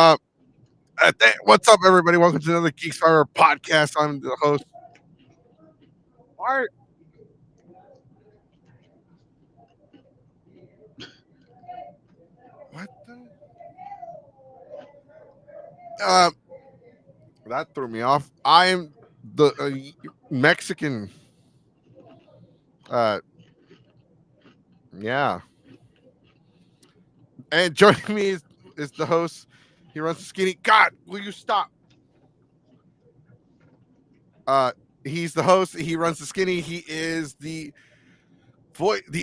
Uh, what's up, everybody? Welcome to another Geeks podcast. I'm the host. Why? What the? Uh, that threw me off. I'm the Mexican. Uh, yeah. And joining me is the host. He runs the skinny. God, will you stop? Uh, he's the host. He runs the skinny. He is the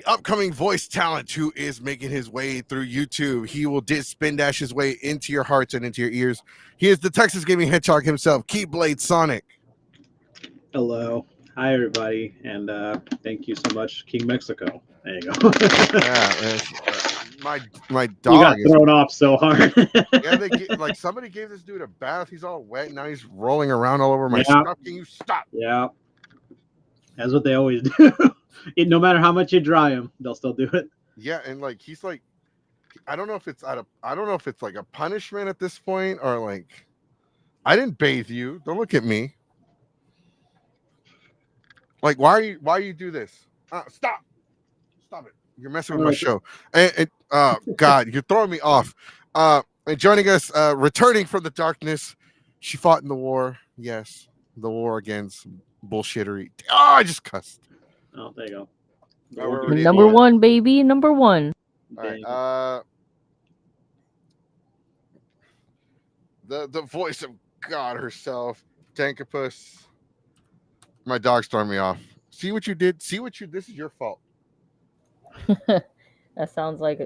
upcoming voice talent who is making his way through YouTube. He will spin dash his way into your hearts and into your ears. He is the Texas Gaming Hedgehog himself, Keyblade Sonic. Hello. Hi, everybody. And thank you so much, King Mexico. There you go. Yeah, my dog. You got thrown off so hard. Yeah, somebody gave this dude a bath. He's all wet. Now he's rolling around all over my Yeah. stuff. Can you stop? Yeah. That's what they always do. No matter how much you dry them, they'll still do it. Yeah, and he's like, I don't know if it's like a punishment at this point or like, I didn't bathe you. Don't look at me. Like, why you do this? Stop it! You're messing with my show. And God, you're throwing me off. And joining us, returning from the darkness, she fought in the war. Yes, the war against bullshittery. Oh, I just cussed. Oh, there you go. Number one, baby. Number one. All right. The voice of God herself, Tankopus. My dog's throwing me off. See what you did? This is your fault. That sounds like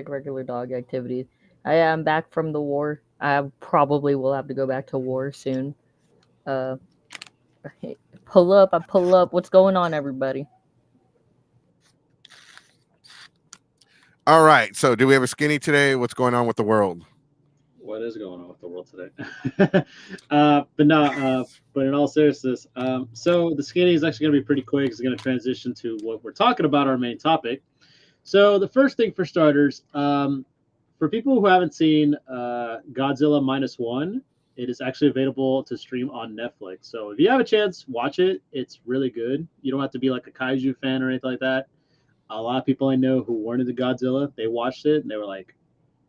regular dog activities. I am back from the war. I probably will have to go back to war soon. Pull up. What's going on, everybody? All right. So, do we have a skinny today? What's going on with the world? What is going on with the world today? But in all seriousness, so the skinny is actually going to be pretty quick. It's going to transition to what we're talking about, our main topic. So the first thing for starters, for people who haven't seen Godzilla -1, it is actually available to stream on Netflix. So if you have a chance, watch it. It's really good. You don't have to be like a kaiju fan or anything like that. A lot of people I know who weren't into Godzilla, they watched it and they were like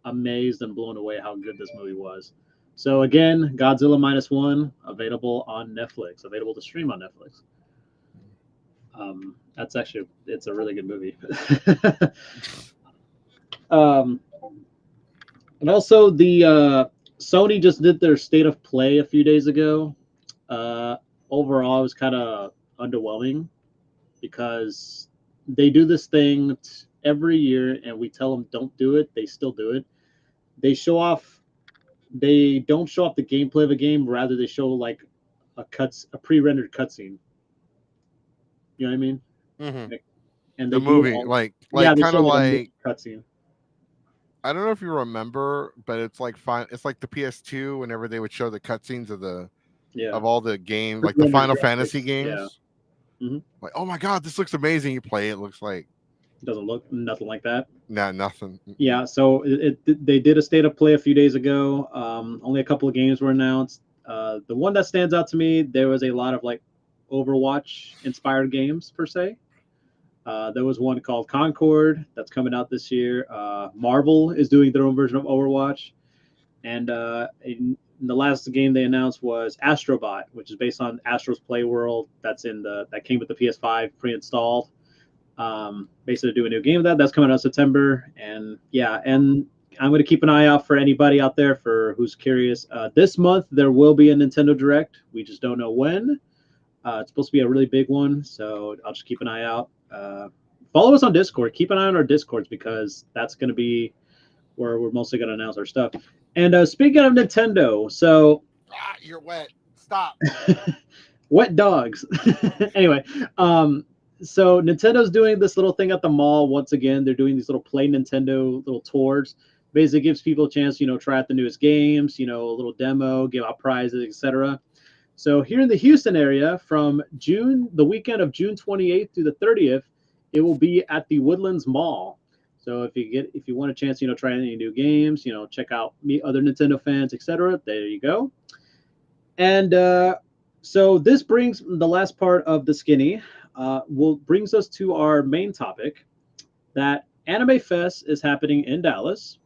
amazed and blown away how good this movie was. So again, Godzilla -1 available on Netflix, available to stream on Netflix. It's a really good movie. And also the Sony just did their state of play a few days ago. Overall, it was kind of underwhelming because they do this thing every year and we tell them don't do it. They still do it. They don't show off the gameplay of a game. Rather, they show like a pre-rendered cutscene. You know what I mean? Mm-hmm. And the movie, kind of like cutscene. I don't know if you remember, but it's like fine. It's like the PS2 whenever they would show the cutscenes of all the games, like the Final Fantasy games. Yeah. Mm-hmm. Like, oh my God, this looks amazing. You play it, looks like it doesn't look nothing like that. Nah, nothing. Yeah, so they did a state of play a few days ago. Only a couple of games were announced. The one that stands out to me, there was a lot of like Overwatch inspired games per se. There was one called Concord that's coming out this year. Marvel is doing their own version of Overwatch, and the last game they announced was Astrobot, which is based on Astro's Playworld. That came with the PS5 pre-installed. Basically do a new game of that. That's coming out in September, and I'm going to keep an eye out for anybody out there who's curious. This month there will be a Nintendo Direct. We just don't know when. It's supposed to be a really big one, so I'll just keep an eye out. Follow us on Discord. Keep an eye on our Discords because that's going to be where we're mostly going to announce our stuff. And speaking of Nintendo, so you're wet. Stop. Wet dogs. Anyway, so Nintendo's doing this little thing at the mall once again. They're doing these little Play Nintendo little tours. Basically gives people a chance, try out the newest games, a little demo, give out prizes, etc. So here in the Houston area, from the weekend of June 28th through the 30th, it will be at the Woodlands Mall. So if you want a chance, try any new games, check out meet other Nintendo fans, etc. There you go. And so this brings the last part of the skinny. Brings us to our main topic. That Anime Fest is happening in Dallas.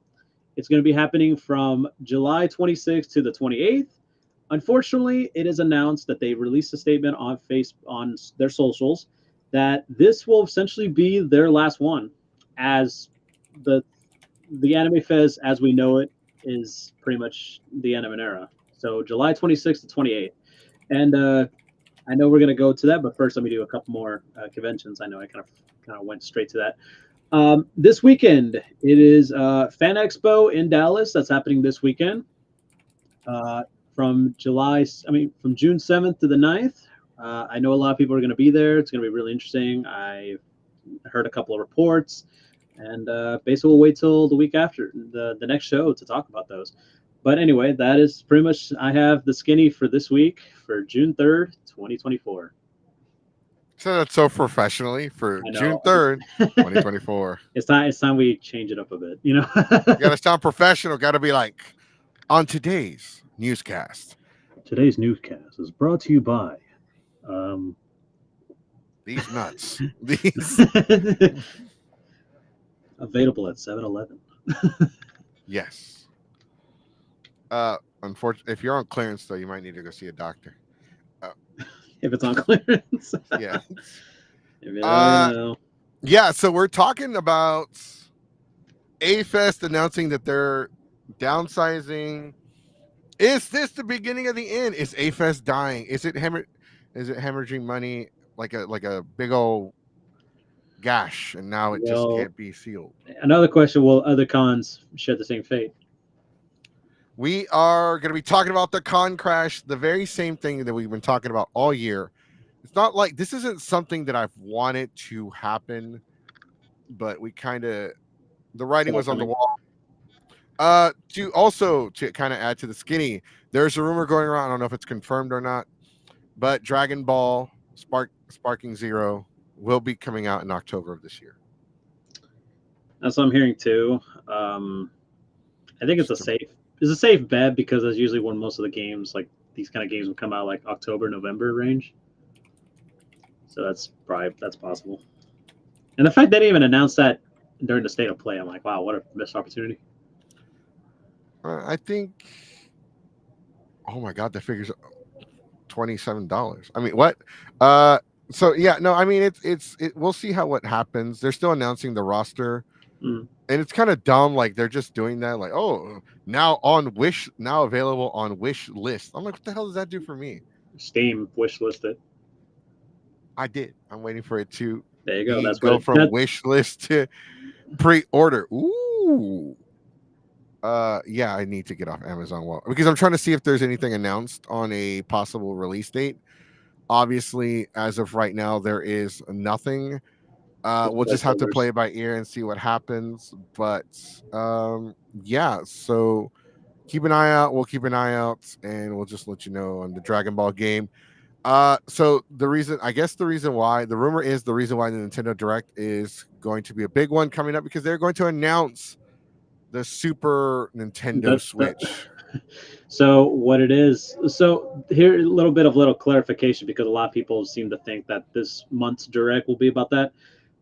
It's going to be happening from July 26th to the 28th. Unfortunately, it is announced that they released a statement on their socials that this will essentially be their last one, as the Anime Fest as we know it is pretty much the end of an era. So July 26th to 28th, and I know we're going to go to that, but first let me do a couple more conventions. I know I kind of went straight to that. This weekend, it is Fan Expo in Dallas. That's happening this weekend. From June 7th to the 9th. I know a lot of people are going to be there. It's going to be really interesting. I heard a couple of reports, and basically we'll wait till the week after the next show to talk about those. But anyway, that is pretty much, I have the skinny for this week for June 3rd, 2024. So that's so professionally for June 3rd, 2024. It's time we change it up a bit, You gotta sound professional. Gotta be like, on today's newscast. Today's newscast is brought to you by these nuts. These available at 7-Eleven. Yes. Unfortunately, if you're on clearance, though, you might need to go see a doctor. If it's on clearance. Yeah. Know. Yeah, so we're talking about A-Fest announcing that they're downsizing. Is this the beginning of the end? Is A-Fest dying? Is it hemorrhaging money like a big old gash, and now it just can't be sealed? Another question: will other cons share the same fate? We are going to be talking about the con crash, the very same thing that we've been talking about all year. It's not like this isn't something that I've wanted to happen, but we kind of, the writing was on the wall. To kind of add to the skinny, there's a rumor going around. I don't know if it's confirmed or not, but Dragon Ball Sparking Zero will be coming out in October of this year. That's what I'm hearing too. I think it's a safe bet because that's usually when most of the games, like these kind of games, will come out like October, November range. So that's possible. And the fact they didn't even announce that during the state of play, I'm like, wow, what a missed opportunity. I think. Oh my God, that figures $27. I mean, what? So yeah, no, I mean we'll see what happens. They're still announcing the roster. And it's kind of dumb, like they're just doing that, like, oh, now available on Wish list. I'm like, what the hell does that do for me? Steam wish listed. I did. I'm waiting for it to. There you go. That's go from wish list to pre-order. Ooh. Yeah, I need to get off Amazon because I'm trying to see if there's anything announced on a possible release date. Obviously, as of right now, there is nothing. We'll just have to play it by ear and see what happens. But yeah, so keep an eye out. We'll keep an eye out, and we'll just let you know on the Dragon Ball game. So the reason why the reason why the Nintendo Direct is going to be a big one coming up because they're going to announce the Super Nintendo Switch. So what it is, so here a little clarification because a lot of people seem to think that this month's Direct will be about that.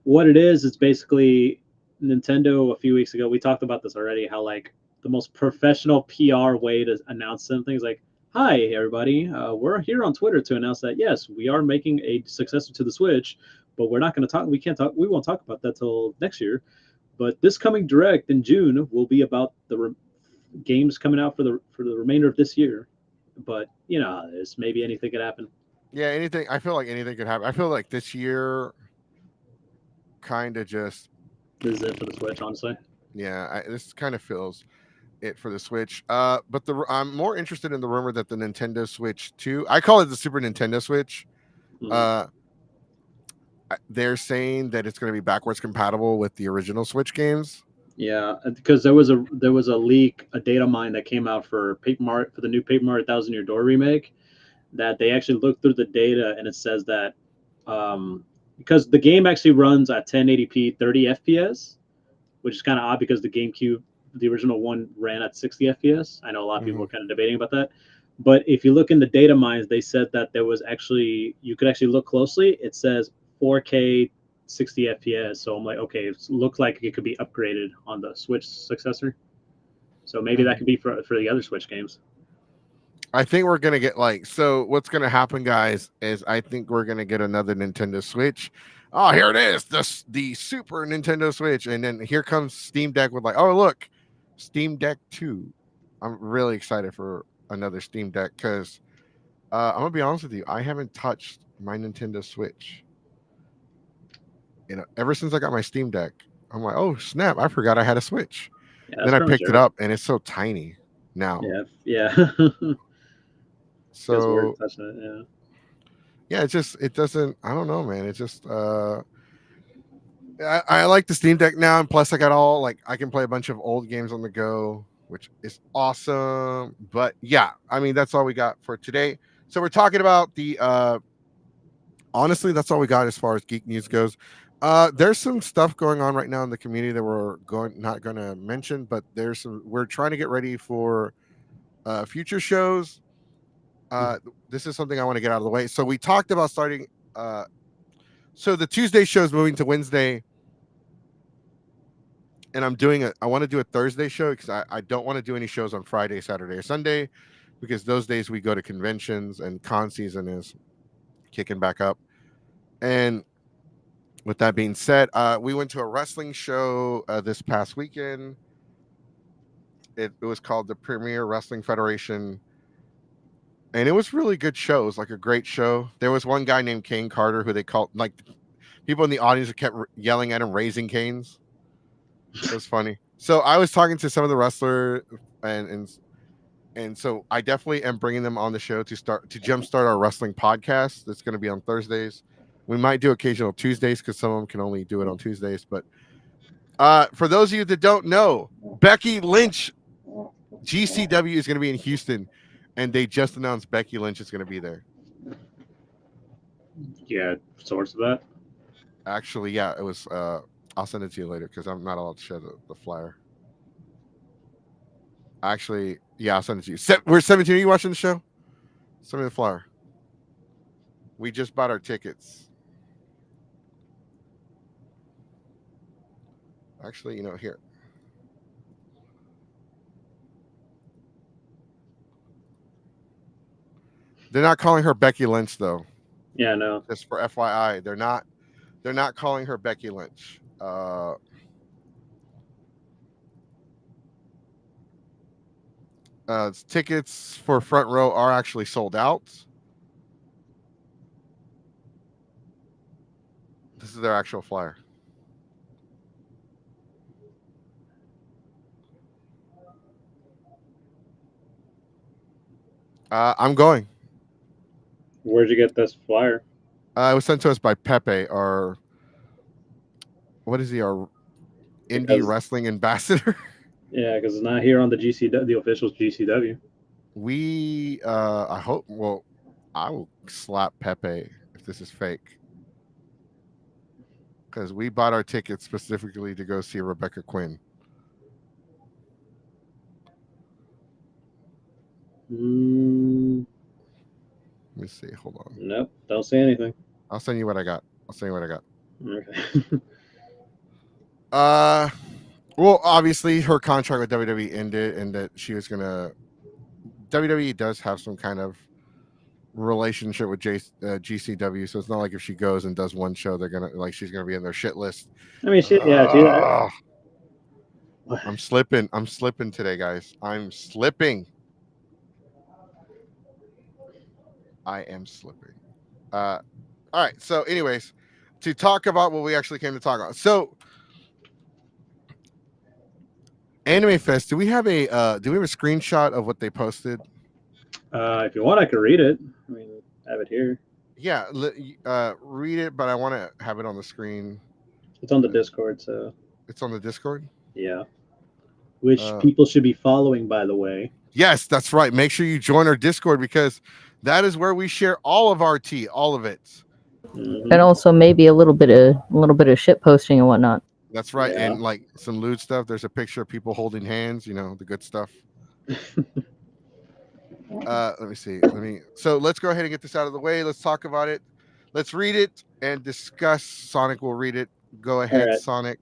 What it is, it's basically Nintendo a few weeks ago, we talked about this already, how like the most professional PR way to announce something is like, hi everybody, we're here on Twitter to announce that yes, we are making a successor to the Switch, but we're not going to talk, we won't talk about that till next year. But this coming Direct in June will be about the games coming out for the remainder of this year. But you know, there's maybe anything could happen. Yeah, anything. I feel like anything could happen. I feel like this year kind of just this is it for the Switch, honestly. Yeah, this kind of feels it for the Switch. But I'm more interested in the rumor that the Nintendo Switch 2, I call it the Super Nintendo Switch. They're saying that it's going to be backwards compatible with the original Switch games. Yeah, because there was a leak, a data mine that came out for the new Paper Mario Thousand Year Door remake, that they actually looked through the data and it says that because the game actually runs at 1080p 30 FPS, which is kind of odd because the GameCube, the original one, ran at 60 FPS. I know a lot of people were kind of debating about that. But if you look in the data mines, they said that there was actually, you could actually look closely. It says 4K 60 FPS. So I'm like, okay, it looks like it could be upgraded on the Switch successor. So maybe that could be for the other Switch games. I think we're gonna get so what's gonna happen, guys, is I think we're gonna get another Nintendo Switch. Oh, here it is, the Super Nintendo Switch, and then here comes Steam Deck with oh look, Steam Deck 2. I'm really excited for another Steam Deck because I'm gonna be honest with you, I haven't touched my Nintendo Switch. Ever since I got my Steam Deck, I'm like, oh snap, I forgot I had a Switch. Yeah, then I picked it up, and it's so tiny now. Yeah. So touching it, yeah, it doesn't. I don't know, man. It just I like the Steam Deck now, and plus I got I can play a bunch of old games on the go, which is awesome. But yeah, I mean that's all we got for today. So we're talking about the honestly, that's all we got as far as geek news goes. There's some stuff going on right now in the community that we're not going to mention, but we're trying to get ready for future shows. This is something I want to get out of the way. So we talked about starting. So the Tuesday show is moving to Wednesday, and I want to do a Thursday show because I don't want to do any shows on Friday, Saturday, or Sunday, because those days we go to conventions and con season is kicking back up. And with that being said, we went to a wrestling show this past weekend. It was called the Premier Wrestling Federation. And it was really good show. It was a great show. There was one guy named Kane Carter who they called people in the audience kept yelling at him, raising canes. It was funny. So I was talking to some of the wrestlers, and so I definitely am bringing them on the show to jumpstart our wrestling podcast. That's going to be on Thursdays. We might do occasional Tuesdays because some of them can only do it on Tuesdays. But for those of you that don't know, Becky Lynch, GCW is going to be in Houston. And they just announced Becky Lynch is going to be there. Yeah, source of that. Actually, yeah, it was. I'll send it to you later because I'm not allowed to share the flyer. Actually, yeah, I'll send it to you. We're 17. Are you watching the show? Send me the flyer. We just bought our tickets. Actually, here. They're not calling her Becky Lynch though. Yeah, no. Just for FYI, they're not calling her Becky Lynch. Tickets for front row are actually sold out. This is their actual flyer. I'm going. Where'd you get this flyer? It was sent to us by Pepe, our what is he? Our indie wrestling ambassador. Yeah, because it's not here on the GCW, the official GCW. We, I hope. Well, I will slap Pepe if this is fake, because we bought our tickets specifically to go see Rebecca Quinn. Let me see. Hold on. Nope, don't say anything. I'll send you what I got. Okay. Well, obviously her contract with WWE ended, and that she was gonna. WWE does have some kind of relationship with GCW, so it's not like if she goes and does one show, they're gonna she's gonna be in their shit list. I mean, I'm slipping today, guys. I'm slipping. I am slipping. All right. So, anyways, to talk about what we actually came to talk about. So, Anime Fest. Do we have a screenshot of what they posted? If you want, I can read it. I mean, I have it here. Yeah, read it, but I want to have it on the screen. It's on the Discord, so. It's on the Discord? Yeah. Which people should be following, by the way. Yes, that's right. Make sure you join our Discord because that is where we share all of our tea, all of it. And also maybe a little bit of shit posting and whatnot. That's right. Yeah. And like some lewd stuff. There's a picture of people holding hands. You know, the good stuff. Let me see. So let's go ahead and get this out of the way. Let's talk about it. Let's read it and discuss. Sonic will read it. Go All ahead, right. Sonic.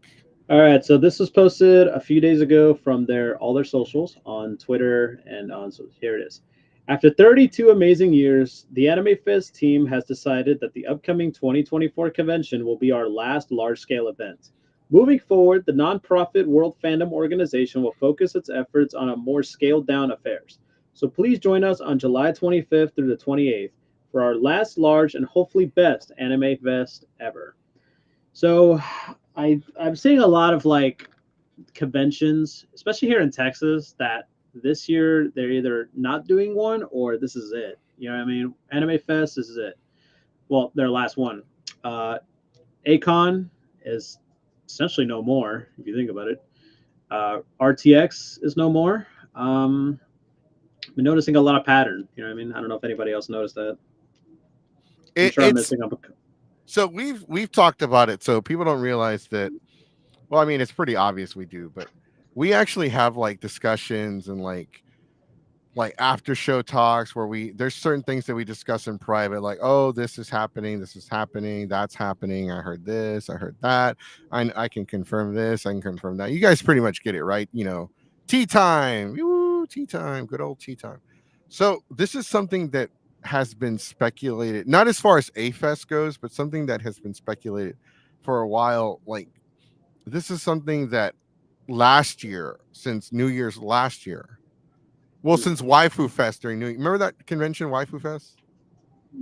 All right, so this was posted a few days ago from all their socials on Twitter and on. So here it is. After 32 amazing years, the Anime Fest team has decided that the upcoming 2024 convention will be our last large-scale event. Moving forward, the nonprofit World Fandom Organization will focus its efforts on a more scaled-down affairs. So please join us on July 25th through the 28th for our last large and hopefully best Anime Fest ever. So I'm seeing a lot of like conventions, especially here in Texas, that this year they're either not doing one or this is it. You know what I mean? Anime Fest, this is it. Well, their last one. Acon is essentially no more if you think about it. RTX is no more. I've been noticing a lot of pattern. You know what I mean? I don't know if anybody else noticed that. I'm sure I'm It's missing up. so we've talked about it. So people don't realize that. Well, I mean, it's pretty obvious we do, but we actually have like discussions and like after show talks where there's certain things that we discuss in private, like, oh, this is happening, that's happening, I heard this, I heard that, I can confirm this, I can confirm that. You guys pretty much get it, right? You know, tea time. Woo, tea time, good old tea time. So this is something that has been speculated, not as far as A-Fest goes, but something that has been speculated for a while. Like, this is something that last year, since New Year's last year, well, since Waifu Fest during remember that convention, Waifu Fest?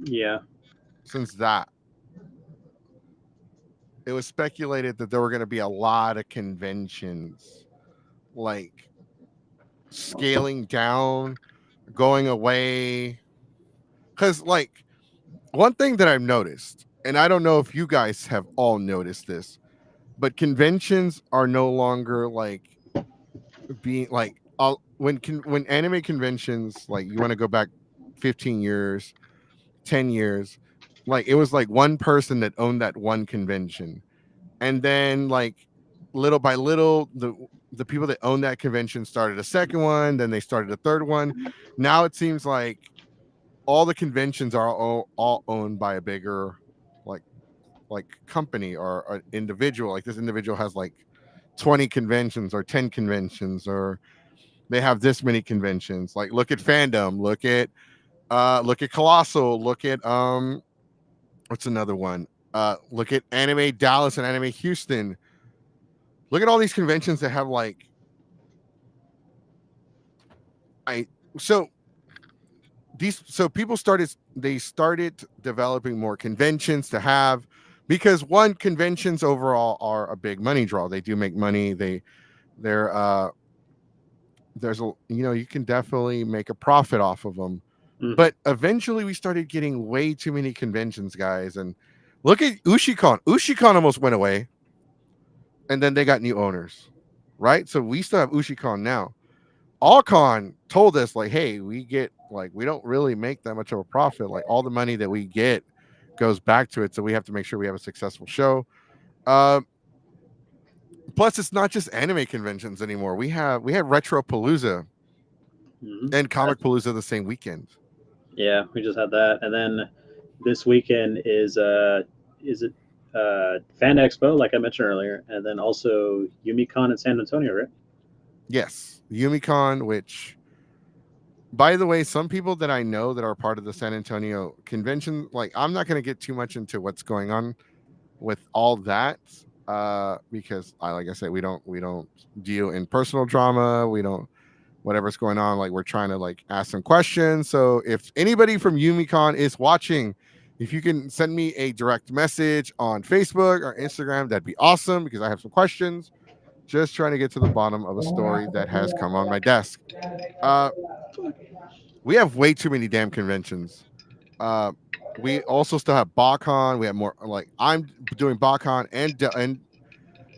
Yeah. Since that, it was speculated that there were going to be a lot of conventions, like scaling down, going away. Because, like, one thing that I've noticed, and I don't know if you guys have all noticed this, but conventions are no longer like being like when anime conventions, like, you want to go back 15 years, 10 years, like, it was like one person that owned that one convention, and then like little by little the people that owned that convention started a second one, then they started a third one. Now it seems like all the conventions are all owned by a bigger like company or an individual. Like, this individual has like 20 conventions or 10 conventions, or they have this many conventions. Like, look at Fandom, look at Colossal, look at what's another one? Look at Anime Dallas and Anime Houston. Look at all these conventions that have like I so people started developing more conventions to have, because one, conventions overall are a big money draw. They do make money. They're there's a you can definitely make a profit off of them. But eventually we started getting way too many conventions, guys. And look at Ushicon. Ushicon almost went away, and then they got new owners, right? So we still have Ushicon now. Allcon told us, like, hey, we don't really make that much of a profit. Like, all the money that we get goes back to it, so we have to make sure we have a successful show. Plus, it's not just anime conventions anymore. We have Retro Palooza and Comic Palooza the same weekend. Yeah, we just had that, and then this weekend is it Fan Expo, like I mentioned earlier, and then also YumiCon in San Antonio, right? Yes, YumiCon, which, by the way, some people that I know that are part of the San Antonio convention, like, I'm not going to get too much into what's going on with all that, because like I said, we don't deal in personal drama. We don't, whatever's going on, like, we're trying to like ask some questions. So if anybody from YumiCon is watching, if you can send me a direct message on Facebook or Instagram, that'd be awesome, because I have some questions. Just trying to get to the bottom of a story that has come on my desk. We have way too many damn conventions. We also still have BotCon. We have more. Like, I'm doing BotCon and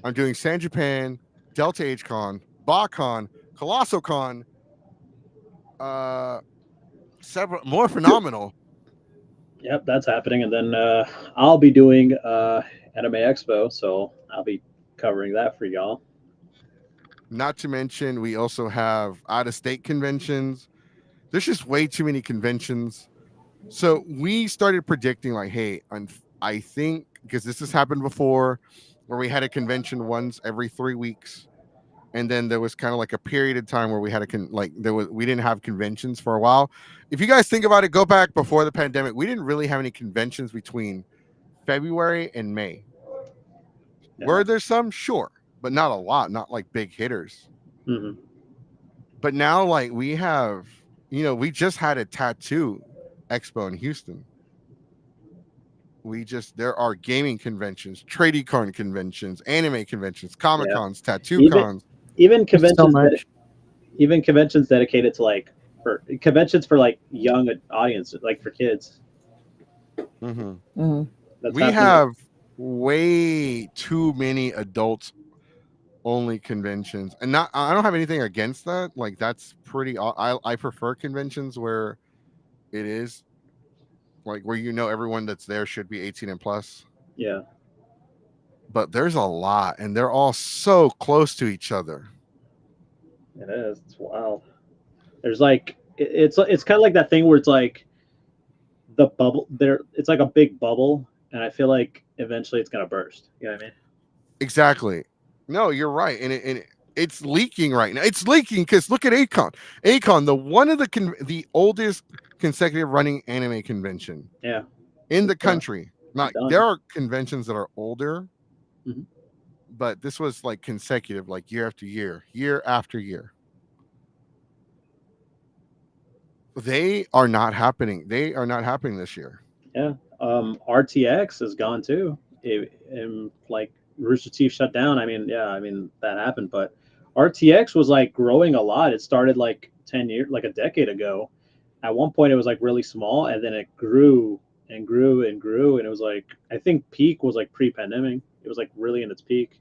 I'm doing San Japan, Delta H Con, BotCon, Colossal Con, several more phenomenal. Yep, that's happening, and then I'll be doing Anime Expo, so I'll be covering that for y'all. Not to mention, we also have out-of-state conventions. There's just way too many conventions. So we started predicting, like, hey, I think because this has happened before, where we had a convention once every 3 weeks, and then there was kind of like a period of time where we had we didn't have conventions for a while. If you guys think about it, go back before the pandemic, we didn't really have any conventions between February and May. Yeah. Were there some? Sure, but not a lot, not like big hitters. Hmm. But now, like, we have, we just had a tattoo expo in Houston. There are gaming conventions, trading conventions, anime conventions, comic Yeah. cons, tattoo Even cons. even There's so conventions much. even conventions dedicated to like for conventions for like young audience, like for kids. Hmm. Hmm. That's We fascinating. have way too many adults only conventions, and I don't have anything against that. Like, that's pretty. I prefer conventions where it is like where everyone that's there should be 18 and plus. Yeah, But there's a lot, and they're all so close to each other. it is. It's wild. There's like it's kind of like that thing where it's like the bubble there. It's like a big bubble, and I feel like eventually it's gonna burst. You know what I mean? Exactly. No, you're right, it's leaking right now. It's leaking because look at Acon. Acon, the oldest consecutive running anime convention Yeah, in the it's country. Not there done. are conventions that are older, Mhm. but this was like consecutive, like year after year, year after year. They are not happening. They are not happening this year. Yeah. RTX is gone too. And like Rooster Teeth shut down. I mean, yeah, I mean that happened, but RTX was like growing a lot. It started like 10 years, like a decade ago. At one point, it was like really small, and then it grew and grew and grew, and it was like I think peak was like pre-pandemic. It was like really in its peak.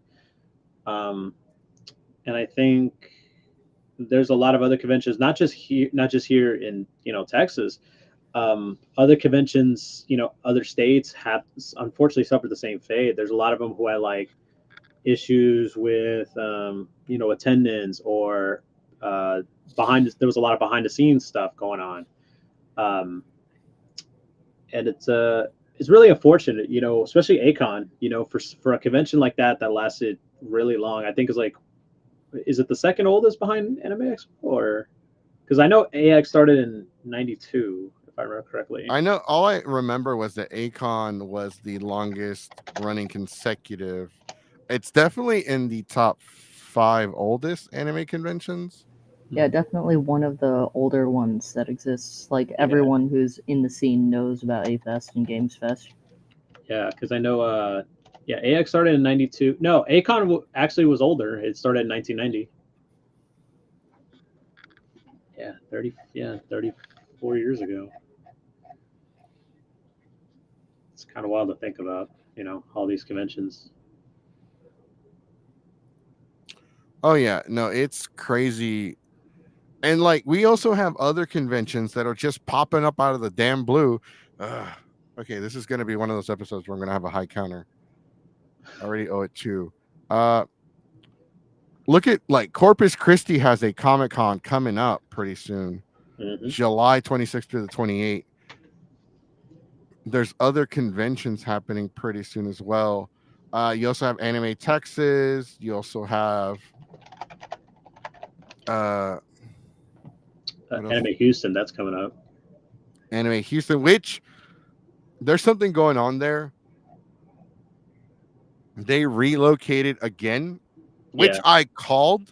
Um, and I think there's a lot of other conventions, not just here in Texas. Other conventions, other states have unfortunately suffered the same fate. There's a lot of them who had like issues with, attendance or there was a lot of behind the scenes stuff going on. Um, and it's really unfortunate, especially Acon, for a convention like that lasted really long. I think it's like, is it the second oldest behind AnimeX or because I know AX started in '92 if I remember correctly. I know all I remember was that Acon was the longest running consecutive. It's definitely in the top 5 oldest anime conventions. Yeah, definitely one of the older ones that exists. Like Yeah, everyone who's in the scene knows about A Fest and Games Fest. yeah, because I know. Yeah, AX started in '92. No, Acon actually was older. It started in 1990. Yeah, 30. Yeah, 34 years ago. It's kind of wild to think about. All these conventions. Oh yeah, no, it's crazy. And like we also have other conventions that are just popping up out of the damn blue. Ugh. Okay, this is going to be one of those episodes where I'm going to have a high counter. I already owe it 2. Uh Look at like Corpus Christi has a Comic Con coming up pretty soon. Hmm. July 26th to the 28th. There's other conventions happening pretty soon as well. You also have Anime Texas. You also have what else? Anime Houston, that's coming up. Anime Houston, which there's something going on there. They relocated again, which Yeah, I called.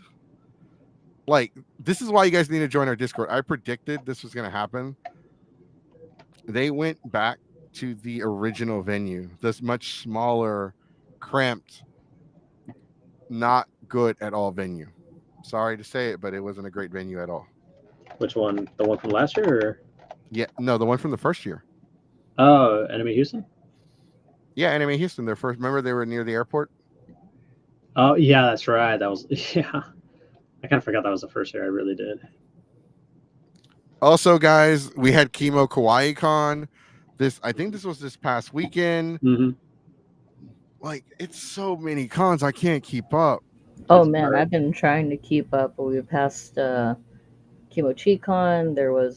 Like, this is why you guys need to join our Discord. I predicted this was going to happen. They went back to the original venue, this much smaller, cramped, not good at all venue. Sorry to say it, but it wasn't a great venue at all. which one? The one from last year? Or? Yeah, no, the one from the first year. Oh, Anime Houston. Yeah, Anime Houston. Their first. Remember, they were near the airport. Oh yeah, that's right. That was yeah. I kind of forgot that was the first year. I really did. Also, guys, we had Chemo Kawaii Con. I think this was this past weekend. Hmm. Like it's so many cons, I can't keep up. Oh It's man, hard. I've been trying to keep up, but we passed Con. There was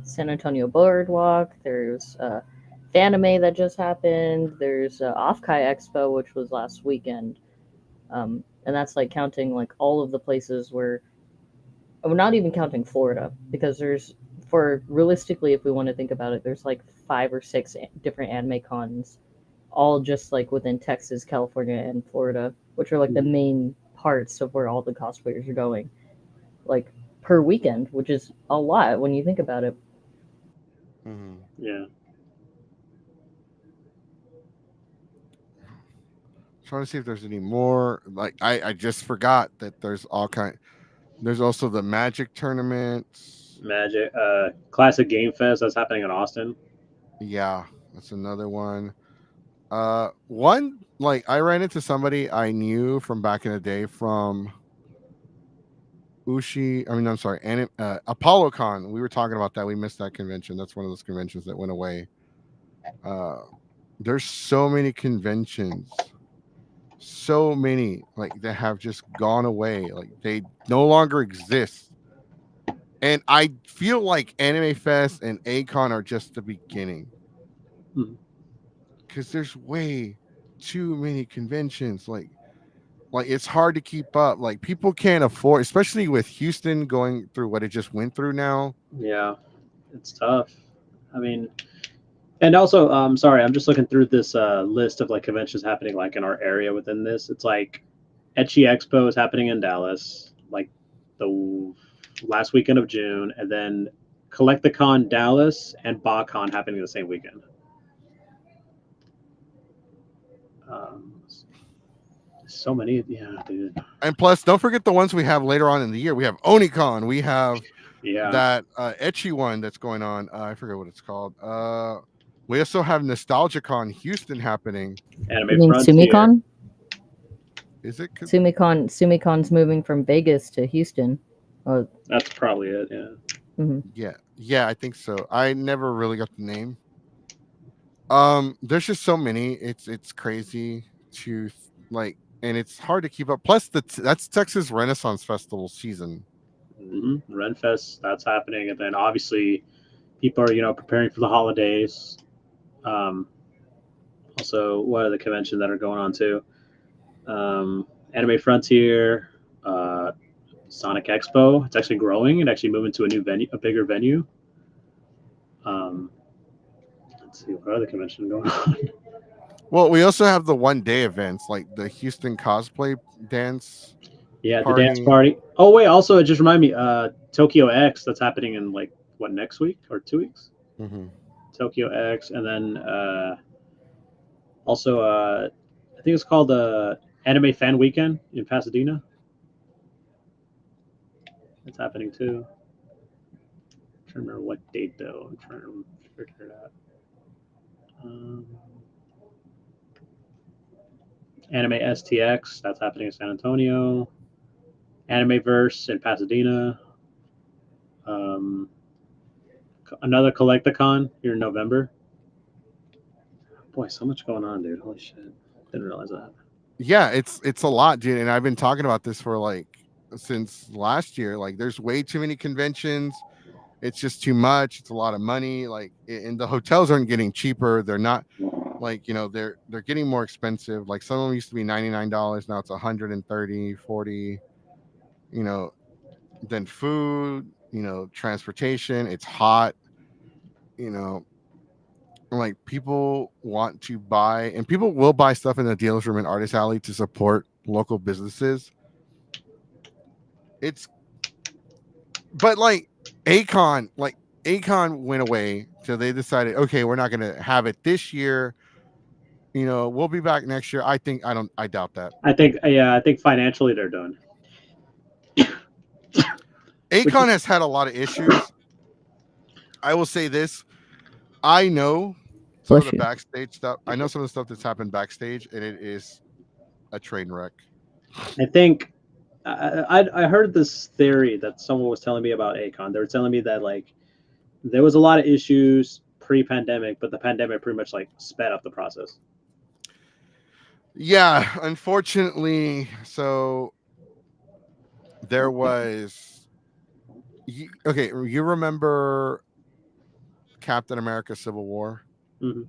San Antonio Boardwalk. There's Fanime that just happened. There's Offkai Expo, which was last weekend. And that's like counting like all of the places where we're not even counting Florida because there's for realistically, if we want to think about it, there's like 5 or 6 different anime cons, all just like within Texas, California, and Florida, which are like the main parts of where all the cosplayers are going, like per weekend, which is a lot when you think about it. Mhm. Yeah. Trying to see if there's any more. Like I just forgot that there's all kind. There's also the Magic tournaments. Magic. Classic Game Fest that's happening in Austin. Yeah, that's another one. One like I ran into somebody I knew from back in the day from I'm sorry, ApolloCon. We were talking about that. We missed that convention. That's one of those conventions that went away. Uh, there's so many conventions, so many like that have just gone away. Like they no longer exist. And I feel like Anime Fest and ACON are just the beginning Hmm. because there's way too many conventions. Like it's hard to keep up. Like people can't afford, especially with Houston going through what it just went through now. Yeah, it's tough. I mean, and also, sorry, I'm just looking through this list of like conventions happening like in our area within this. It's like Etchy Expo is happening in Dallas, like the last weekend of June, and then Collecticon Dallas and BaCon happening the same weekend. Um, so many, yeah, dude. And plus, don't forget the ones we have later on in the year. We have Onicon. We have Yeah, that etchy one that's going on. I forget what it's called. We also have NostalgiaCon Houston happening. You Anime mean Frontier. Sumicon? Is it? Sumicon's moving from Vegas to Houston. Oh, That's probably it. Yeah. mhm. Yeah, I think so. I never really got the name. There's just so many. It's crazy to like, and it's hard to keep up. Plus, that's Texas Renaissance Festival season. Renfest, that's happening, and then obviously people are preparing for the holidays. Um, Also, what are the conventions that are going on too? Anime Frontier, Sonic Expo. It's actually growing and actually moving to a new venue, a bigger venue. Um, let's see what other convention going on. Well, we also have the 1 day events like the Houston cosplay dance Yeah, the dance party. party. Oh wait, also it just reminded me, Tokyo X that's happening in like what next week or 2 weeks? Hmm. Tokyo X, and then also I think it's called Anime Fan Weekend in Pasadena. It's happening too. I'm trying to remember what date though. I'm trying to figure it out. Anime STX, that's happening in San Antonio. Animeverse in Pasadena. Um, Another Collecticon here in November. Boy, so much going on, dude. Holy shit. Didn't realize that. Yeah, it's a lot, dude. And I've been talking about this for like since last year. Like, there's way too many conventions. It's just too much. It's a lot of money. Like, and the hotels aren't getting cheaper. They're not like they're getting more expensive. Like some of them used to be $99. Now it's 130, 40. You know, then food. Transportation. It's hot. You know, like people want to buy and people will buy stuff in the dealers room and artist alley to support local businesses. It's but like Acon went away, so they decided, okay, we're not gonna have it this year. We'll be back next year. I doubt that. I think financially they're done. Which Acon has had a lot of issues. I will say this. I know some of Bless the you. backstage stuff. I know some of the stuff that's happened backstage, and it is a train wreck. I think I heard this theory that someone was telling me about Akon. They were telling me that like there was a lot of issues pre-pandemic, but the pandemic pretty much like sped up the process. Yeah, unfortunately, so there was okay, you remember Captain America Civil War? Hmm.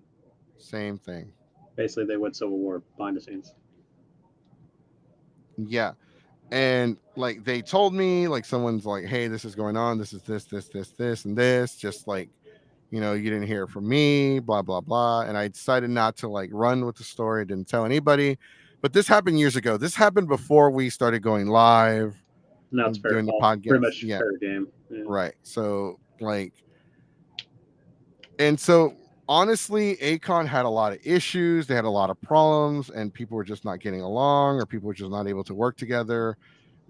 Same thing. Basically, they went Civil War behind the scenes. Yeah. And like they told me, like someone's like, hey, this is going on, this is this and this, just like, you didn't hear it from me, blah blah blah. And I decided not to like run with the story, didn't tell anybody. But this happened years ago. This happened before we started going live Now it's and fair doing the call. Pretty podcast. much Yeah, fair game. Yeah. right. So like, and so honestly, Akon had a lot of issues, they had a lot of problems, and people were just not getting along, or people were just not able to work together.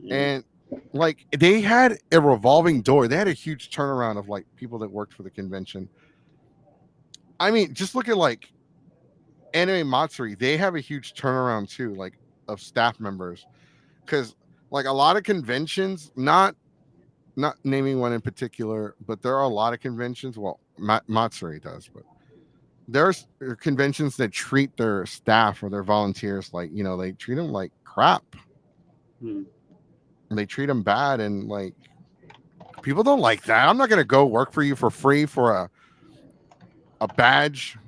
Yeah. And like they had a revolving door. They had a huge turnaround of like people that worked for the convention. I mean, just look at like Anime Matsuri. They have a huge turnaround too, like of staff members. Because like a lot of conventions, not naming one in particular, but there are a lot of conventions. Well, Matsuri does, but there's conventions that treat their staff or their volunteers like, they treat them like crap. Hmm. They treat them bad, and like people don't like that. I'm not gonna go work for you for free for a badge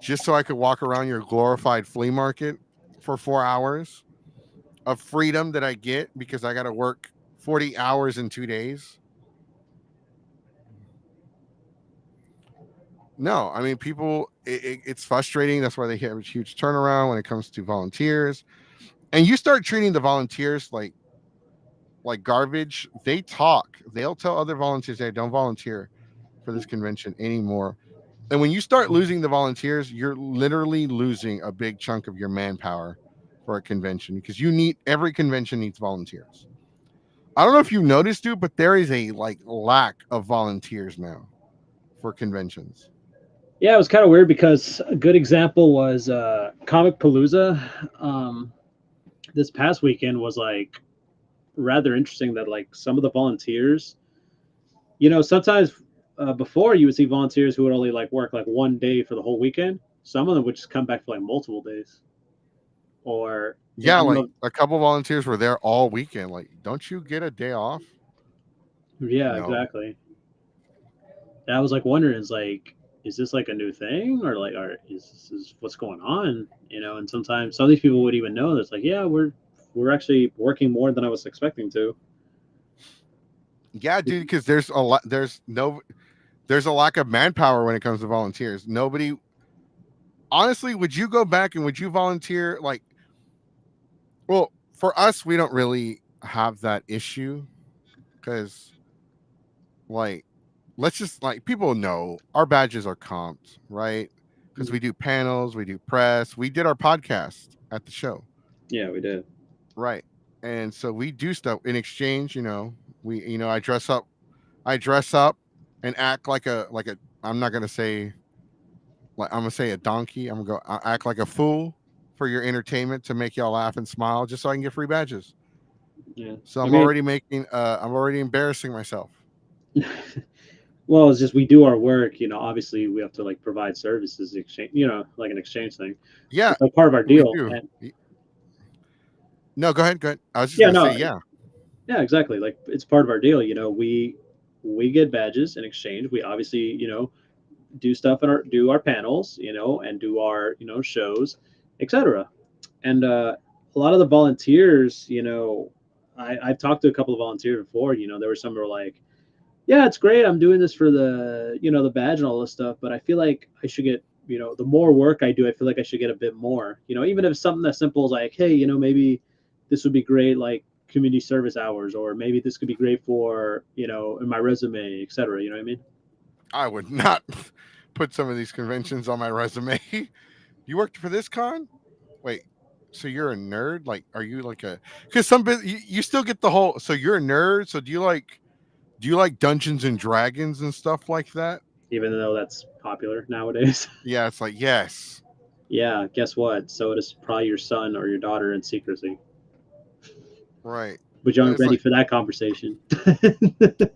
just so I could walk around your glorified flea market for 4 hours of freedom that I get because I got to work 40 hours in 2 days. No, I mean, people, it's frustrating. That's why they have a huge turnaround when it comes to volunteers. And you start treating the volunteers like garbage. They talk. They'll tell other volunteers, hey, don't volunteer for this convention anymore. And when you start losing the volunteers, you're literally losing a big chunk of your manpower for a convention, because every convention needs volunteers. I don't know if you noticed, dude, but there is a like lack of volunteers now for conventions. Yeah, it was kind of weird because a good example was Comic Palooza. Um, this past weekend was like rather interesting that like some of the volunteers, sometimes before you would see volunteers who would only like work like one day for the whole weekend. Some of them would just come back for like multiple days. Or Yeah, I don't like know. a couple volunteers were there all weekend. Like, don't you get a day off? Yeah, No. exactly. And I was like wondering, is like, is this like a new thing, or like, is what's going on? And sometimes some of these people would even know. It's like, yeah, we're actually working more than I was expecting to. Yeah, dude, because there's a lack of manpower when it comes to volunteers. Nobody, honestly, would you go back and would you volunteer? Like, well, for us, we don't really have that issue because, like, let's just like people know our badges are comped, right? Because we do panels, we do press, we did our podcast at the show, Yeah, we did. right? And so we do stuff in exchange. I dress up and act like a. I'm not gonna say like I'm gonna say a donkey. I act like a fool for your entertainment to make y'all laugh and smile, just so I can get free badges. Yeah, So I I'm mean, already making. I'm already embarrassing myself. well, it's just we do our work. Obviously we have to like provide services exchange. Like an exchange thing. Yeah, It's like part of our we deal. do. And No, go ahead. Go ahead. I was just yeah, gonna say, no, yeah. yeah, exactly. Like it's part of our deal. We get badges in exchange. We obviously do stuff in our panels, and do our shows, etc. And a lot of the volunteers, I've talked to a couple of volunteers before. There were some who were like, yeah, it's great. I'm doing this for the badge and all this stuff, but I feel like I should get, the more work I do, I feel like I should get a bit more. Even if it's something as simple as like, hey, maybe this would be great, like community service hours, or maybe this could be great for, in my resume, etc. You know what I mean? I would not put some of these conventions on my resume. You worked for this con? Wait, so you're a nerd? Like, are you like a? Because you still get the whole. So you're a nerd. So do you like Dungeons and Dragons and stuff like that? Even though that's popular nowadays. Yeah, it's like yes, Yeah, guess what? So it is probably your son or your daughter in secrecy, right. but you And aren't it's ready like for that conversation.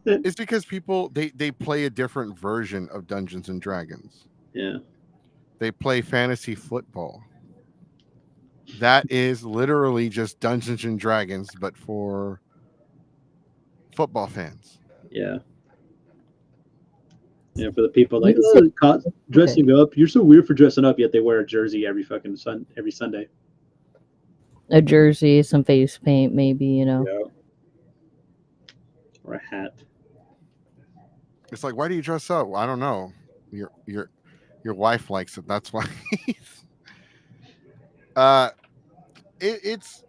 it's because people they play a different version of Dungeons and Dragons. Yeah. They play fantasy football. That is literally just Dungeons and Dragons, but for football fans. Yeah. Yeah, for the people You like can say dressing up. You're so weird for dressing up, yet they wear a jersey every fucking every Sunday. a jersey, some face paint, maybe, you know. Yeah. Or a hat. It's like, why do you dress up? Well, I don't know. Your wife likes it. That's why. uh, it's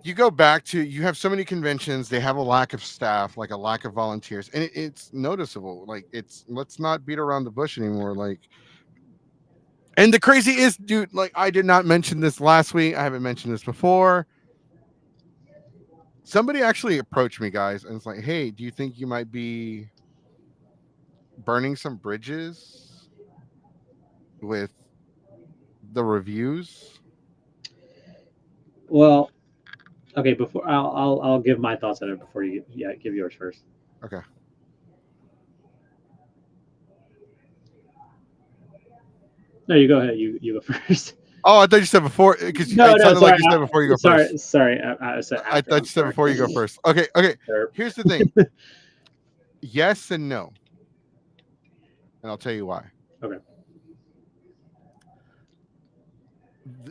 you go back to you have so many conventions. They have a lack of staff, like a lack of volunteers, and it's noticeable. Like it's let's not beat around the bush anymore. Like, and the crazy is, dude. Like I did not mention this last week. I haven't mentioned this before. Somebody actually approached me, guys, and it's like, hey, do you think you might be burning some bridges with the reviews? Well, okay. Before I'll give my thoughts on it before you give yours first. Okay. No, you go ahead. You go first. Oh, I thought you said before because No, it no, sounded sorry. like you said before you go first. Sorry. I said after. I thought you said before you go first. Okay. Sure. Here's the thing. Yes and no. And I'll tell you why. Okay.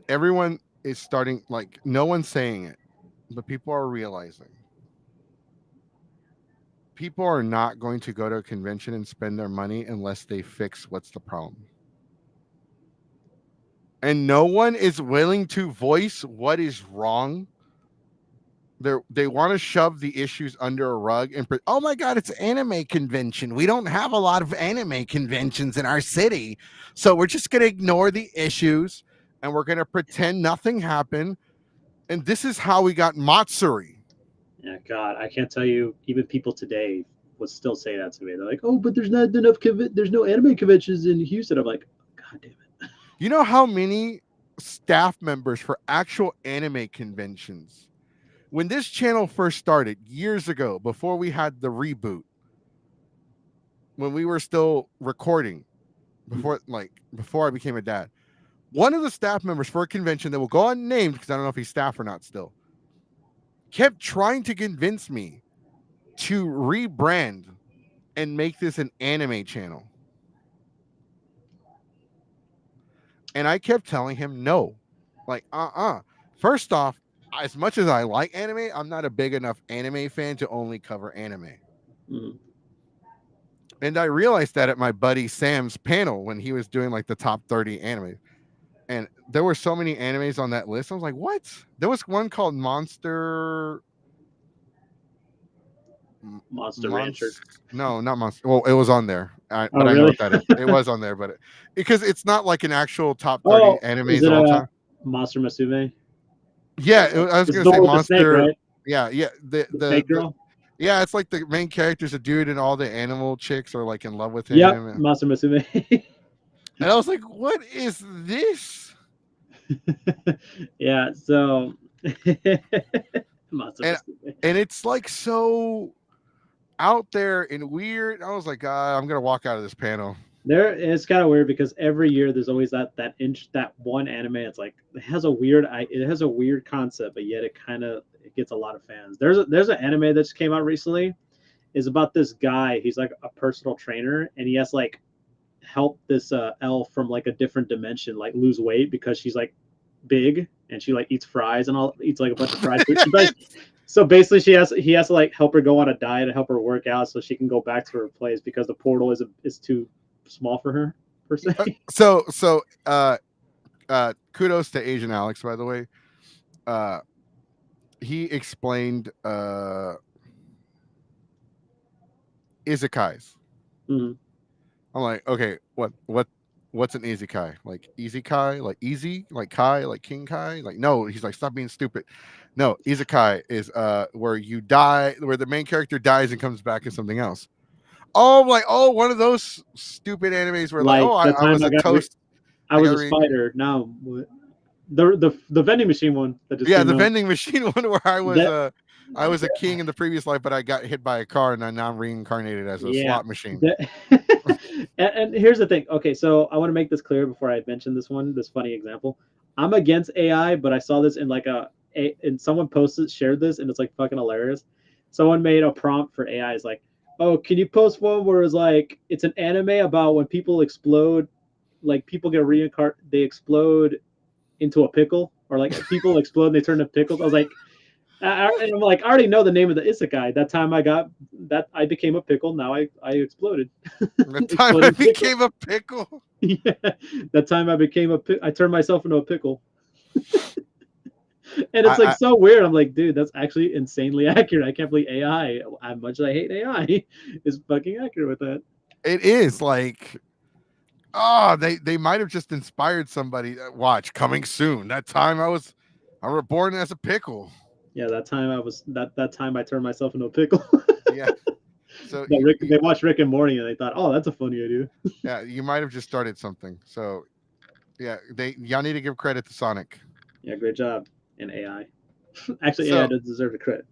Everyone is starting, like, no one's saying it, but people are realizing. People are not going to go to a convention and spend their money unless they fix what's the problem. And no one is willing to voice what is wrong. They want to shove the issues under a rug and oh my god, it's anime convention. We don't have a lot of anime conventions in our city, so we're just going to ignore the issues and we're going to pretend nothing happened. And this is how we got Matsuri. Yeah, God, I can't tell you. Even people today would still say that to me. They're like, "Oh, but there's not enough. There's no anime conventions in Houston." I'm like, "God damn it!" You know how many staff members for actual anime conventions? When this channel first started years ago, before we had the reboot, when we were still recording, before I became a dad, one of the staff members for a convention that will go unnamed because I don't know if he's staff or not still, kept trying to convince me to rebrand and make this an anime channel. And I kept telling him no. Like, First off, as much as I like anime, I'm not a big enough anime fan to only cover anime. Mm. And I realized that at my buddy Sam's panel when he was doing like the top 30 anime. And there were so many animes on that list. I was like, what? There was one called Monster Rancher. No, not Monster. Well, it was on there. But really? I know what that is. It was on there, but because it's not like an actual top 30 animes of all time. Monster Musume? Yeah, I was going to say Monster. Snake, right? Yeah. The snake girl? Yeah, it's like the main character's a dude and all the animal chicks are like in love with him. Yep, Monster Musume. And I was like, what is this? Yeah, so and it's like so out there and weird. I was like, I'm gonna walk out of this panel. It's kind of weird because every year there's always that one anime. It's like it has a weird concept, but yet it gets a lot of fans. There's an anime that just came out recently. Is about this guy. He's like a personal trainer, and he has to, like, help this elf from like a different dimension like lose weight because she's like big and she like eats fries and eats like a bunch of fried food. So basically he has to like help her go on a diet and help her work out so she can go back to her place because the portal is too small for her per se. So kudos to Asian Alex, by the way. He explained isekais. Mm-hmm. I'm like, okay, what's an isekai? Like isekai, like easy, like kai, like king kai? Like, no, he's like, stop being stupid. No, isekai is where you die, where the main character dies and comes back as something else. Oh, like, one of those stupid animes where like I was a toast. I was a spider. Now the vending machine one that just the vending machine one where I was a king in the previous life, but I got hit by a car and I'm now reincarnated as a slot machine. And here's the thing. Okay, so I want to make this clear before I mention this funny example. I'm against AI, but I saw this in like and someone shared this, and it's like fucking hilarious. Someone made a prompt for AI. It's like, oh, can you post one where it's like it's an anime about when people explode, like people get reincarnated, they explode into a pickle, or like people explode and they turn into pickles. I was like, and I'm like, I already know the name of the isekai. That time I became a pickle. Now I exploded. The time I became a pickle. Yeah, that time I turned myself into a pickle. And it's like so weird. I'm like, dude, that's actually insanely accurate. I can't believe AI, as much as I hate AI, is fucking accurate with that. It is like, oh, they might have just inspired somebody. Watch, coming soon. That time I was born as a pickle. Yeah, that time that time I turned myself into a pickle. Yeah. So they watched Rick and Morty and they thought, oh, that's a funny idea. Yeah, you might have just started something. So yeah, y'all need to give credit to Sonic. Yeah, great job in AI. Actually, AI does deserve the credit.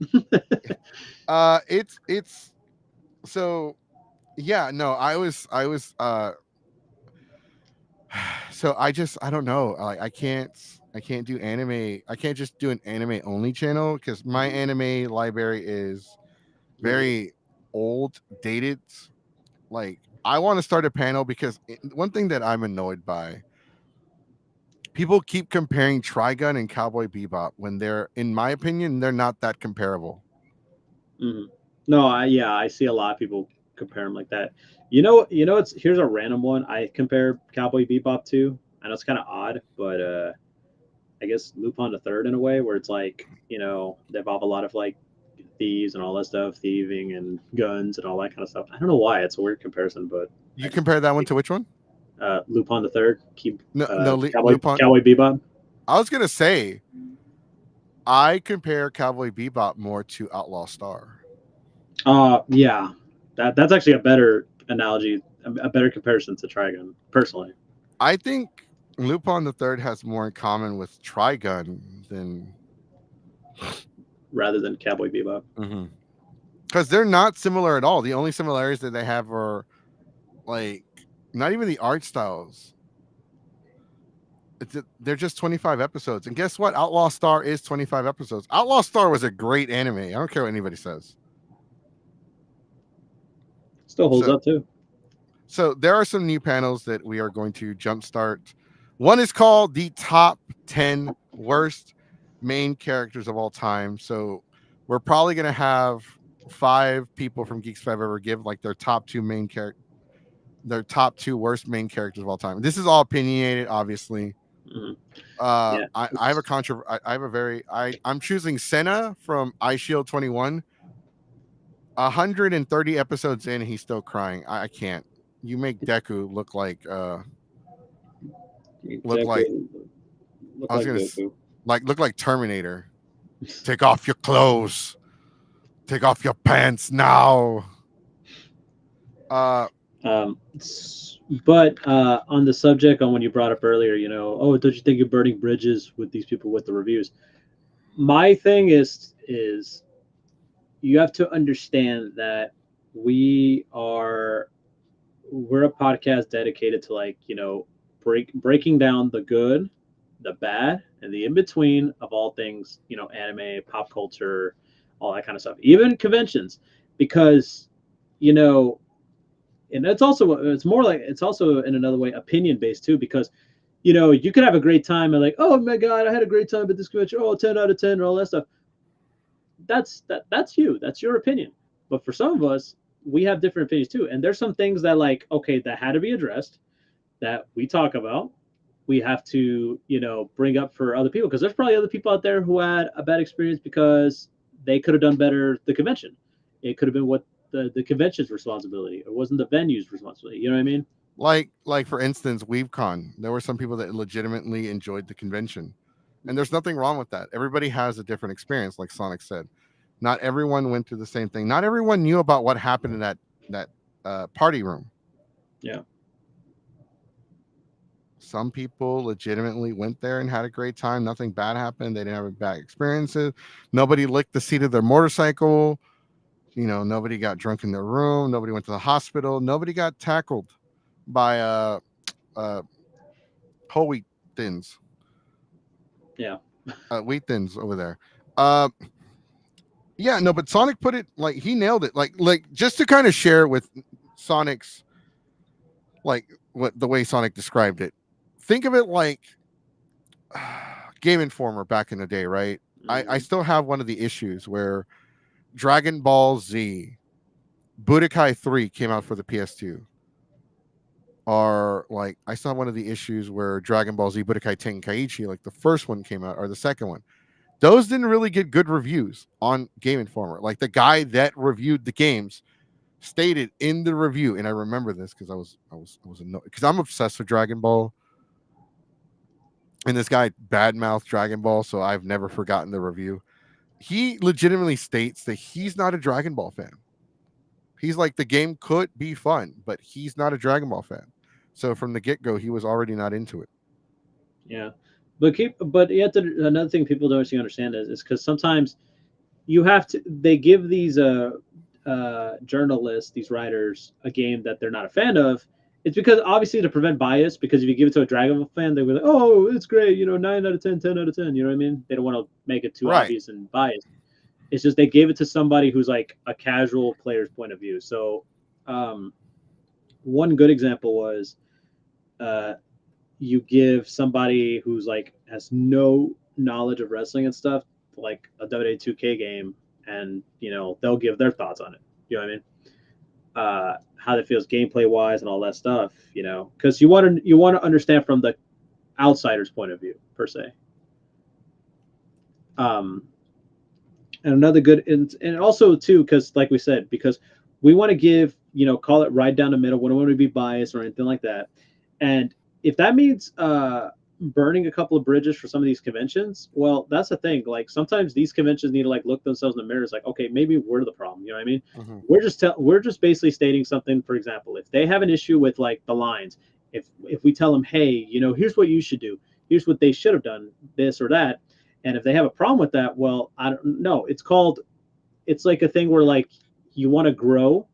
It's so yeah, no, I was so I don't know. Like I can't do anime. I can't just do an anime only channel because my anime library is very old, dated. Like I want to start a panel because one thing that I'm annoyed by, people keep comparing Trigun and Cowboy Bebop when they're, in my opinion, they're not that comparable. Mm-hmm. No, I see a lot of people compare them like that. Here's a random one I compare Cowboy Bebop to. I know it's kind of odd, but I guess Lupin the Third in a way, where it's like, they involve a lot of like thieves and all that stuff, thieving and guns and all that kind of stuff. I don't know why it's a weird comparison, but you compare that one to which one? Lupin the Third. Lupin. Cowboy Bebop. I was gonna say, I compare Cowboy Bebop more to Outlaw Star. Yeah, that's actually a better analogy, a better comparison to Trigun, personally. I think Lupin the Third has more in common with Trigun than rather than Cowboy Bebop. Because they're not similar at all. The only similarities that they have are like not even the art styles. They're just 25 episodes. And guess what? Outlaw Star is 25 episodes. Outlaw Star was a great anime. I don't care what anybody says. Still holds up too. So there are some new panels that we are going to jumpstart. One is called the top 10 worst main characters of all time. So we're probably going to have 5 people from Geeks 5 Ever give like their top 2 their top 2 worst main characters of all time. This is all opinionated, obviously. I have I'm choosing Senna from iShield 21. 130 episodes in, he's still crying. I can't. You make Deku look like look like Terminator. Take off your clothes. Take off your pants now. But on the subject, on when you brought up earlier, don't you think you're burning bridges with these people with the reviews? My thing is you have to understand that we're a podcast dedicated to breaking down the good, the bad, and the in between of all things, anime, pop culture, all that kind of stuff, even conventions, because and it's also in another way opinion based too, because you could have a great time and like, oh my god, I had a great time at this convention, 10 out of 10 and all that stuff. That's your opinion. But for some of us, we have different opinions too, and there's some things that that had to be addressed, that we talk about, we have to bring up for other people, because there's probably other people out there who had a bad experience because they could have done better the convention. It could have been what the convention's responsibility. It wasn't the venue's responsibility. You know what I mean? Like for instance, WeaveCon. There were some people that legitimately enjoyed the convention, and there's nothing wrong with that. Everybody has a different experience, like Sonic said. Not everyone went through the same thing. Not everyone knew about what happened in that party room. Yeah. Some people legitimately went there and had a great time. Nothing bad happened. They didn't have bad experiences. Nobody licked the seat of their motorcycle. Nobody got drunk in their room. Nobody went to the hospital. Nobody got tackled by whole wheat thins. Yeah. Wheat Thins over there. Yeah, no, but Sonic put it like he nailed it. Like just to kind of share with Sonic's like what the way Sonic described it. Think of it like Game Informer back in the day, right? I Mhm. still have one of the issues where Dragon Ball Z Budokai 3 came out for the PS2. Or like I saw one of the issues where Dragon Ball Z Budokai Tenkaichi, like the first one came out or the second one. Those didn't really get good reviews on Game Informer. Like the guy that reviewed the games stated in the review, and I remember this because I was annoyed because I'm obsessed with Dragon Ball, and this guy badmouthed Dragon Ball, so I've never forgotten the review. He legitimately states that he's not a Dragon Ball fan. He's like the game could be fun, but he's not a Dragon Ball fan. So from the get go, he was already not into it. Yeah. But you have to, another thing people don't actually understand is because sometimes you have to, they give these journalists, these writers, a game that they're not a fan of. It's because obviously to prevent bias, because if you give it to a Dragon Ball fan, they'll be like, oh, it's great, 9 out of 10, 10 out of 10. You know what I mean? They don't want to make it too Right. obvious and biased. It's just they gave it to somebody who's like a casual player's point of view. So one good example was uh, you give somebody who's like has no knowledge of wrestling and stuff like a WWE 2K game, and they'll give their thoughts on it. You know what I mean? How it feels gameplay wise and all that stuff. Because you want to understand from the outsider's point of view per se. And another good and also too, because like we said, because we want to give call it right down the middle. We don't want to be biased or anything like that. And if that means burning a couple of bridges for some of these conventions, well, that's the thing. Like sometimes these conventions need to like look themselves in the mirror. It's like, okay, maybe we're the problem. You know what I mean? Mm-hmm. We're just basically stating something. For example, if they have an issue with like the lines, if we tell them, hey, here's what you should do, here's what they should have done, this or that, and if they have a problem with that, well, I don't know. It's like a thing where like you want to grow,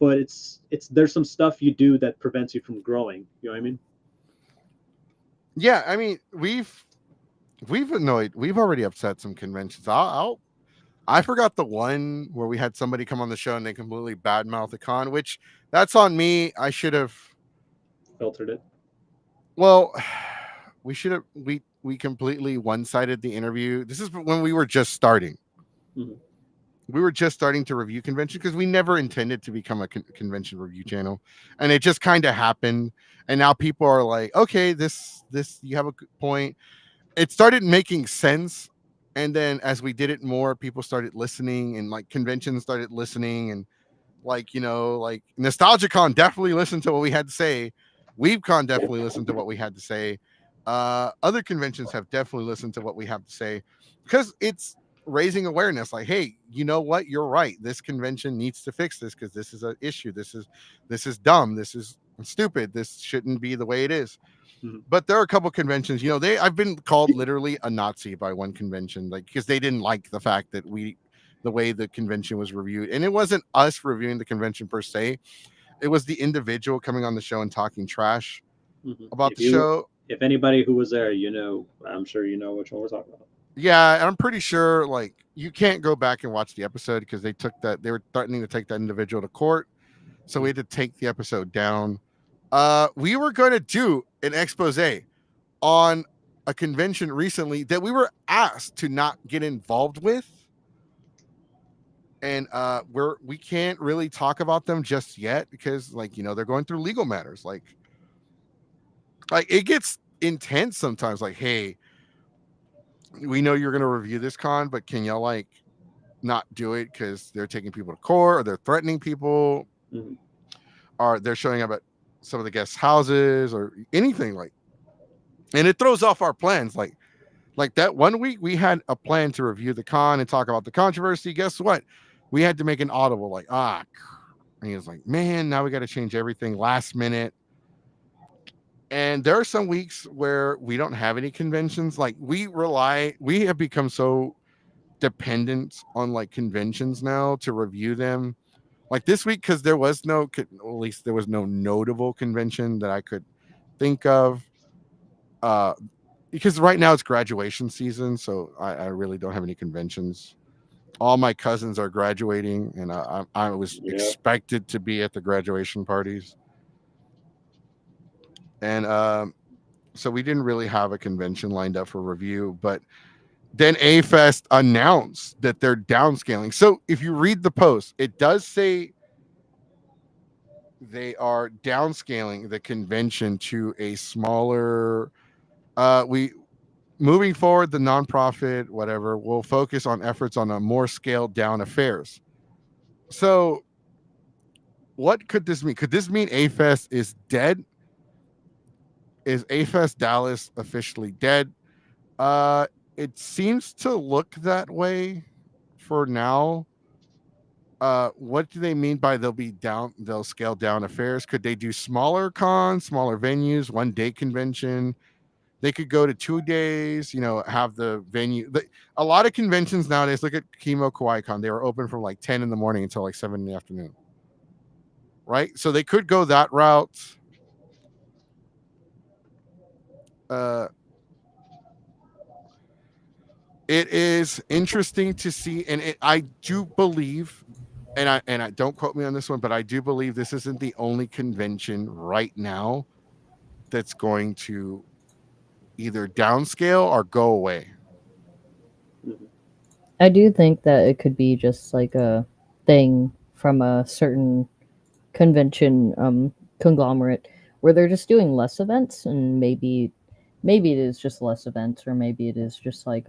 but it's there's some stuff you do that prevents you from growing. You know what I mean? Yeah, I mean we've already upset some conventions. I forgot the one where we had somebody come on the show and they completely badmouthed the con, which that's on me. I should have Filtered it. well, we should have we completely one-sided the interview. This is when we were just starting. Mm-hmm. We were just starting to review convention because we never intended to become a convention review channel, and it just kind of happened. And now people are like, okay, this you have a good point. It started making sense, and then as we did it more, people started listening, and like conventions started listening, and like like NostalgiaCon definitely listened to what we had to say. WeebCon definitely listened to what we had to say. Other conventions have definitely listened to what we have to say because it's raising awareness. Like, hey, you know what? You're right. This convention needs to fix this because this is an issue. This is dumb. This is stupid. This shouldn't be the way it is. Mm-hmm. But there are a couple conventions, I've been called literally a Nazi by one convention, like because they didn't like the fact that the way the convention was reviewed. And it wasn't us reviewing the convention per se. It was the individual coming on the show and talking trash about the show. If anybody who was there, I'm sure you know which one we're talking about. Yeah, and I'm pretty sure like you can't go back and watch the episode because they were threatening to take that individual to court. So we had to take the episode down. We were going to do an expose on a convention recently that we were asked to not get involved with. And we can't really talk about them just yet because like they're going through legal matters. Like it gets intense sometimes. Like, hey, we know you're gonna review this con, but can y'all like not do it because they're taking people to court or they're threatening people, Mm-hmm. or they're showing up at some of the guest houses or anything like, and it throws off our plans. Like that one week we had a plan to review the con and talk about the controversy. Guess what? We had to make an audible like, and he was like, man, now we got to change everything last minute. And there are some weeks where we don't have any conventions. Like we have become so dependent on like conventions now to review them. Like this week, because there was no, at least there was no notable convention that I could think of. because right now it's graduation season, so I really don't have any conventions. All my cousins are graduating, and I was Yeah. expected to be at the graduation parties, and so we didn't really have a convention lined up for review. But then A Fest announced that they're downscaling. So if you read the post, it does say they are downscaling the convention to a smaller. We moving forward, the nonprofit whatever will focus on efforts on a more scaled down affairs. So what could this mean? Could this mean A Fest is dead? Is A Fest Dallas officially dead? Uh, it seems to look that way for now. What do they mean by they'll scale down affairs? Could they do smaller cons, smaller venues, 1 day convention? They could go to 2 days, have the venue. A lot of conventions nowadays, look at Chemo Kawaii Con, they were open from like 10 in the morning until like 7 in the afternoon. Right? So they could go that route. It is interesting to see, and I do believe, and I don't quote me on this one, but I do believe this isn't the only convention right now that's going to either downscale or go away. I do think that it could be just like a thing from a certain convention conglomerate where they're just doing less events, and maybe it is just less events, or maybe it is just like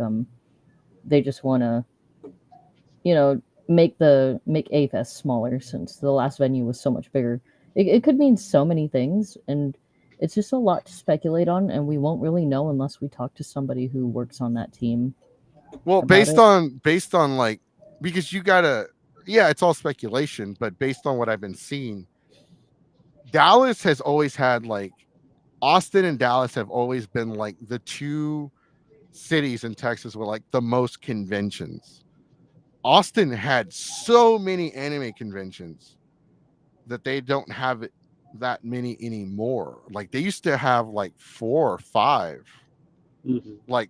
they just want to make A Fest smaller since the last venue was so much bigger. It could mean so many things, and it's just a lot to speculate on, and we won't really know unless we talk to somebody who works on that team. Well, based on like, because you gotta, yeah, it's all speculation, but based on what I've been seeing, Dallas has always had like, Austin and Dallas have always been like the two cities in Texas with like the most conventions. Austin had so many anime conventions that they don't have that many anymore. Like they used to have like 4 or 5, like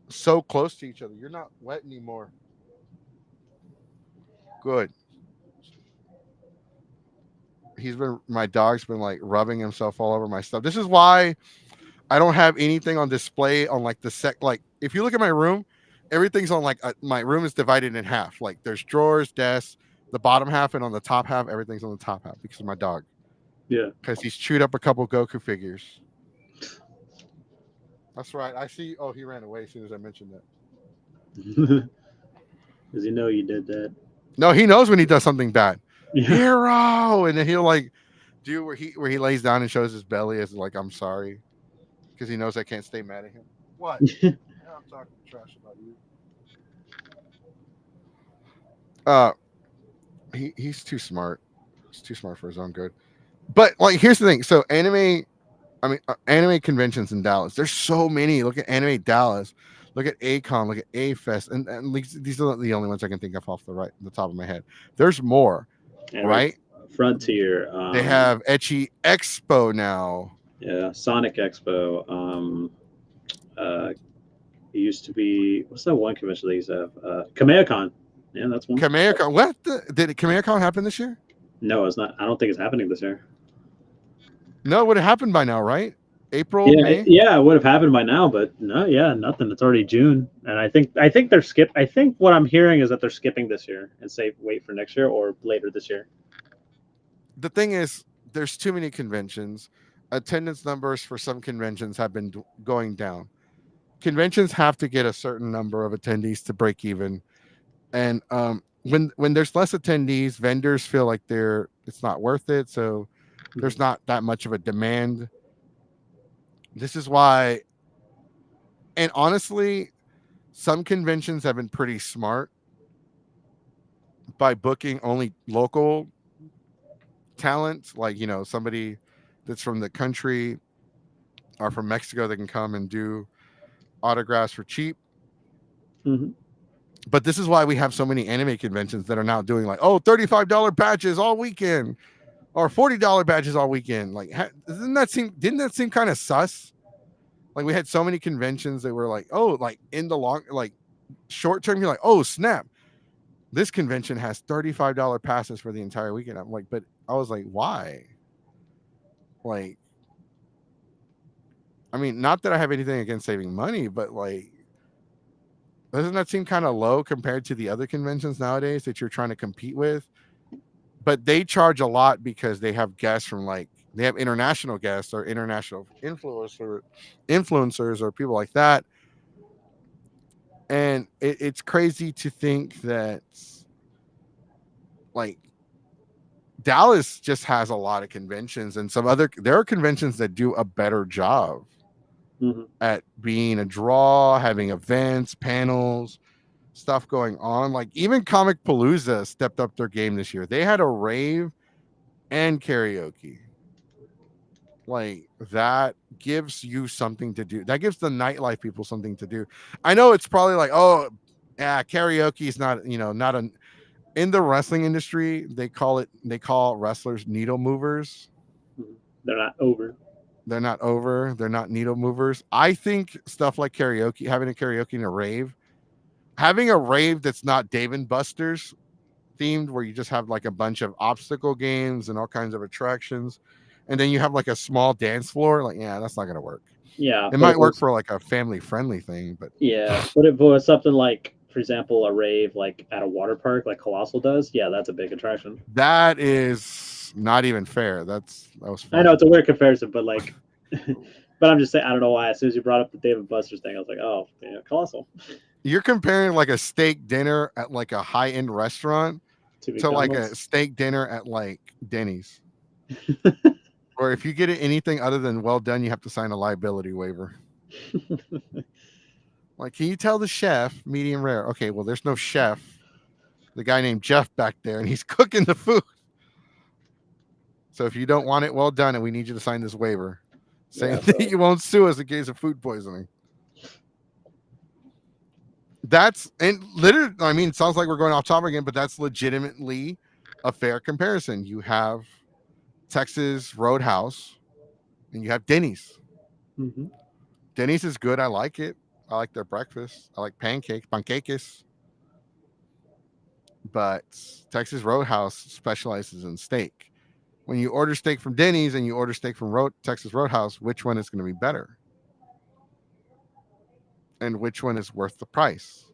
so close to each other. You're not wet anymore. Good. My dog's been like rubbing himself all over my stuff. This is why I don't have anything on display on like like if you look at my room, everything's on like my room is divided in half. Like there's drawers, desks, the bottom half, and on the top half, everything's on the top half because of my dog. Yeah. Because he's chewed up a couple Goku figures. That's right. I see. Oh, he ran away as soon as I mentioned that. Does he know you did that? No, he knows when he does something bad. Yeah. Hero, and then he'll like do where he lays down and shows his belly as like I'm sorry, because he knows I can't stay mad at him. What? I'm talking trash about you. He's too smart. He's too smart for his own good. But like, here's the thing. So anime conventions in Dallas. There's so many. Look at Anime Dallas. Look at ACON. Look at A Fest. And these are the only ones I can think of off the top of my head. There's more, right? Frontier. They have Ecchi Expo now. Yeah, Sonic Expo. It used to be, what's that one convention they used to have? Kamehacon. Yeah, that's one. Kamehacon. What? Did Kamehacon happen this year? No, it's not. I don't think it's happening this year. No, it would have happened by now, right? April, May? Yeah, it would have happened by now, but no, yeah, nothing. It's already June, and I think they're I think what I'm hearing is that they're skipping this year and wait for next year or later this year. The thing is, there's too many conventions. Attendance numbers for some conventions have been going down. Conventions have to get a certain number of attendees to break even, and when there's less attendees, vendors feel like it's not worth it. So there's not that much of a demand. This is why, and honestly, some conventions have been pretty smart by booking only local talent, like somebody that's from the country or from Mexico that can come and do autographs for cheap. But this is why we have so many anime conventions that are now doing like, $35 badges all weekend or $40 badges all weekend. Like, didn't that seem kind of sus? Like we had so many conventions that were like, oh, like in the long, like short term, you're like, oh snap, this convention has $35 passes for the entire weekend. I'm like, but I was like, why? Like, I mean, not that I have anything against saving money, but like, doesn't that seem kind of low compared to the other conventions nowadays that you're trying to compete with? But they charge a lot because they have guests from like they have international guests or international influencers or people like that. And it's crazy to think that like Dallas just has a lot of conventions and there are conventions that do a better job at being a draw, having events, panels, stuff going on. Like even Comic Palooza stepped up their game this year. They had a rave and karaoke. Like that gives you something to do. That gives the nightlife people something to do. I know it's probably like, oh, yeah, karaoke is not, not an in the wrestling industry, they call wrestlers needle movers. They're not over. They're not over. They're not needle movers. I think stuff like karaoke, having a karaoke in a rave, having a rave that's not Dave and Buster's themed, where you just have like a bunch of obstacle games and all kinds of attractions, and then you have like a small dance floor. Like, yeah, that's not gonna work. Yeah, it might work for like a family friendly thing, but yeah, but if it was something like, for example, a rave like at a water park, like Colossal does, yeah, that's a big attraction. That is not even fair. That was fun. I know it's a weird comparison, but like, but I'm just saying, I don't know why. As soon as you brought up the David Buster's thing, I was like, oh, yeah, Colossal. You're comparing like a steak dinner at like a high end restaurant to like a steak dinner at like Denny's. Or if you get it anything other than well done, you have to sign a liability waiver. Like, can you tell the chef medium rare? Okay, well, there's no chef. The guy named Jeff back there, and he's cooking the food. So if you don't want it well done, and we need you to sign this waiver saying that you won't sue us in case of food poisoning. That's, and literally, I mean, it sounds like we're going off topic again, but that's legitimately a fair comparison. You have Texas Roadhouse and you have Denny's. Mm-hmm. Denny's is good. I like it. I like their breakfast. I like pancakes. But Texas Roadhouse specializes in steak. When you order steak from Denny's and you order steak from Texas Roadhouse, which one is going to be better? And which one is worth the price?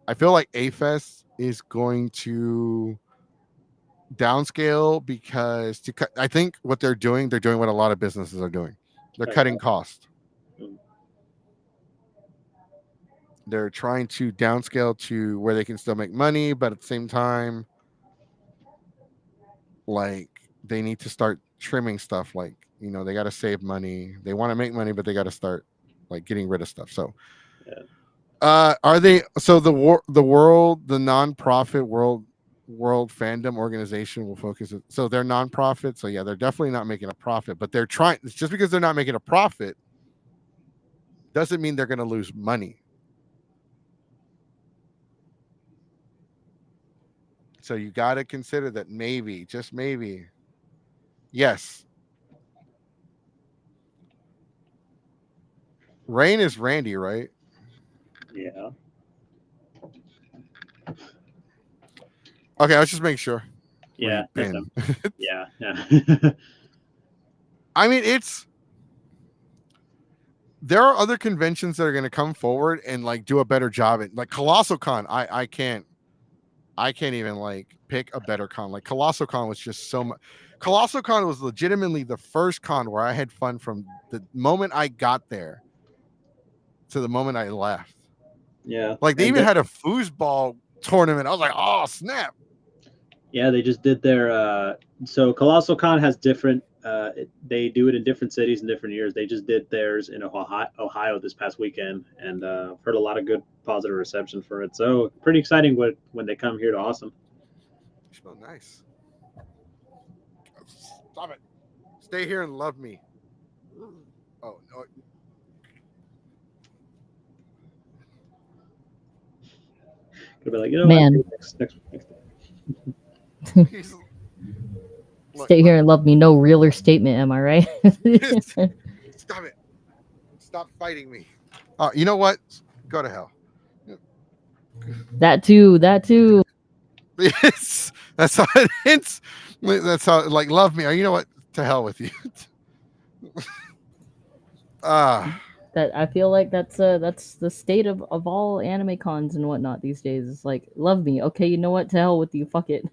I feel like A-Fest is going to downscale because I think what they're doing what a lot of businesses are doing. They're cutting cost. They're trying to downscale to where they can still make money, but at the same time, like they need to start trimming stuff. Like, they got to save money. They want to make money, but they got to start like getting rid of stuff. So, are they? So the nonprofit world fandom organization will focus. So they're nonprofit. So yeah, they're definitely not making a profit, but they're trying. It's just because they're not making a profit doesn't mean they're going to lose money. So you got to consider that maybe, just maybe, yes. Rain is Randy, right? Yeah. Okay, let's just make sure. Yeah. Yeah. I mean, there are other conventions that are going to come forward and like do a better job at like Colossal Con. I can't even like pick a better con. Like Colossal Con was just so much. Colossal Con was legitimately the first con where I had fun from the moment I got there to the moment I left. Yeah. Like they even had a foosball tournament. I was like, oh snap. Yeah, they just did their so Colossal Con has different they do it in different cities in different years. They just did theirs in Ohio this past weekend, and heard a lot of good positive reception for it. So pretty exciting when they come here to Austin. You smell nice. Stop it. Stay here and love me. Oh no. Could be like, man. Next. Stay here and love me. No realer statement, am I right? Stop it. Stop fighting me. Oh, you know what? Go to hell. That too. That too. Yes, that's how it ends. That's how, like, love me. Or you know what? To hell with you. Ah, That I feel like that's the state of all anime cons and whatnot these days. It's like, love me. Okay, you know what? To hell with you. Fuck it.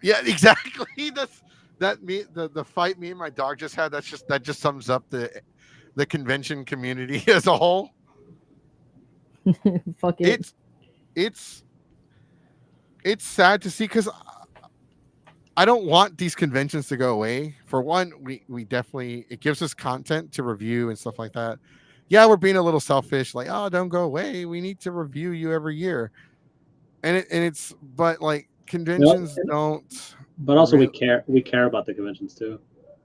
yeah, exactly. That's that me the fight me and my dog just had. That just sums up the convention community as a whole. Fuck it. It's it's sad to see because I don't want these conventions to go away. For one, we definitely, it gives us content to review and stuff like that. Yeah, we're being a little selfish, like, oh, don't go away. We need to review you every year. It's but like No, conventions don't but also really, we care about the conventions too.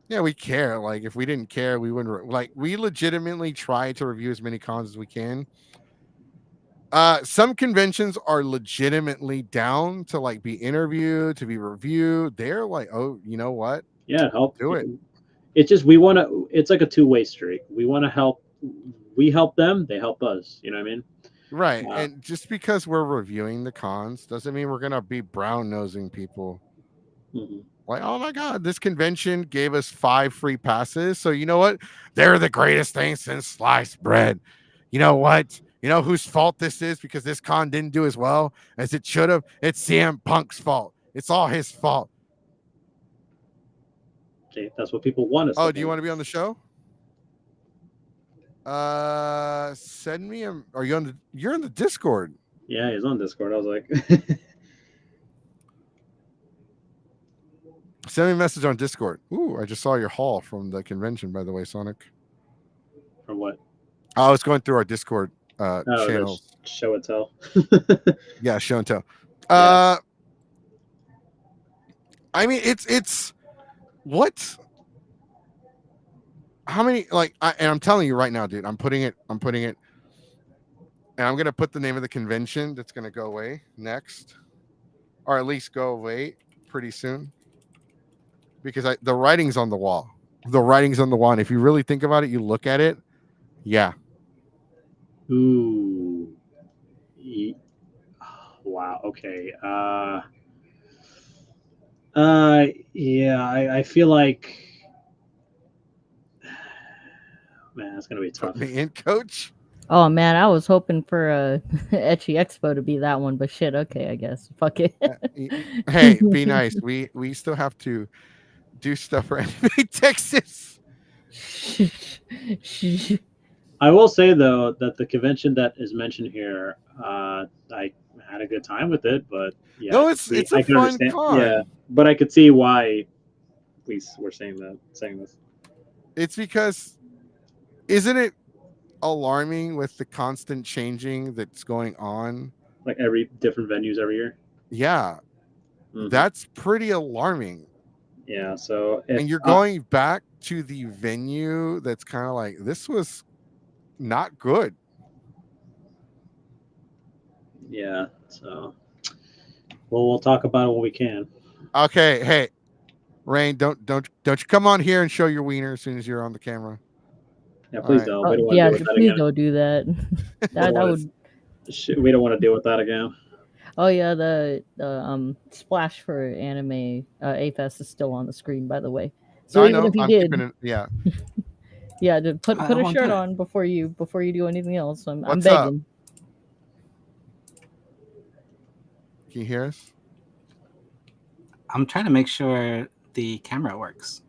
yeah, we care. Like if we didn't care, we wouldn't like we legitimately try to review as many cons as we can. Some conventions are legitimately down to like be interviewed, to be reviewed. They're like, oh, you know what? Yeah, help. Do it. It's just we want to. It's like a two-way street. We want to help. We help them. They help us. You know what I mean? Right. Uh, And just because we're reviewing the cons doesn't mean we're gonna be brown nosing people. mhm. Like, oh my god, this convention gave us 5 free passes. So you know what? They're the greatest thing since sliced bread. You know what? You know whose fault this is because this con didn't do as well as it should have? It's CM Punk's fault. It's all his fault. Okay, that's what people want us. Oh, to do you think. want to be on the show? Send me a. Are you on the? You're in the Discord. Yeah, he's on Discord. I was like, Send me a message on Discord. Ooh, I just saw your haul from the convention, by the way, Sonic. from what? I was going through our Discord Oh, channels. show and tell. Yeah, show and tell. Yeah. I mean, it's what? How many? Like, and I'm telling you right now, dude. I'm putting it, and I'm gonna put the name of the convention that's gonna go away next, or at least go away pretty soon, because the writing's on the wall. The writing's on the wall. And if you really think about it, you look at it. Yeah. Ooh. Wow. Okay. Yeah. I feel like, man, it's gonna be Put tough. me in, coach. Oh man, I was hoping for Etchy Expo to be that one, but shit. Okay, I guess. Fuck it. Hey, be nice. We still have to do stuff for Anime Texas. I will say though that the convention that is mentioned here, I had a good time with it, but yeah, No, it's a I can fun understand. Yeah, con. but I could see why we were saying this. It's because isn't it alarming with the constant changing that's going on? Like every different venues every year. Yeah, Mhm. that's pretty alarming. Yeah, so if And you're going back to the venue that's kind of like this was not good. yeah, so we'll talk about it when we can. Okay, hey, Rain, don't you come on here and show your wiener as soon as you're on the camera. Yeah, All please right. don't. Oh, We don't want to yeah, deal with that please again. don't do that. That would. We don't want to deal with that again. Oh yeah, the splash for anime AFest is still on the screen, by the way. So I even know. if you I'm did, keeping it. Yeah. yeah, to put I a won't shirt do it. on before you do anything else. I'm What's up? begging. Can you hear us? I'm trying to make sure the camera works.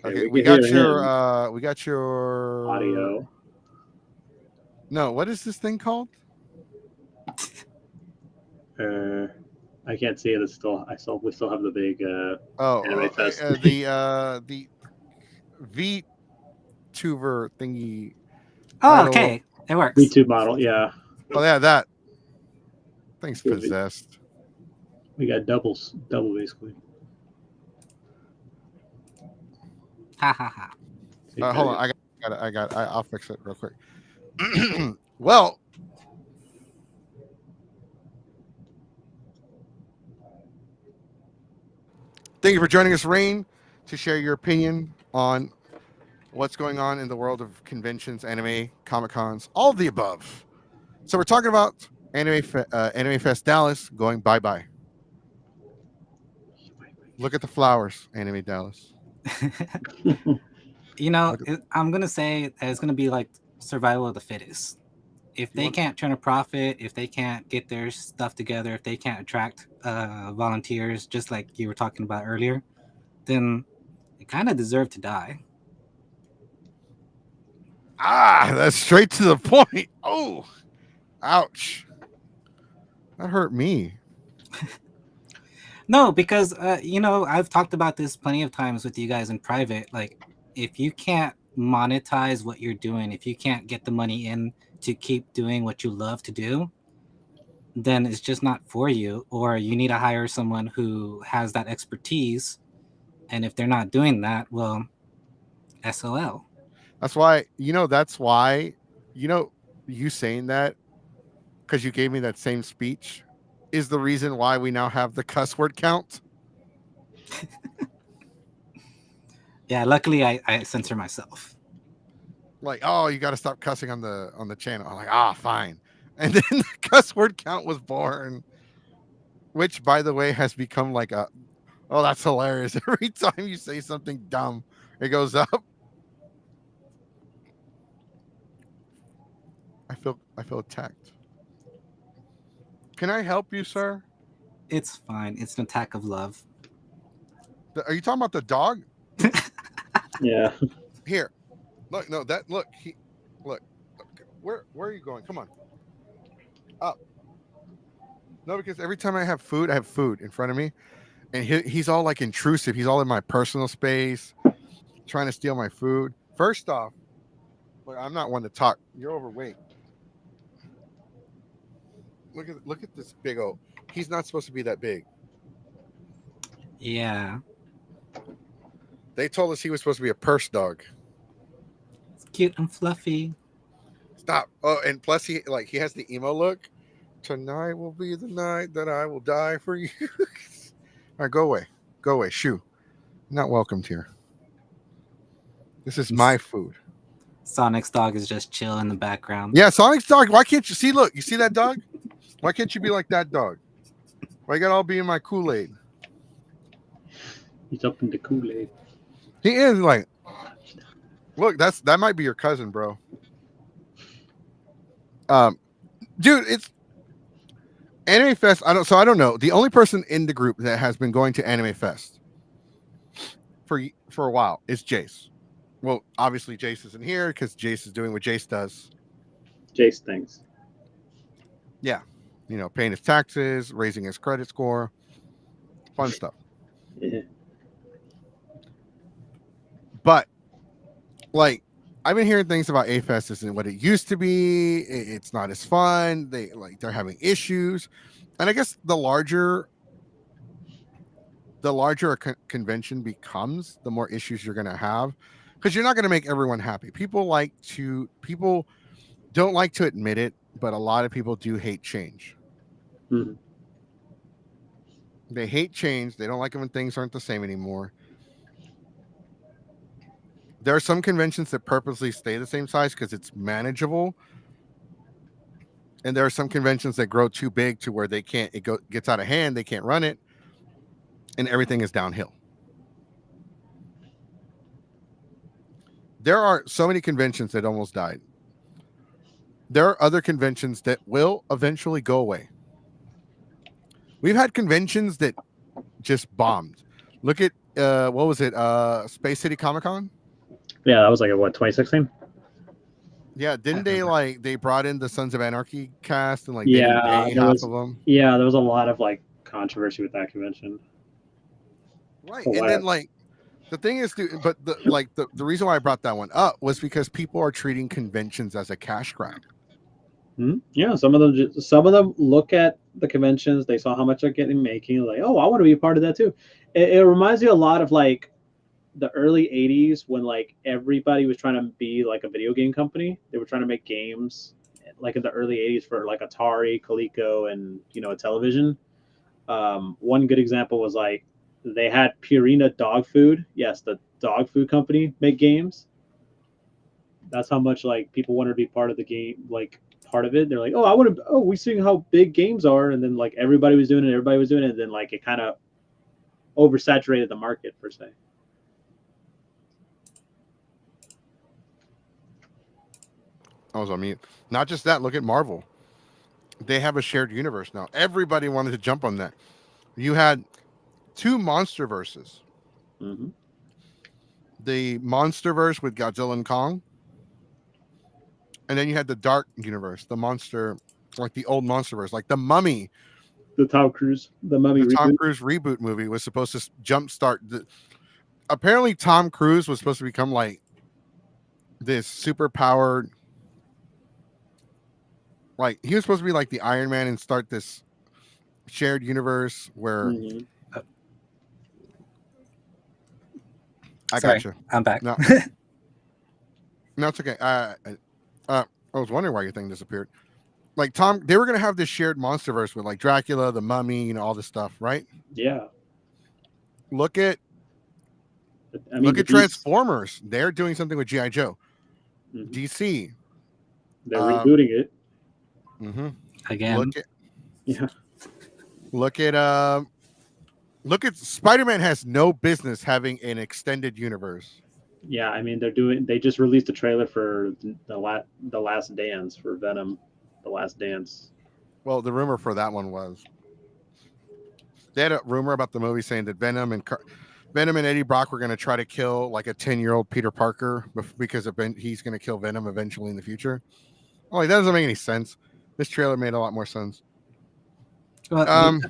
Okay, we can hear him. we got your Audio. No, what is this thing called? I can't see it. It's still we still have the big Anime Fest. The VTuber thingy. Oh, okay. It works. V2 model, yeah. Oh yeah, that thing's possessed. We got double basically. Ha ha ha. Hold on, I'll fix it real quick. Well, thank you for joining us, Rain, to share your opinion on what's going on in the world of conventions, anime, comic cons, all of the above. So we're talking about Anime Fest Dallas going bye bye. Look at the flowers, Anime Dallas. You know, Look at, I'm gonna say that it's gonna be like survival of the fittest. If You they want- can't turn a profit, if they can't get their stuff together, if they can't attract volunteers, just like you were talking about earlier, then they kind of deserve to die. that's straight to the point. Oh, ouch. That hurt me. No, because you know, I've talked about this plenty of times with you guys in private. Like, if you can't monetize what you're doing, if you can't get the money in to keep doing what you love to do, then it's just not for you. Or you need to hire someone who has that expertise. And if they're not doing that, well, SOL. That's why, you know, you saying that because you gave me that same speech is the reason why we now have the cuss word count. Yeah, luckily I censor myself. Like, oh, you got to stop cussing on the channel. I'm like, fine. And then the cuss word count was born, which, by the way, has become like that's hilarious. Every time you say something dumb, it goes up. I feel attacked. Can I help you, sir? It's fine. It's an attack of love. Are you talking about the dog? Yeah. Here, look. No, that look. Look. Where are you going? Come on. Up. No, because every time I have food in front of me, and he's all like intrusive. He's all in my personal space, trying to steal my food. First off, look, I'm not one to talk. You're overweight. Look at this big old. He's not supposed to be that big. Yeah. They told us he was supposed to be a purse dog. It's cute and fluffy. Stop. Oh, and plus he has the emo look. Tonight will be the night that I will die for you. All right, go away. Go away. Shoo. Not welcomed here. This is my food. Sonic's dog is just chill in the background. Yeah, Sonic's dog. Why can't you see? Look, you see that dog? Why can't you be like that dog? Why you gotta all be in my Kool-Aid? He's up in the Kool-Aid. He is like, look, that might be your cousin, bro. Dude, it's Anime Fest. I don't know. The only person in the group that has been going to Anime Fest for a while is Jace. Well, obviously Jace isn't here because Jace is doing what Jace does. Jace thinks. Yeah, you know, paying his taxes, raising his credit score, fun stuff. Yeah. But like, I've been hearing things about A-Fest isn't what it used to be. It's not as fun. They're having issues, and I guess the larger a convention becomes, the more issues you're going to have, because you're not going to make everyone happy. People don't like to admit it, but a lot of people do hate change. Mhm. They hate change. They don't like it when things aren't the same anymore. There are some conventions that purposely stay the same size because it's manageable. And there are some conventions that grow too big to where gets out of hand. They can't run it. And everything is downhill. There are so many conventions that almost died. There are other conventions that will eventually go away. We've had conventions that just bombed. Look at, what was it? Space City Comic-Con? Yeah, that was like, what, 2016? Yeah, didn't they brought in the Sons of Anarchy cast and they Yeah, didn't pay there half was- of them? Yeah, there was a lot of like controversy with that convention. Right. For And what? then like the thing is, the reason why I brought that one up was because people are treating conventions as a cash grab. Yeah, some of them look at the conventions, they saw how much they're making, like, oh, I want to be a part of that too. It reminds me a lot of like the early 80s when like everybody was trying to be like a video game company. They were trying to make games like in the early 80s for like Atari, Coleco, and a television. One good example was like they had Purina dog food. Yes, the dog food company make games. That's how much like people want to be part of the game, like part of it. They're like, oh, I want to. Oh, we seeing how big games are, and then like everybody was doing it, and then like it kind of oversaturated the market per se. I was on mute. Not just that. Look at Marvel. They have a shared universe now. Everybody wanted to jump on that. You had two monster verses. Mm-hmm. The MonsterVerse with Godzilla and Kong, and then you had the Dark Universe, the monster, like the old MonsterVerse, like the Mummy. The Tom Cruise, the Mummy The Tom reboot. Cruise reboot movie was supposed to jumpstart. Apparently, Tom Cruise was supposed to become like this super powered, like he was supposed to be like the Iron Man and start this shared universe where Mm-hmm. I Sorry, got you. I'm back. No, no, it's okay. I was wondering why your thing disappeared. Like they were gonna have this shared monsterverse with like Dracula, the Mummy, all this stuff, right? Yeah. Look at I mean, look at the Beast. Transformers. They're doing something with GI Joe. Mhm. DC. They're rebooting it. Mm-hmm. Again. Yeah. Look at Spider-Man has no business having an extended universe. Yeah, I mean they just released a trailer for the Last Dance for Venom, The Last Dance. Well, the rumor for that one was they had a rumor about the movie saying that Venom and Eddie Brock were going to try to kill like a 10-year-old Peter Parker because he's going to kill Venom eventually in the future. Oh, that doesn't make any sense. This trailer made a lot more sense. Well,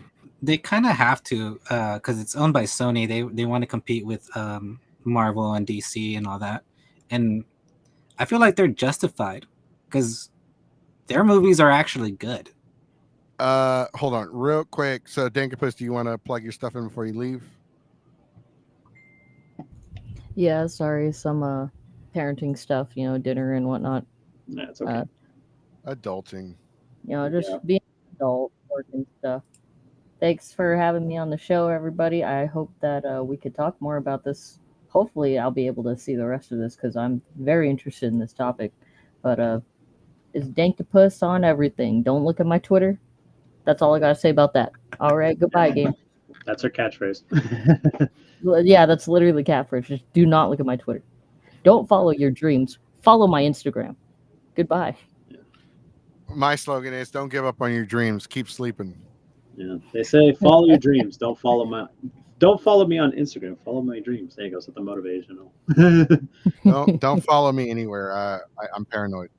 they kind of have to because it's owned by Sony. They want to compete with Marvel and DC and all that, and I feel like they're justified because their movies are actually good. Hold on real quick. So Dankapus, do you want to plug your stuff in before you leave? Yeah, sorry, some parenting stuff, dinner and whatnot. Yeah, it's okay. Adulting. Just being an adult, working stuff. Thanks for having me on the show, everybody. I hope that we could talk more about this. Hopefully, I'll be able to see the rest of this because I'm very interested in this topic. But is Dankapus on everything? Don't look at my Twitter. That's all I gotta say about that. All right, goodbye, game. That's her catchphrase. Yeah, that's literally the catchphrase. Just do not look at my Twitter. Don't follow your dreams. Follow my Instagram. Goodbye. My slogan is don't give up on your dreams. Keep sleeping. Yeah. They say follow your dreams. Don't follow me on Instagram. Follow my dreams. There you go. Set the motivational. Don't follow me anywhere. I'm paranoid.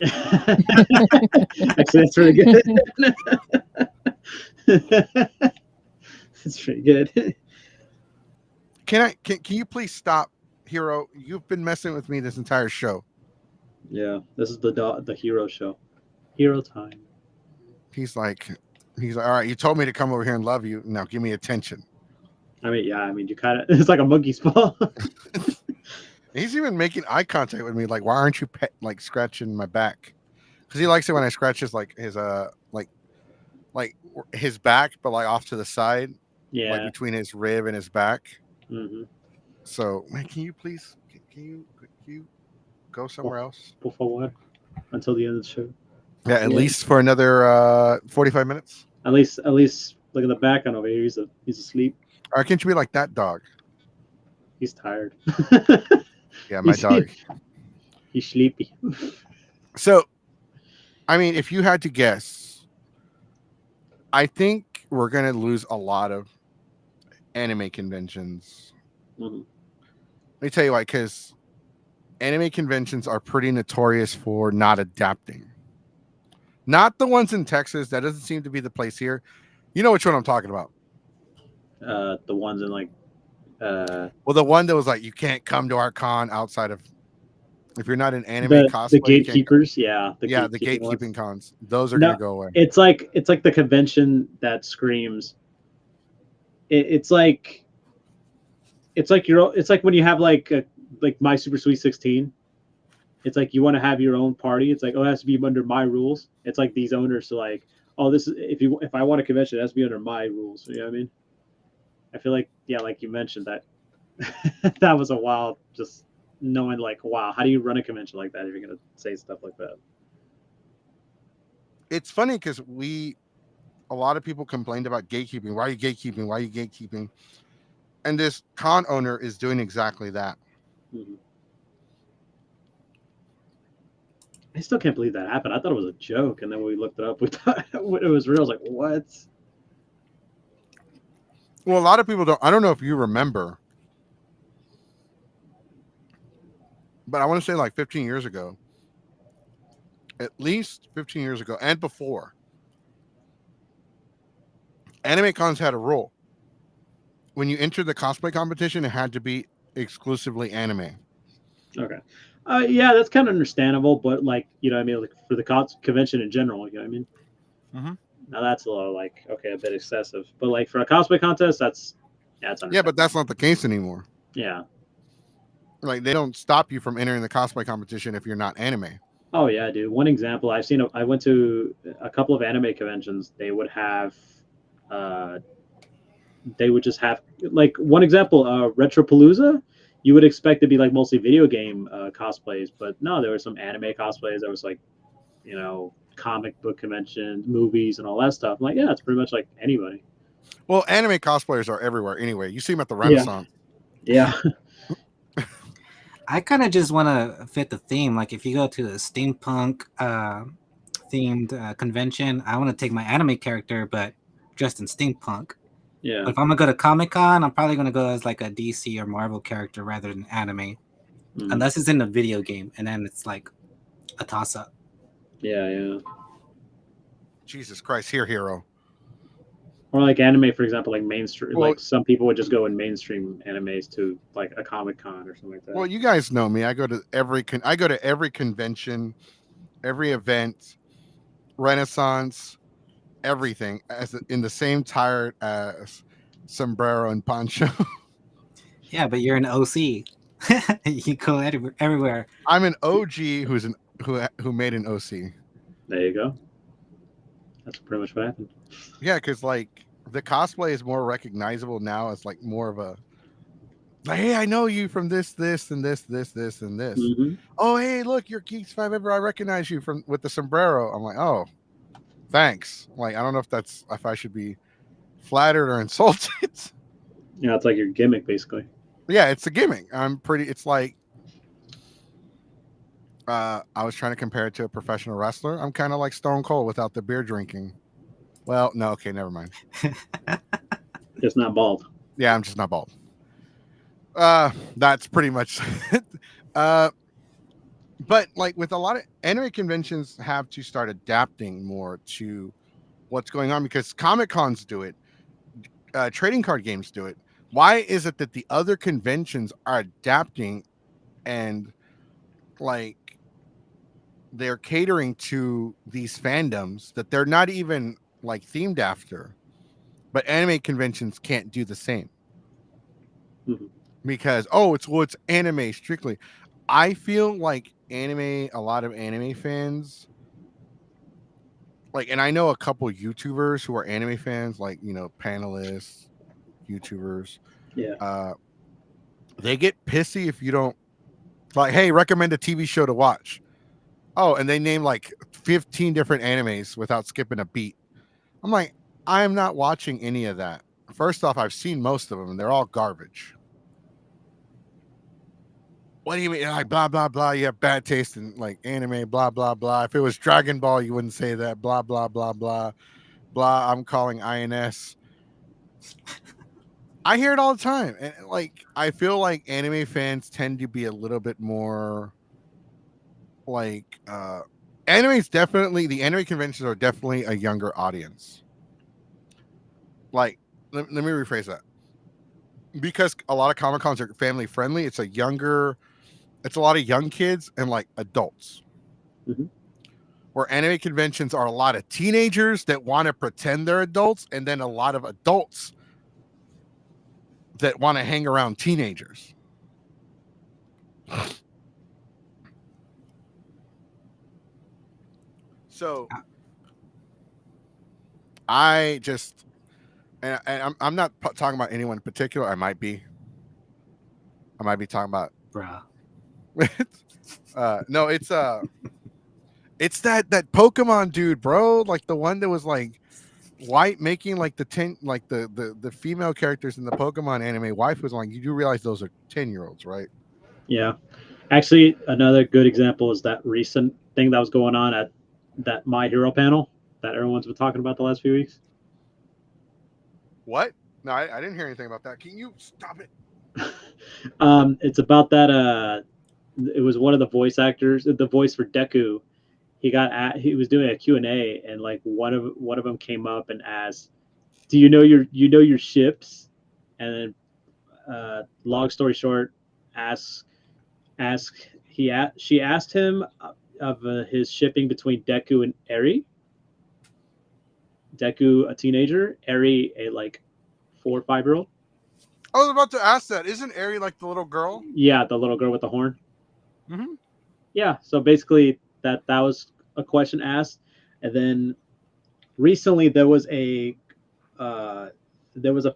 Actually, that's really good. That's pretty good. Can you please stop, Hero? You've been messing with me this entire show. Yeah, this is the hero show. Hero time. He's like, all right, you told me to come over here and love you. Now give me attention. I mean, you kind of, it's like a monkey's paw. He's even making eye contact with me. Like, why aren't you like scratching my back? Because he likes it when I scratch his like his back, but like off to the side. Yeah. Like between his rib and his back. Mm-hmm. So, man, can you please can you go somewhere else? For what? Until the end of the show. Yeah, at least for another 45 minutes. At least look at the back on over here. He's asleep. Or can't you be like that dog? He's tired. Yeah, my dog. He's sleepy. So, I mean, if you had to guess, I think we're gonna lose a lot of anime conventions. Mm-hmm. Let me tell you why, because anime conventions are pretty notorious for not adapting. Not the ones in Texas. That doesn't seem to be the place here. You know which one I'm talking about. The ones in like well, the one that was like, you can't come to our con outside of if you're not an anime cosplay. The gatekeepers, yeah. The gatekeeping cons. Those are gonna go away. It's like the convention that screams. It's like when you have like My Super Sweet 16. It's like you want to have your own party. It's like, oh, it has to be under my rules. It's like these owners are like, oh, this is if I want a convention, it has to be under my rules. You know what I mean? I feel like, yeah, like you mentioned that that was a wild, just knowing like, wow, how do you run a convention like that if you're gonna say stuff like that? It's funny because a lot of people complained about gatekeeping. Why are you gatekeeping? Why are you gatekeeping? And this con owner is doing exactly that. Mhm. I still can't believe that happened. I thought it was a joke, and then when we looked it up, we thought it was real. I was like, what? Well, a lot of people don't. I don't know if you remember, but I want to say like 15 years ago, at least 15 years ago and before, anime cons had a rule. When you entered the cosplay competition, it had to be exclusively anime. Okay. Yeah, that's kind of understandable, but like, you know what I mean? Like for the convention in general, you know what I mean? Mm-hmm. Now that's a little like, okay, a bit excessive. But like for a cosplay contest, that's understandable. Yeah, but that's not the case anymore. Yeah. Like they don't stop you from entering the cosplay competition if you're not anime. Oh yeah, dude. One example I've seen. I went to a couple of anime conventions. They would have, uh, they would just have like one example, Retropalooza. You would expect to be like mostly video game cosplays, but no, there were some anime cosplays. There was like, you know, comic book conventions, movies, and all that stuff. I'm like, yeah, it's pretty much like anybody. Well, anime cosplayers are everywhere anyway. You see them at the Yeah. Renaissance. Yeah. I kind of just want to fit the theme. Like if you go to a steampunk themed convention, I want to take my anime character, but dressed in steampunk. Yeah. But if I'm gonna go to Comic-Con, I'm probably gonna go as like a DC or Marvel character rather than anime, Mhm. unless it's in a video game, and then it's like a toss-up. Yeah, yeah. Jesus Christ, here, hero. Or like anime, for example, like mainstream. Well- like some people would just go in mainstream animes to like a Comic Con or something like that. Well, you guys know me. I go to every convention, every event, Renaissance, everything as in the same tire as sombrero and poncho. Yeah, but you're an OC. You go everywhere. I'm an OG who made an OC. There you go. That's pretty much what happened. Yeah, because like the cosplay is more recognizable now as like more of a like, hey, I know you from this, and this, and this, and this. Mhm. Oh, hey, look, you're Geeks 5 ever. I recognize you from with the sombrero. I'm like, oh, thanks. Like, I don't know if I should be flattered or insulted. Yeah, it's like your gimmick basically. Yeah, it's a gimmick. It's like I was trying to compare it to a professional wrestler. I'm kind of like Stone Cold without the beer drinking. Well, no, okay, never mind. Just not bald. Yeah, I'm just not bald. That's pretty much it. But like with a lot of anime conventions have to start adapting more to what's going on because Comic Cons do it, trading card games do it. Why is it that the other conventions are adapting and like they're catering to these fandoms that they're not even like themed after, but anime conventions can't do the same Mhm. because it's anime strictly. I feel like a lot of anime fans like, and I know a couple YouTubers who are anime fans, like, you know, panelists, YouTubers. Yeah. They get pissy if you don't like, hey, recommend a TV show to watch. Oh, and they name like 15 different animes without skipping a beat. I'm like, I'm not watching any of that. First off, I've seen most of them and they're all garbage. What do you mean? Like, blah, blah, blah. You have bad taste in like anime, blah, blah, blah. If it was Dragon Ball, you wouldn't say that. Blah, blah, blah, blah, blah. I'm calling INS. I hear it all the time. And like, I feel like anime fans tend to be a little bit more like, the anime conventions are definitely a younger audience. Like, let me rephrase that. Because a lot of Comic Cons are family friendly, it's a lot of young kids and like adults. Mhm. Where anime conventions are a lot of teenagers that want to pretend they're adults, and then a lot of adults that want to hang around teenagers. So I just, and I'm not talking about anyone in particular. I might be talking about Bruh. No, it's that Pokemon dude, bro. Like the one that was like white, making like the female characters in the Pokemon anime. Wife was like, you do realize those are 10-year-olds, right? Yeah. Actually, another good example is that recent thing that was going on at that My Hero panel that everyone's been talking about the last few weeks. What? No, I didn't hear anything about that. Can you stop it? It's about that. It was one of the voice actors, the voice for Deku. He was doing a Q&A, and like one of them came up and asked, "Do you know your ships?" And then, long story short, she asked him of his shipping between Deku and Eri. Deku, a teenager, Eri, a like 4 or 5-year-old. I was about to ask that. Isn't Eri like the little girl? Yeah, the little girl with the horn. Mm-hmm. Yeah, so basically that was a question asked, and then recently there was a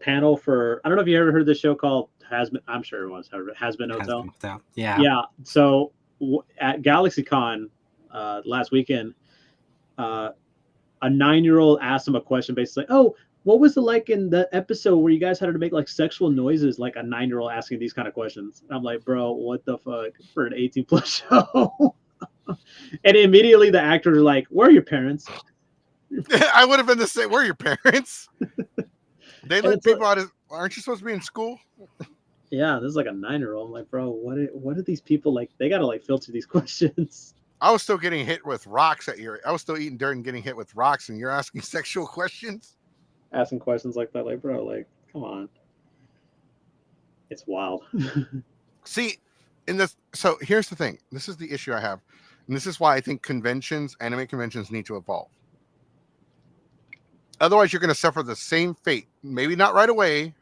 panel for, I don't know if you ever heard this show called I'm sure everyone's heard of it, Has Been Hotel. Yeah. Yeah. So at GalaxyCon last weekend, a 9-year-old asked him a question, basically, "Oh, what was it like in the episode where you guys had to make like sexual noises?" Like a 9-year-old asking these kind of questions. I'm like, bro, what the fuck for an 18+ show? And immediately the actors are like, "Where are your parents?" I would have been the same. Where are your parents? They And let it's people out of. Aren't you supposed to be in school? Yeah, this is like a 9-year-old. I'm like, bro, what are these people like? They gotta like filter these questions. I was still getting hit with rocks I was still eating dirt and getting hit with rocks, and you're asking sexual questions. Asking questions like that, like, bro, like, come on. It's wild. See, so here's the thing. This is the issue I have, and this is why I think anime conventions, need to evolve. Otherwise, you're going to suffer the same fate. Maybe not right away,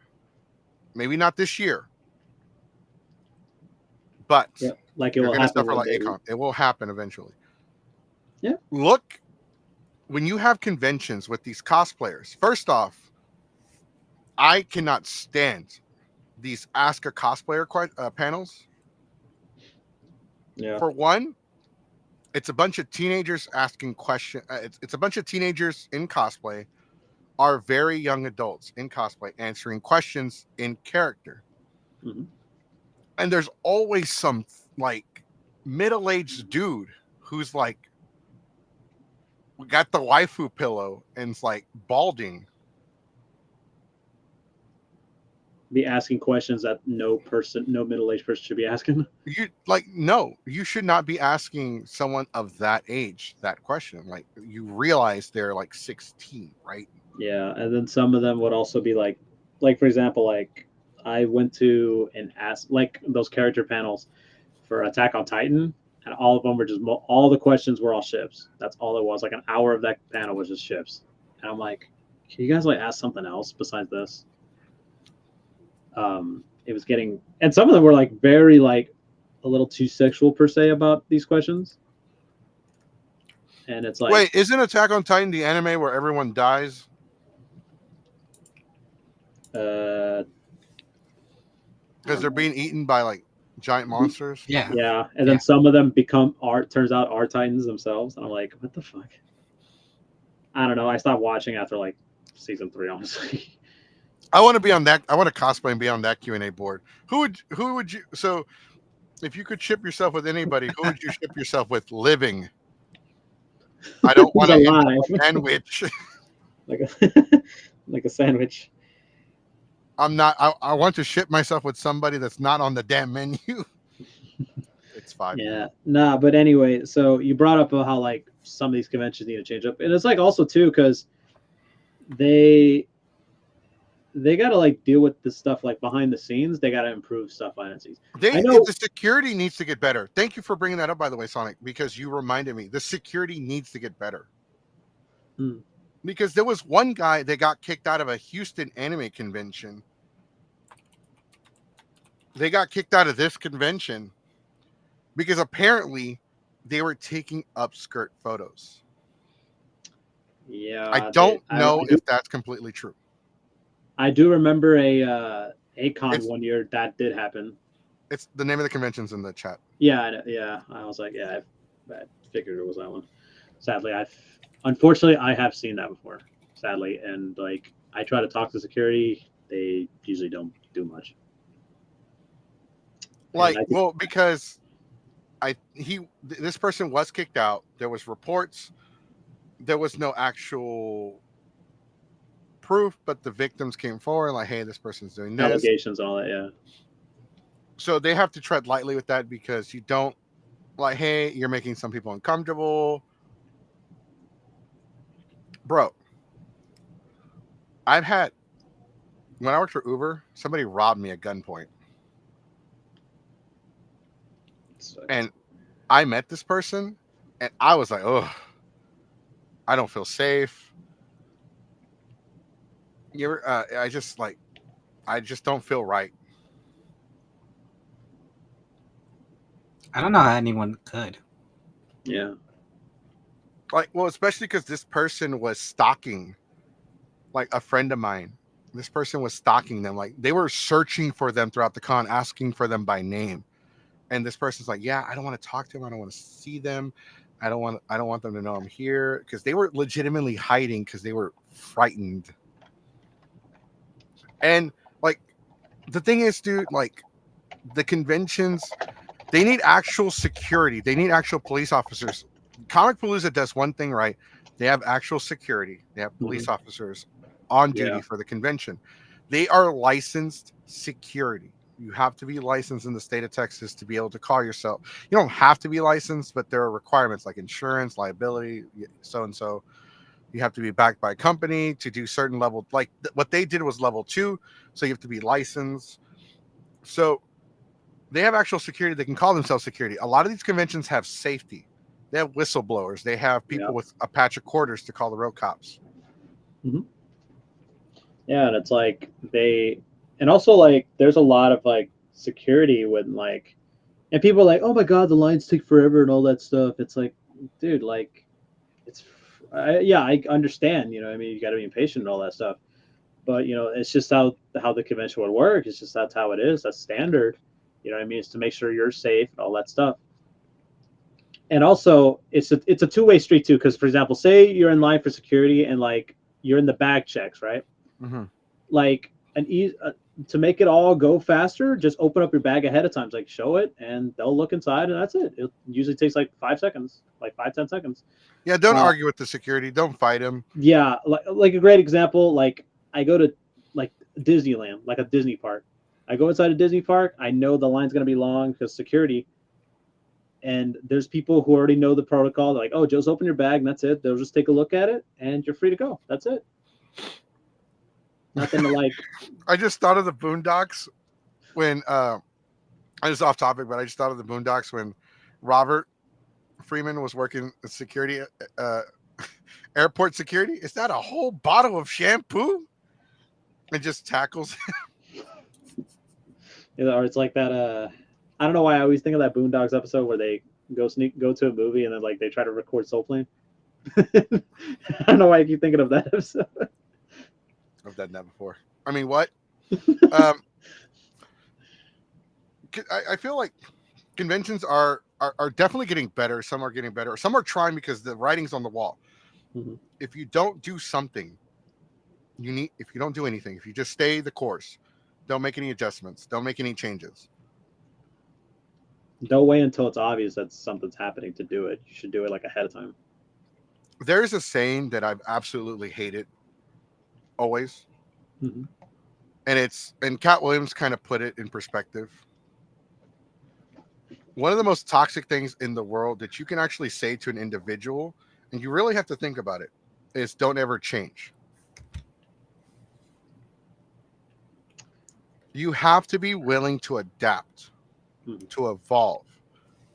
maybe not this year, but Yeah, like it you're will going to happen suffer one like day. Akon. It will happen eventually. Yeah. Look, when you have conventions with these cosplayers, first off, I cannot stand these Ask a Cosplayer panels. Yeah. For one, it's a bunch of teenagers asking questions. It's a bunch of teenagers in cosplay, are very young adults in cosplay answering questions in character. Mm-hmm. And there's always some like middle-aged dude who's like got the waifu pillow and's like balding. Be asking questions that no middle-aged person should be asking. No, you should not be asking someone of that age that question. Like, you realize they're like 16, right? Yeah, and then some of them would also be like for example, like I went to and asked like those character panels for Attack on Titan, and all of them were just all the questions were all ships. That's all it was. Like an hour of that panel was just ships, and I'm like, can you guys like ask something else besides this? It was getting, and some of them were like very like a little too sexual per se about these questions, and it's like, wait, isn't Attack on Titan the anime where everyone dies? uh, Because they're being eaten by like giant monsters. Yeah. yeah, and then some of them turns out are Titans themselves, and I'm like, what the fuck? I don't know. I stopped watching after like season 3, honestly. I want to be on that. I want to cosplay and be on that Q&A board. Who would you? So, if you could ship yourself with anybody, who would you ship yourself with living? I don't want to end up a sandwich. like a sandwich. I'm not. I want to ship myself with somebody that's not on the damn menu. It's fine. Yeah, nah, but anyway, so you brought up how like some of these conventions need to change up, and it's like also too because they got to like deal with the stuff like behind the scenes. They got to improve stuff behind the scenes. I know the security needs to get better. Thank you for bringing that up, by the way, Sonic, because you reminded me. The security needs to get better. Because there was one guy that got kicked out of a Houston anime convention. They got kicked out of this convention because apparently they were taking upskirt photos. Yeah, I don't know if that's completely true. I do remember a Akon one year that did happen. It's the name of the convention's in the chat. Yeah, yeah. I was like, yeah, I figured it was that one. Sadly, unfortunately I have seen that before. Sadly, and like I try to talk to security, they usually don't do much. Like, well, because this person was kicked out. There was reports. There was no actual proof, but the victims came forward like, hey, this person's doing this. Allegations and all that, yeah. So they have to tread lightly with that because you don't like, hey, you're making some people uncomfortable. Bro, when I worked for Uber, somebody robbed me at gunpoint. And I met this person and I was like, oh, I don't feel safe. I just don't feel right. I don't know how anyone could. Yeah. Like, well, especially because this person was stalking, like, a friend of mine. This person was stalking them. Like, they were searching for them throughout the con, asking for them by name. And this person's like, yeah, I don't want to talk to them. I don't want to see them. I don't want them to know I'm here, because they were legitimately hiding because they were frightened. And like, the thing is, dude, like, the conventions, they need actual security. They need actual police officers. Comic Palooza does one thing right. They have actual security. They have police officers on duty for the convention. They are licensed security. You have to be licensed in the state of Texas to be able to call yourself. You don't have to be licensed, but there are requirements like insurance, liability, so and so. You have to be backed by a company to do certain level. Like what they did was level 2, so you have to be licensed. So they have actual security. They can call themselves security. A lot of these conventions have safety. They have whistleblowers. They have people with a patch of quarters to call the road cops. Mm-hmm. Yeah, and it's like and also like there's a lot of like security with like, and people are like, oh my god, the lines take forever and all that stuff. It's like, dude, like, I understand. You know, I mean, you got to be impatient and all that stuff, but you know, it's just how the convention would work. It's just that's how it is. That's standard. You know what I mean? It's to make sure you're safe and all that stuff. And also, it's a two-way street too. Because for example, say you're in line for security and like you're in the bag checks, right? Mm-hmm. Like to make it all go faster, just open up your bag ahead of time, like show it, and they'll look inside, and that's it. It usually takes like 5 seconds, like 5-10 seconds. Yeah, don't argue with the security. Don't fight him. Yeah, like a great example. Like I go to like Disneyland, like a Disney park. I go inside a Disney park. I know the line's gonna be long because security. And there's people who already know the protocol. They're like, oh, just open your bag and that's it. They'll just take a look at it and you're free to go. That's it. Nothing to like. I just thought of the Boondocks when I was off topic, but I just thought of the Boondocks when Robert Freeman was working at security, airport security. Is that a whole bottle of shampoo? And just tackles him. Or it's like that. I don't know why I always think of that Boondocks episode where they go to a movie and then like they try to record Soul Plane. I don't know why I keep thinking of that episode. I've done that before. I mean, what? I feel like conventions are definitely getting better. Some are getting better. Some are trying because the writing's on the wall. Mm-hmm. If you don't do something, if you don't do anything, if you just stay the course, don't make any adjustments, don't make any changes. Don't wait until it's obvious that something's happening to do it. You should do it like ahead of time. There's a saying that I've absolutely hated always. Mm-hmm. And Cat Williams kind of put it in perspective. One of the most toxic things in the world that you can actually say to an individual, and you really have to think about it, is don't ever change. You have to be willing to adapt, to evolve,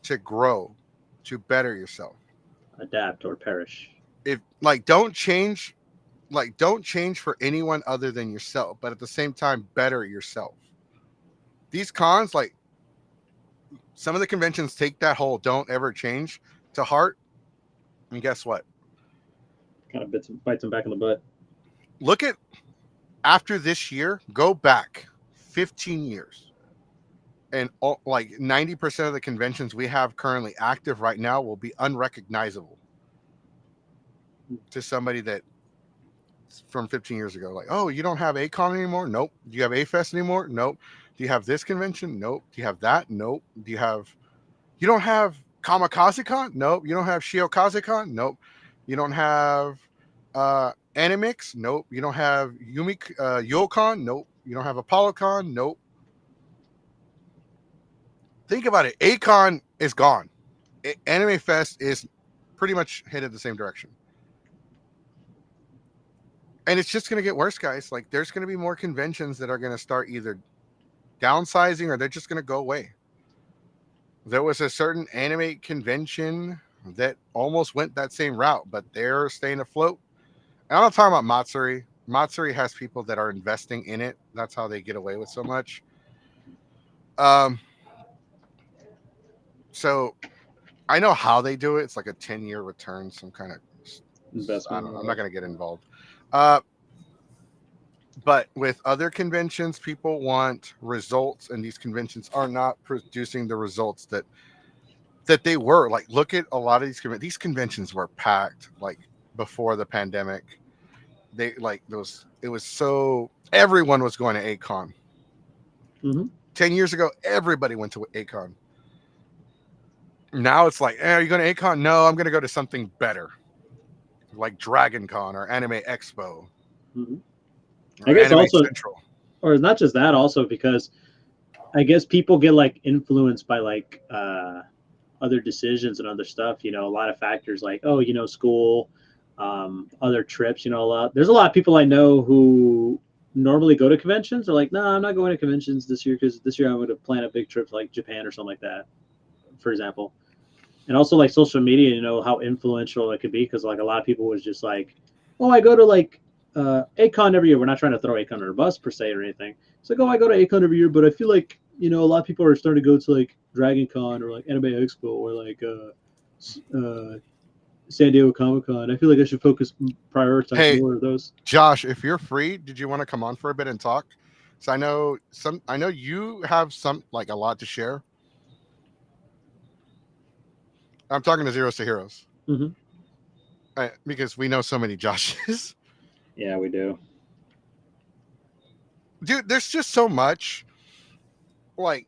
to grow, to better yourself. Adapt or perish. If don't change for anyone other than yourself, but at the same time, better yourself. These cons, like some of the conventions take that whole don't ever change to heart. And guess what? Kind of bites them back in the butt. Look at after this year, go back 15 years. and all, like 90% of the conventions we have currently active right now will be unrecognizable to somebody that from 15 years ago. Like, oh, you don't have A-Con anymore? Nope. Do you have A-Fest anymore? Nope. Do you have this convention? Nope. Do you have that? Nope. You don't have Kamikaze-Con? Nope. You don't have Shiokaze-Con? Nope. You don't have Animix? Nope. You don't have Yokon? Nope. You don't have ApolloCon? Nope. Think about it. A-Con is gone. Anime Fest is pretty much headed the same direction. And it's just going to get worse, guys. Like, there's going to be more conventions that are going to start either downsizing or they're just going to go away. There was a certain anime convention that almost went that same route, but they're staying afloat. And I'm not talking about Matsuri. Matsuri has people that are investing in it. That's how they get away with so much. So I know how they do it. It's like a 10-year return, some kind of investment. I'm not going to get involved. But with other conventions, people want results, and these conventions are not producing the results that they were. Like, look at a lot of these conventions were packed like before the pandemic. It was so everyone was going to A-Con. 10 years ago, everybody went to A-Con. Now it's like, are you going to A-Con? No, I'm going to go to something better, like Dragon Con or Anime Expo. I guess Anime also, Central. or not just that, also because I guess people get like influenced by like other decisions and other stuff. You know, a lot of factors like, oh, you know, school, other trips. You know, there's a lot of people I know who normally go to conventions. They're like, no, I'm not going to conventions this year because this year I'm going to plan a big trip to like Japan or something like that, for example. And also like social media, you know, how influential it could be, because like a lot of people was just like, oh, I go to like A-Con every year. We're not trying to throw A-Con under a bus per se or anything. It's like, oh, I go to A-Con every year, but I feel like, you know, a lot of people are starting to go to like Dragon Con or like Anime Expo or like San Diego Comic-Con. I feel like I should prioritize more of those. Josh, if you're free, did you want to come on for a bit and talk? So I know you have a lot to share. I'm talking to Zeros to Heroes. Because we know so many Joshes. Yeah, we do. Dude, there's just so much. Like,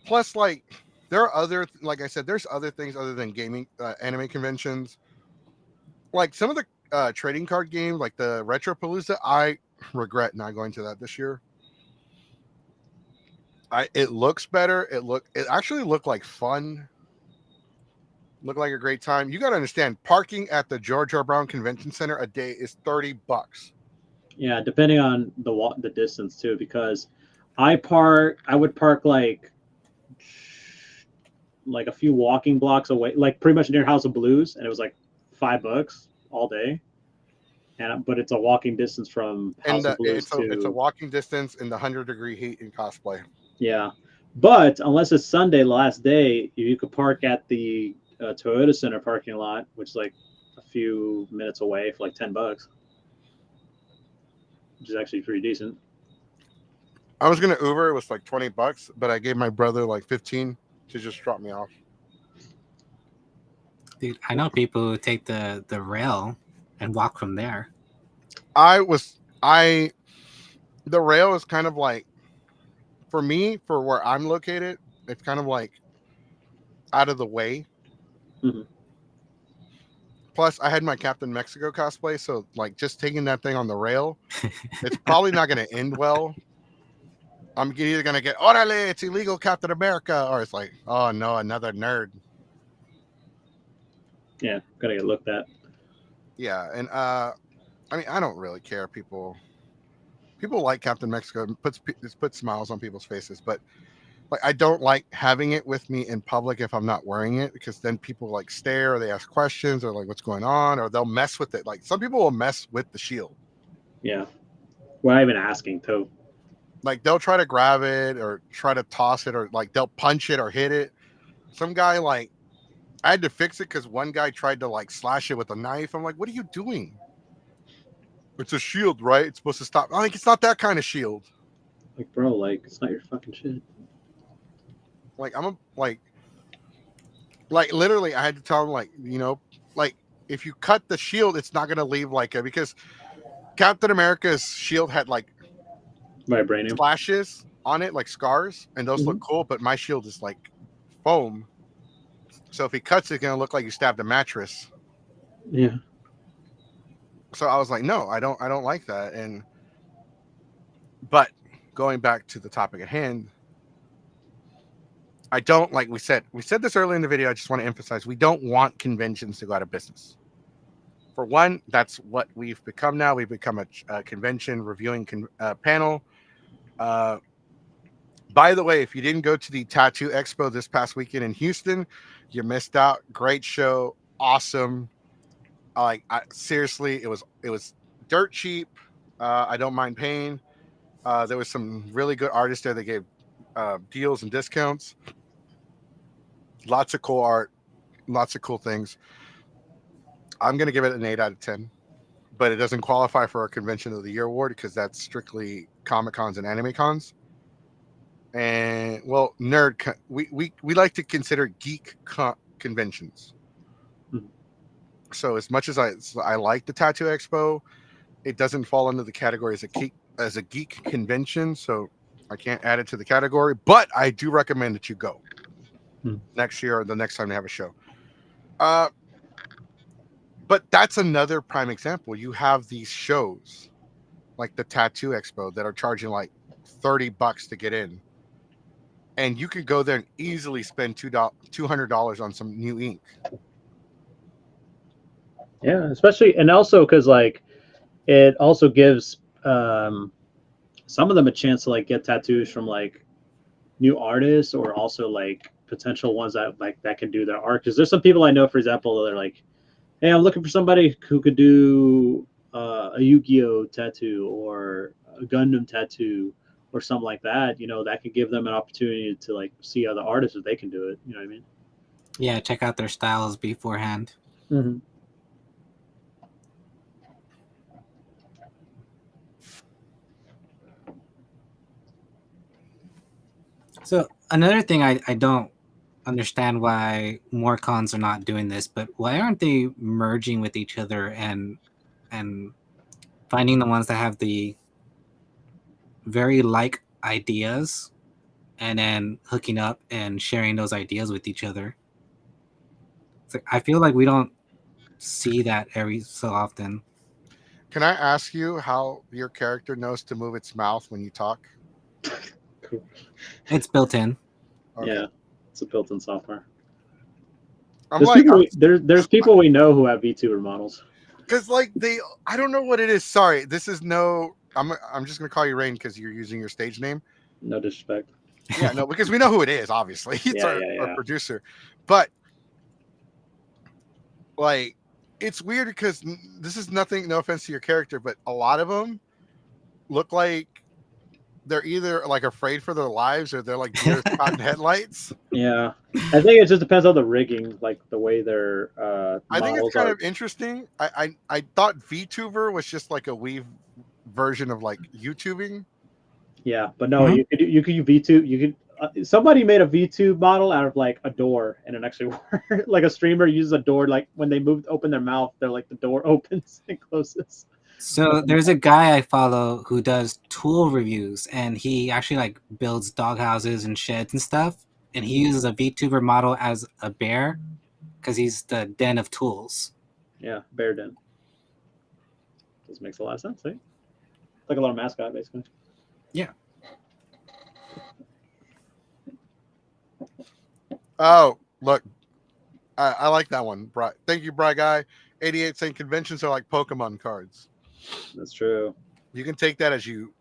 plus, like, there are other, like I said, there's other things other than gaming, anime conventions. Like some of the trading card games, like the Retropalooza, I regret not going to that this year. It looks better. It actually looked like fun. Looked like a great time. You got to understand, parking at the George R. Brown Convention Center a day is $30. Yeah, depending on the distance too, because I would park like a few walking blocks away, like pretty much near House of Blues, and it was like $5 all day. But it's a walking distance from House of Blues it's a walking distance in the 100-degree heat in cosplay. Yeah, but unless it's Sunday, last day, you could park at the Toyota Center parking lot, which is like a few minutes away for like $10, which is actually pretty decent. I was gonna Uber. It was like $20, but I gave my brother like 15 to just drop me off. Dude, I know people who take the rail and walk from there. The rail is kind of like, for me, for where I'm located, it's kind of like out of the way. Plus, I had my Captain Mexico cosplay, so like just taking that thing on the rail, it's probably not going to end well. I'm either going to get, orale, it's illegal Captain America, or it's like, oh no, another nerd. Yeah, gotta get looked at. Yeah, and I mean, I don't really care. People like Captain Mexico. It puts smiles on people's faces, but like, I don't like having it with me in public if I'm not wearing it, because then people like stare or they ask questions or like, what's going on, or they'll mess with it. Like, some people will mess with the shield. Yeah, we're not even asking too. Like, they'll try to grab it or try to toss it, or like they'll punch it or hit it. Some guy, like, I had to fix it because one guy tried to like slash it with a knife. I'm like, what are you doing? It's a shield, right? It's supposed to stop. I'm like, it's not that kind of shield. Like, bro, like, it's not your fucking shit. Like like literally, I had to tell him like like if you cut the shield, it's not gonna leave like a because Captain America's shield had like Vibranium. flashes on it, like scars, and those look Mhm. cool. But my shield is like foam, so if he cuts it, it's gonna look like you stabbed a mattress. Yeah. So I was like, no, I don't like that. And but going back to the topic at hand, I don't like we said this earlier in the video. I just want to emphasize we don't want conventions to go out of business. For one, that's what we've become now. We've become a convention reviewing panel. By the way, if you didn't go to the Tattoo Expo this past weekend in Houston, you missed out. Great show, awesome. Seriously, it was dirt cheap. I don't mind paying. There was some really good artists there that gave deals and discounts. Lots of cool art, lots of cool things. I'm gonna give it an 8 out of 10, but it doesn't qualify for our Convention of the Year award because that's strictly Comic Cons and Anime Cons. And well, we like to consider geek conventions. Mhm. So as much as I like the Tattoo Expo, it doesn't fall under the category as a geek convention, so I can't add it to the category. But I do recommend that you go next year or the next time they have a show. But that's another prime example. You have these shows like the Tattoo Expo that are charging like $30 to get in. And you could go there and easily spend $200 on some new ink. Yeah, especially and also because like it also gives some of them a chance to like get tattoos from like new artists or also like potential ones that like that can do their art. Because there's some people I know, for example, that are like, hey, I'm looking for somebody who could do a Yu-Gi-Oh tattoo or a Gundam tattoo or something like that. You know, that could give them an opportunity to like see other artists if they can do it. You know what I mean? Yeah, check out their styles beforehand. Mm-hmm. So another thing I don't understand why more cons are not doing this, but why aren't they merging with each other and finding the ones that have the very like ideas and then hooking up and sharing those ideas with each other? It's like, I feel like we don't see that every so often. Can I ask you how your character knows to move its mouth when you talk? Cool. It's built in. Okay. Yeah, it's a built-in software. I'm There's like, people, there's people we know who have VTuber models. because like I don't know what it is. Sorry, this is no. I'm just gonna call you Rain because you're using your stage name. No disrespect. Yeah, no, because we know who it is. Obviously, it's Yeah, our producer. But like, it's weird because this is nothing. No offense to your character, but a lot of them look like they're either like afraid for their lives or they're like deer caught in headlights. Yeah, I think it just depends on the rigging, like the way their I think it's models kind are. of interesting. I thought VTuber was just like a Weave version of like YouTubing. Yeah, but no, Mhm. you could V2. You could somebody made a V2 model out of like a door, and it actually worked. Like a streamer uses a door. Like when they open their mouth, they're like the door opens and closes. So there's a guy I follow who does tool reviews, and he actually like builds doghouses and sheds and stuff. And he uses a VTuber model as a bear because he's the den of tools. Yeah, bear den. This makes a lot of sense, right? Like a little mascot, basically. Yeah. Oh, look, I like that one. Thank you, Bry Guy. 88 saying conventions are like Pokemon cards. That's true. You can take that as you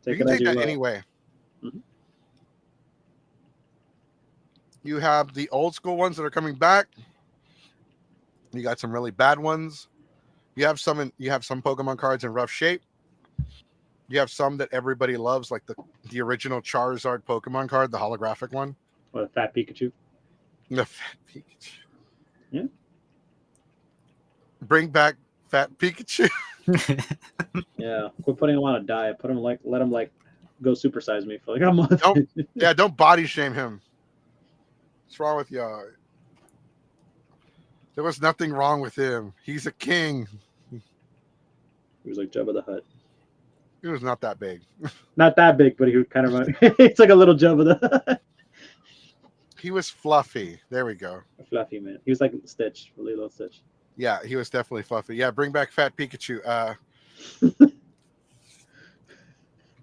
Take can it as take you that will. anyway. Mhm. You have the old school ones that are coming back. You got some really bad ones. You have some Pokemon cards in rough shape. You have some that everybody loves, like the original Charizard Pokemon card, the holographic one. What a fat Pikachu. The fat Pikachu. Yeah. Bring back fat Pikachu. Yeah. Quit putting him on a diet. Let him like go supersize me for like a month. Don't body shame him. What's wrong with y'all? There was nothing wrong with him. He's a king. He was like Jabba the Hutt. He was not that big. Not that big, but he was kind of it's like a little Jabba the Hutt. He was fluffy. There we go. A fluffy man. He was like Stitch, Lilo Stitch. Yeah, he was definitely fluffy. Yeah, bring back Fat Pikachu.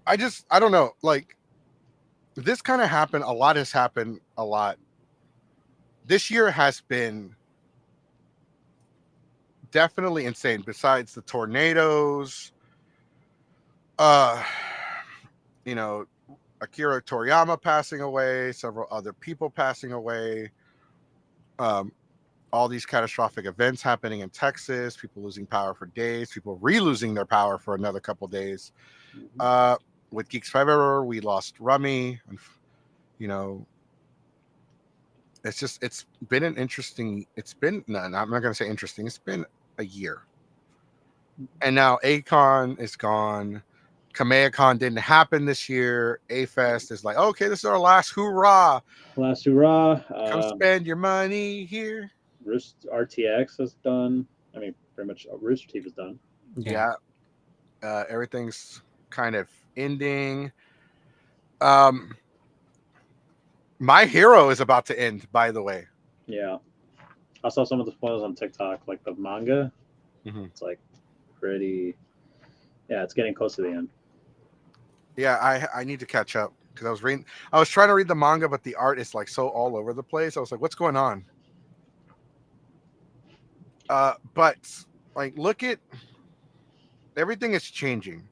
I don't know. Like, this kind of happened. A lot has happened. A lot. This year has been definitely insane. Besides the tornadoes, you know, Akira Toriyama passing away, several other people passing away, all these catastrophic events happening in Texas, people losing power for days, people re-losing their power for another couple days. With Geeks Forever, we lost Rummy, and you know, it's been an interesting. No, I'm not gonna say interesting. It's been a year, and now Akon is gone. Kamehacon didn't happen this year. A-Fest is like, okay, this is our last hoorah. Last hoorah. Come spend your money here. RTX is done. I mean, pretty much Rooster Teeth is done. Yeah. Everything's kind of ending. My Hero is about to end, by the way. Yeah. I saw some of the spoilers on TikTok, like the manga. Mm-hmm. It's like pretty. Yeah, it's getting close to the end. Yeah, I need to catch up because I was trying to read the manga, but the art is like so all over the place. I was like, what's going on? But like, look at everything is changing,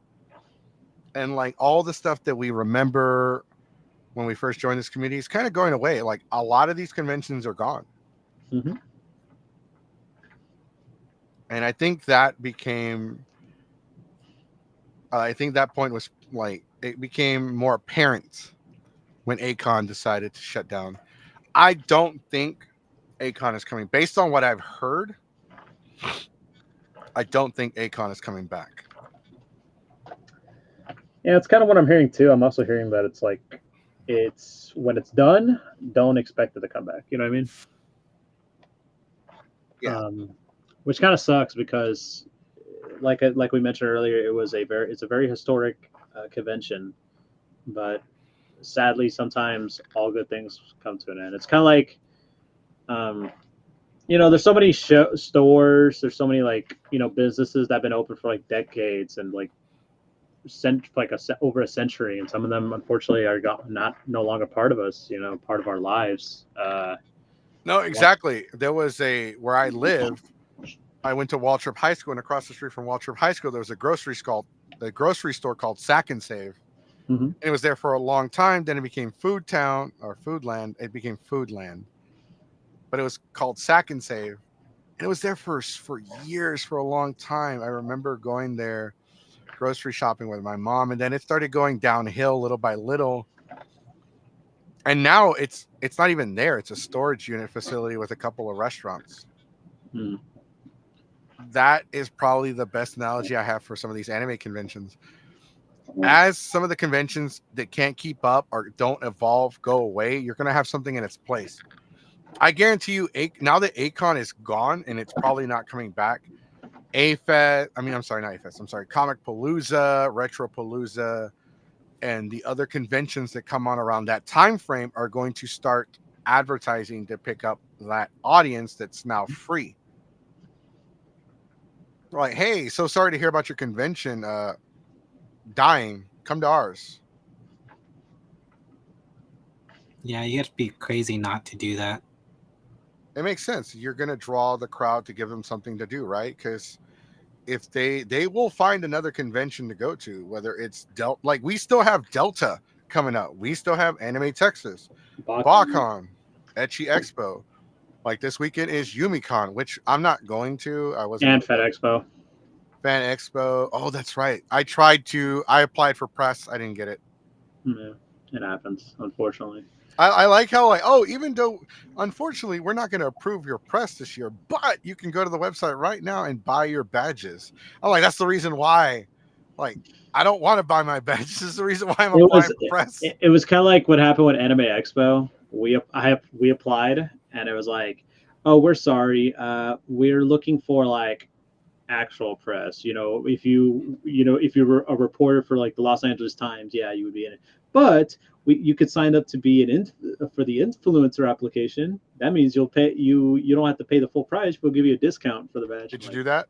and like all the stuff that we remember when we first joined this community is kind of going away. Like a lot of these conventions are gone. Mm-hmm. And I think that became I think that point was like it became more apparent when Akon decided to shut down. I don't think Akon is coming. Based on what I've heard, I don't think Akon is coming back. Yeah, it's kind of what I'm hearing too. I'm also hearing that it's like it's when it's done, don't expect it to come back. You know what I mean? Yeah. Which kind of sucks because, like we mentioned earlier, it's a very historic convention, but sadly, sometimes all good things come to an end. It's kind of like, there's so many stores, there's so many businesses that have been open for like decades and over a century, and some of them unfortunately are no longer part of us, part of our lives. No, exactly. There was where I lived, I went to Waltrip High School, and across the street from Waltrip High School, there was a grocery store called Sack and Save. Mm-hmm. And it was there for a long time. Then it became Food Town or Foodland. It became Foodland, but it was called Sack and Save. And it was there for years, for a long time. I remember going there, grocery shopping with my mom, and then it started going downhill little by little. And now it's not even there. It's a storage unit facility with a couple of restaurants. Mm. That is probably the best analogy I have for some of these anime conventions. As some of the conventions that can't keep up or don't evolve go away, you're going to have something in its place. I guarantee you, now that Akon is gone and it's probably not coming back, Comic Palooza, Retro Palooza, and the other conventions that come on around that time frame are going to start advertising to pick up that audience that's now free. Like, hey, so sorry to hear about your convention dying. Come to ours. Yeah, you have to be crazy not to do that. It makes sense. You're going to draw the crowd to give them something to do, right? Because if they will find another convention to go to, whether it's Delta, like we still have Delta coming up. We still have Anime Texas, BACON, Ecchi Expo. Like this weekend is YumiCon, which I'm not going to. I wasn't. And Fan Expo. Fan Expo. Oh, that's right. I applied for press. I didn't get it. Yeah, it happens, unfortunately. I like how even though unfortunately we're not going to approve your press this year, but you can go to the website right now and buy your badges. I'm like, that's the reason why. Like, I don't want to buy my badges. This is the reason why I'm applying for press. It was kind of like what happened with Anime Expo. we applied, and it was like, oh, we're sorry, we're looking for like actual press. If if you were a reporter for like the Los Angeles Times, yeah, you would be in it. But you could sign up to be for the influencer application. That means you don't have to pay the full price. We'll give you a discount for the badge. Did you Like, do that?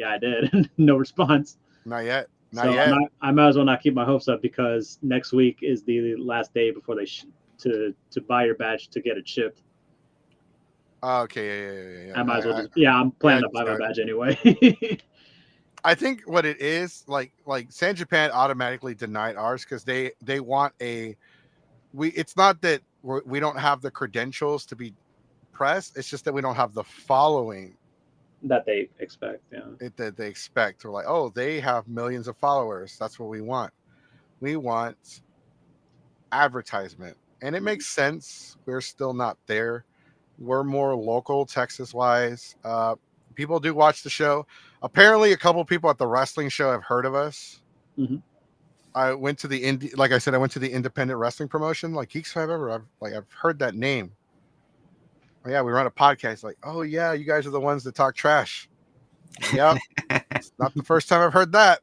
yeah, I did. No response. Not yet. Not So yet. I might as well not keep my hopes up, because next week is the last day before they to buy your badge to get it shipped. Oh, okay, yeah. I might as well I'm planning to buy my badge anyway. I think what it is, like San Japan automatically denied ours because they want it's not that we don't have the credentials to be press. It's just that we don't have the following that they expect. Yeah. that they expect. We're like, oh, they have millions of followers. That's what we want. We want advertisement, and it makes sense. We're still not there. We're more local, Texas wise. People do watch the show. Apparently, a couple people at the wrestling show have heard of us. Mm-hmm. I went to the like I said, I went to the independent wrestling promotion, like Geeks Forever. I've heard that name. Oh, yeah, we run a podcast. Like, oh yeah, you guys are the ones that talk trash. Yep, it's not the first time I've heard that.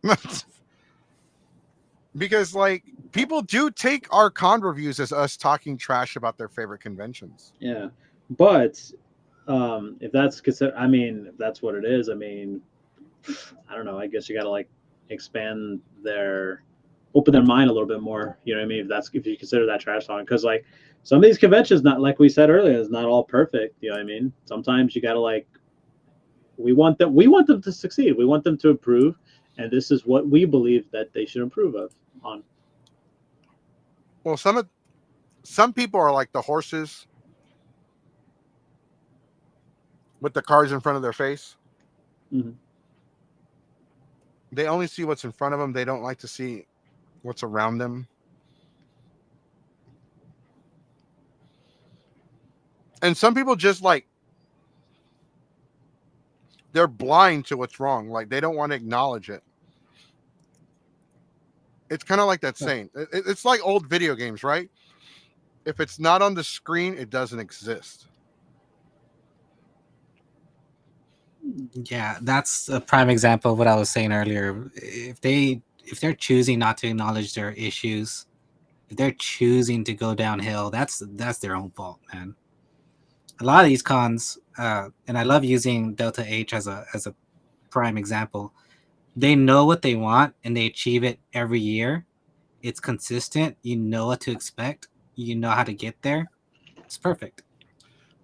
Because like people do take our con reviews as us talking trash about their favorite conventions. Yeah, but if that's consider, if that's what it is, I don't know. I guess you got to like open their mind a little bit more. You know what I mean? If you consider that trash talking, because like some of these conventions, not like we said earlier, is not all perfect. You know what I mean? Sometimes you got to like, we want them to succeed. We want them to improve, and this is what we believe that they should improve on. Well, some people are like the horses with the cars in front of their face. Mm-hmm. They only see what's in front of them. They don't like to see what's around them. And some people just like, they're blind to what's wrong. Like they don't want to acknowledge it. It's kind of like that saying. It's like old video games, right? If it's not on the screen, it doesn't exist. Yeah, that's a prime example of what I was saying earlier. If they're choosing not to acknowledge their issues, if they're choosing to go downhill, that's their own fault, man. A lot of these cons, and I love using Delta H as a prime example. They know what they want and they achieve it every year. It's consistent. You know what to expect. You know how to get there. It's perfect.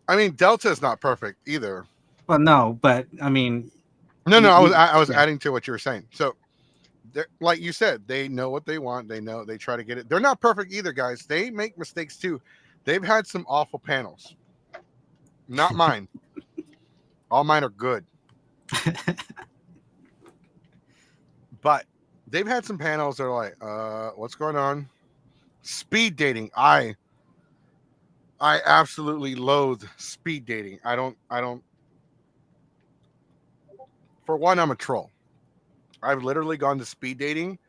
I mean, Delta is not perfect either. Well, no, but I mean, no. I was adding to what you were saying. So, like you said, they know what they want. They know, they try to get it. They're not perfect either, guys. They make mistakes too. They've had some awful panels. Not mine. All mine are good. But they've had some panels that are like, what's going on? Speed dating. I absolutely loathe speed dating. I don't. For one, I'm a troll. I've literally gone to speed dating,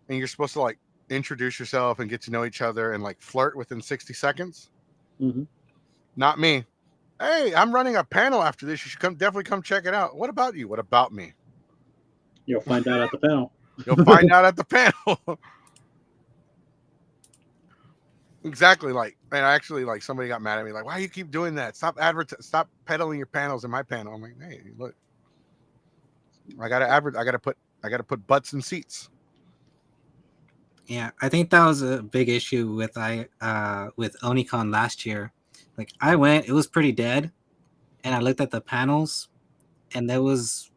and you're supposed to like introduce yourself and get to know each other and like flirt within 60 seconds. Mm-hmm. Not me. Hey, I'm running a panel after this. You should definitely come check it out. What about you? What about me? You'll find out at the panel. You'll find out at the panel. Exactly. Like, and actually, like somebody got mad at me. Like, why do you keep doing that? Stop peddling your panels in my panel. I'm like, hey, look, I gotta put butts in seats. Yeah, I think that was a big issue with Onicon last year. Like I went, it was pretty dead, and I looked at the panels, and there was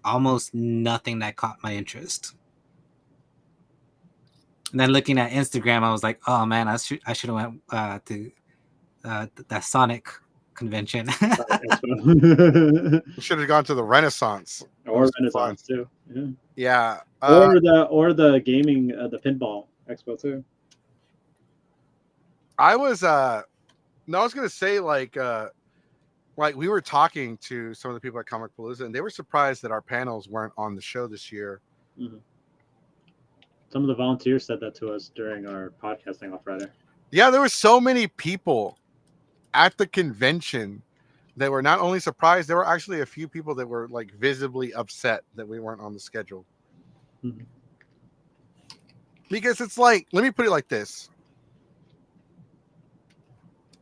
almost nothing that caught my interest. And then looking at Instagram, I was like, "Oh man, I should have went to that Sonic convention." You should have gone to the Renaissance or Renaissance too. Yeah. Or the gaming, the pinball expo too. I was gonna say like we were talking to some of the people at Comic Palooza, and they were surprised that our panels weren't on the show this year. Mm-hmm. Some of the volunteers said that to us during our podcasting on Friday. Yeah, there were so many people at the convention that were not only surprised, there were actually a few people that were like visibly upset that we weren't on the schedule. Mhm. Because it's like, let me put it like this.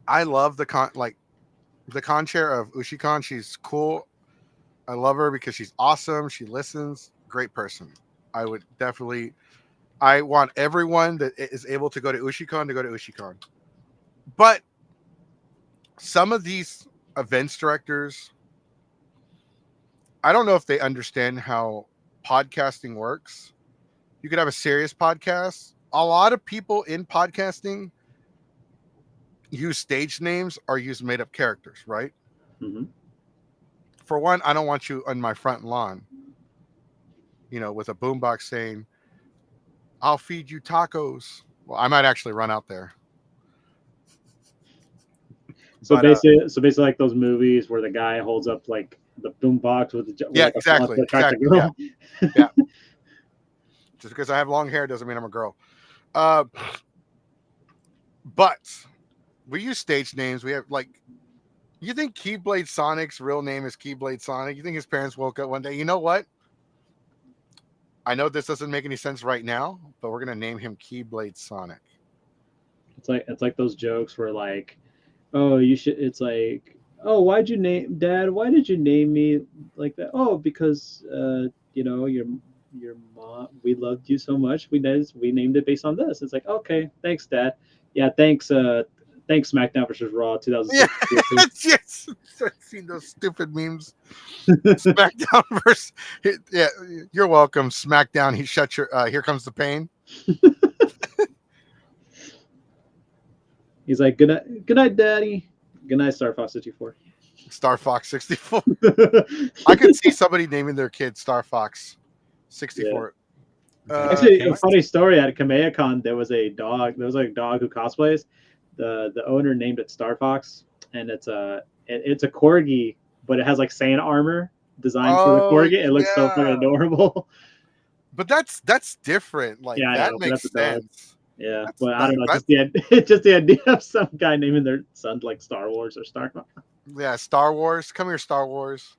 I love the con chair of Ushicon. She's cool. I love her because she's awesome. She listens. Great person. I would definitely. I want everyone that is able to go to Ushicon to go to Ushicon. But some of these events directors, I don't know if they understand how podcasting works. You could have a serious podcast. A lot of people in podcasting use stage names or use made up characters, right? Mhm. For one, I don't want you on my front lawn, with a boombox saying, I'll feed you tacos. Well, I might actually run out there. So But basically, like those movies where the guy holds up like the boom box with yeah, like exactly. a attract Exactly. a girl. Yeah. Just because I have long hair doesn't mean I'm a girl. But we use stage names. We have you think Keyblade Sonic's real name is Keyblade Sonic? You think his parents woke up one day? You know what? I know this doesn't make any sense right now, but we're gonna name him Keyblade Sonic. It's like those jokes where like, oh, you should. It's like, oh, why'd you name Dad? Why did you name me like that? Oh, because your mom. We loved you so much. We named it based on this. It's like, okay, thanks, Dad. Yeah, thanks. Thanks, SmackDown versus Raw Yeah, 2006. yes. I've seen those stupid memes. SmackDown versus. Yeah, you're welcome. SmackDown. He shut your. Here comes the pain. He's like, good night, Daddy. Good night, Star Fox 64. Star Fox 64. I could see somebody naming their kid Star Fox 64. Actually, a Okay. funny story at KamehamehaCon, there was a dog. There was like a dog who cosplays. The owner named it Star Fox, and it's a corgi, but it has like Saiyan armor designed for the Oh corgi. It looks so fucking yeah, adorable. but that's different. Like Yeah, I that know, but makes that's a dog. sense. Yeah, That's but I that, don't know, that just the idea of some guy naming their son like Star Wars or Star. yeah, Star Wars. Come here, Star Wars.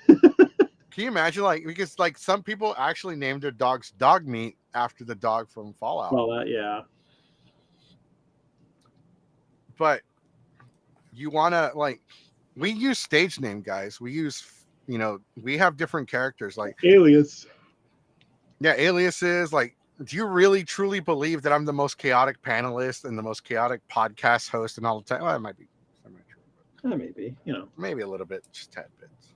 Can you imagine because some people actually named their dogs dog meat after the dog from Fallout. Well, yeah. But you want to we use stage name, guys. We use we have different characters Alias. yeah, aliases. Do you really truly believe that I'm the most chaotic panelist and the most chaotic podcast host and all the time? Well, that might be true, Maybe maybe a little bit, just tad bits.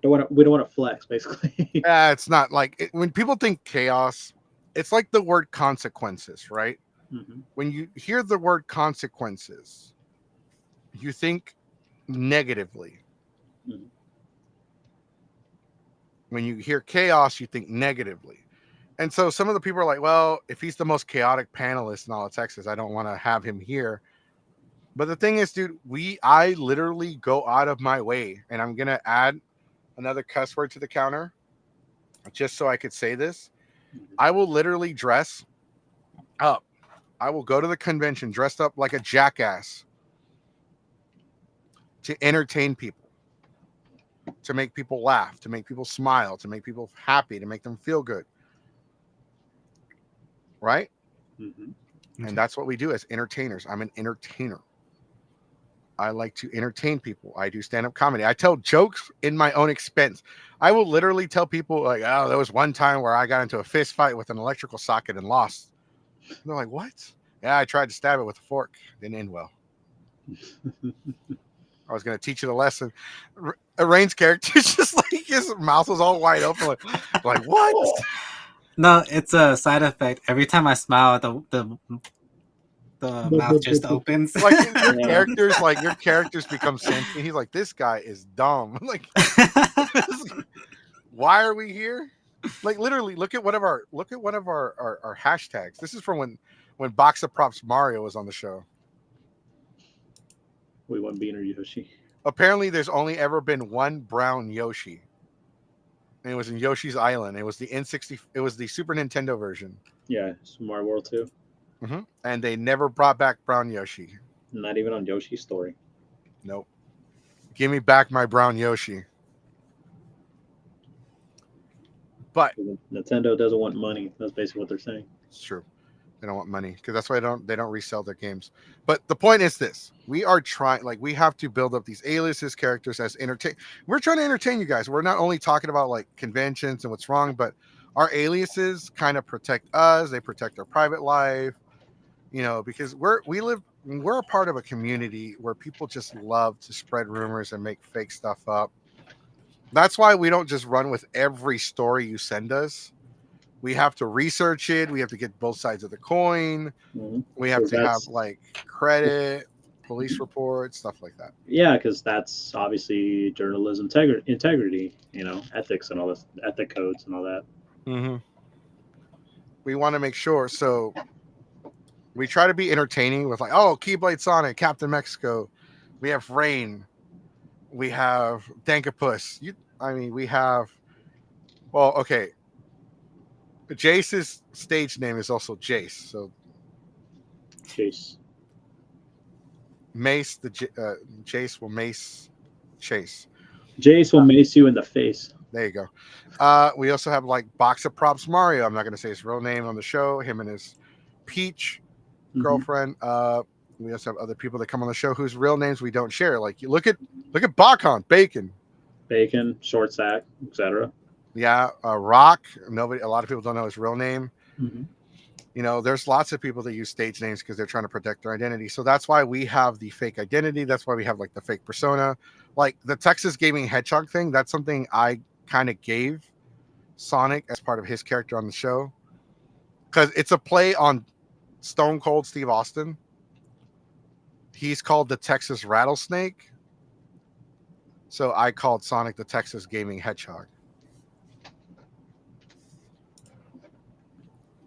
we don't want to flex, basically. It's not when people think chaos, it's like the word consequences, right? Mm-hmm. When you hear the word consequences, you think negatively. Mm-hmm. When you hear chaos, you think negatively. And so some of the people are like, well, if he's the most chaotic panelist in all of Texas, I don't want to have him here. But the thing is, dude, I literally go out of my way, and I'm going to add another cuss word to the counter just so I could say this. I will literally dress up. I will go to the convention dressed up like a jackass to entertain people, to make people laugh, to make people smile, to make people happy, to make them feel good. Right? Mm-hmm. And that's what we do as entertainers. I'm an entertainer. I like to entertain people. I do stand-up comedy. I tell jokes in my own expense. I will literally tell people oh, there was one time where I got into a fist fight with an electrical socket and lost. And they're like, what? Yeah, I tried to stab it with a fork. Didn't end well. I was going to teach you the lesson. Rain's character is just his mouth was all wide open. Like what? No, it's a side effect. Every time I smile, the mouth just opens. Your characters become sentient. He's like, this guy is dumb. Why are we here? Literally, look at one of our hashtags. This is from when Box of Props Mario was on the show. We want Beaner Yoshi. Apparently, there's only ever been one brown Yoshi. And it was in Yoshi's Island. It was the N60. It was the Super Nintendo version. Yeah, Mario World 2. And they never brought back Brown Yoshi. Not even on Yoshi's story. Nope. Give me back my Brown Yoshi. But Nintendo doesn't want money. That's basically what they're saying. it's true. They don't want money because that's why they don't resell their games. But the point is this: we are trying, like, we have to build up these aliases characters as entertain. We're trying to entertain you guys. We're not only talking about like conventions and what's wrong, but our aliases kind of protect us. They protect our private life, because we're a part of a community where people just love to spread rumors and make fake stuff up. That's why we don't just run with every story you send us. We have to research it. We have to get both sides of the coin. Mm-hmm. We have to have like credit, police reports, stuff like that. Yeah, because that's obviously journalism integrity, ethics and all this, ethic codes and all that. Mm-hmm. We want to make sure. So we try to be entertaining with like, oh, Keyblade Sonic, Captain Mexico. We have Rain. We have Dankapus. We have. Well, okay. Jace's stage name is also Jace. So Chase. Mace, Jace will mace Chase. Jace will mace you in the face. There you go. We also have like Box of Props Mario. I'm not going to say his real name on the show. Him and his Peach girlfriend. We also have other people that come on the show whose real names we don't share. Like you look at Bakon, Bacon, Short Sack, etc. Yeah, Rock. A lot of people don't know his real name. Mm-hmm. There's lots of people that use stage names because they're trying to protect their identity. So that's why we have the fake identity. That's why we have like the fake persona. Like the Texas Gaming Hedgehog thing, that's something I kind of gave Sonic as part of his character on the show. Because it's a play on Stone Cold Steve Austin. He's called the Texas Rattlesnake. So I called Sonic the Texas Gaming Hedgehog.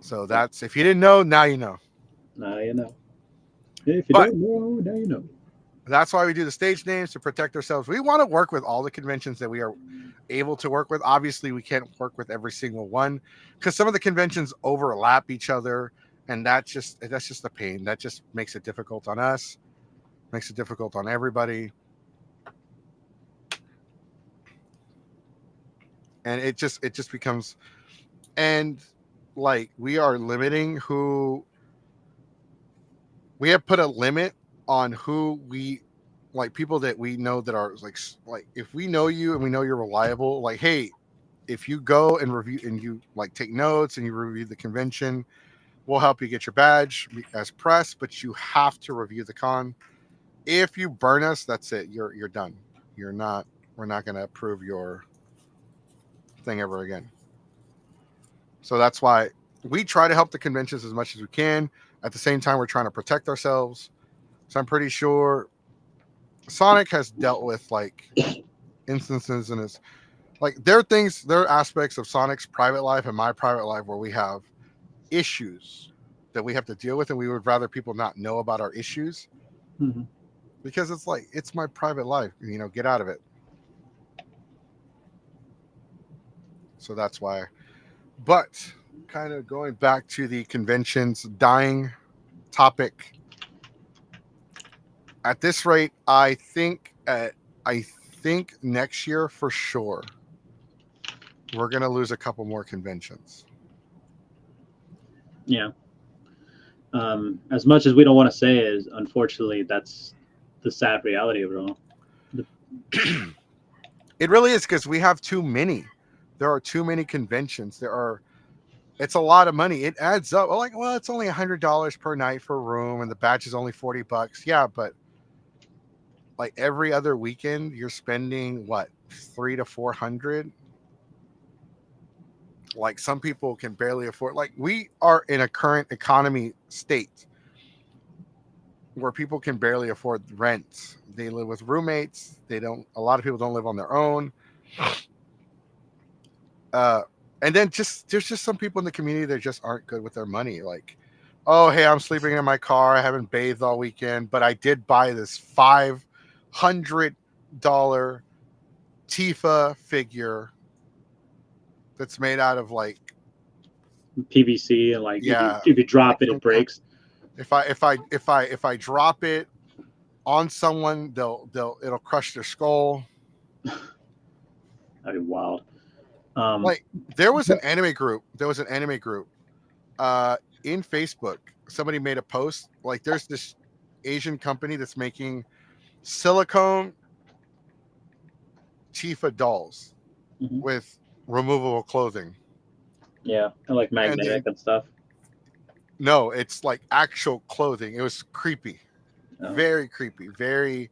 So that's, if you didn't know, now you know. Now you know. If you don't know, now you know. That's why we do the stage names, to protect ourselves. We want to work with all the conventions that we are able to work with. Obviously, we can't work with every single one because some of the conventions overlap each other, and that's just a pain. That just makes it difficult on us, makes it difficult on everybody. And it just becomes, and like we are limiting who, we have put a limit on who we, like people that we know that are like if we know you and we know you're reliable, like, hey, if you go and review and you like take notes and you review the convention, we'll help you get your badge as press, but you have to review the con. If you burn us, that's it. You're done. We're not going to approve your thing ever again. So that's why we try to help the conventions as much as we can. At the same time, we're trying to protect ourselves. So I'm pretty sure Sonic has dealt with like instances in his, like there are aspects of Sonic's private life and my private life where we have issues that we have to deal with, and we would rather people not know about our issues because it's like, it's my private life, get out of it. So that's why. But kind of going back to the convention's dying topic, at this rate, I think next year for sure we're going to lose a couple more conventions. Yeah. As much as we don't want to say it, unfortunately, that's the sad reality of it all. It really is, because we have too many. There are too many conventions. It's a lot of money. It adds up. Well, it's only $100 per night for a room, and the badge is only $40. Yeah, but like every other weekend, you're spending what, $300 to $400. Like some people can barely afford. Like we are in a current economy state where people can barely afford rent. They live with roommates. A lot of people don't live on their own. And then there's just some people in the community that just aren't good with their money. Like, oh, hey, I'm sleeping in my car. I haven't bathed all weekend, but I did buy this $500 Tifa figure that's made out of like PVC, and like yeah, if you drop like it breaks. If I drop it on someone, it'll crush their skull. That'd be wild. Like there was an anime group. In Facebook. Somebody made a post. Like there's this Asian company that's making silicone Tifa dolls Mhm. with removable clothing. Yeah, and like magnetic and stuff. No, it's like actual clothing. It was creepy. Oh. Very creepy. Very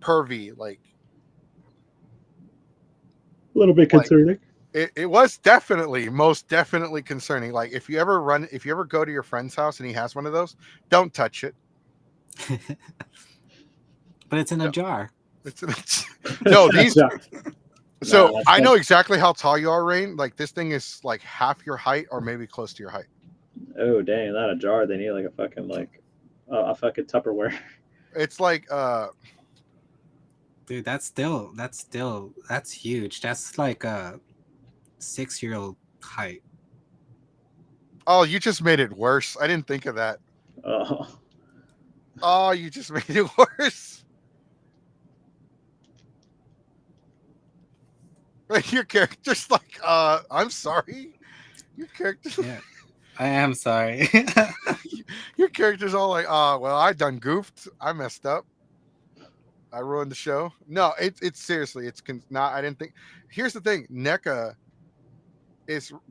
pervy. Like A little bit concerning. it was most definitely concerning. Like if you ever go to your friend's house and he has one of those, don't touch it. But it's in a jar. No, these. So Nah, I know exactly how tall you are, Rain. Like this thing is like half your height or maybe close to your height. Oh dang, not a jar. They need like a fucking a fucking Tupperware. It's like Dude, that's huge. That's like a 6-year-old height. oh, you just made it worse. I didn't think of that. Oh, you just made it worse. Your character's like, I'm sorry. Your character. Yeah, I am sorry. Your character's all like, well, I done goofed. I messed up. I ruined the show. No, it's seriously, not. I didn't think. Here's the thing, NECA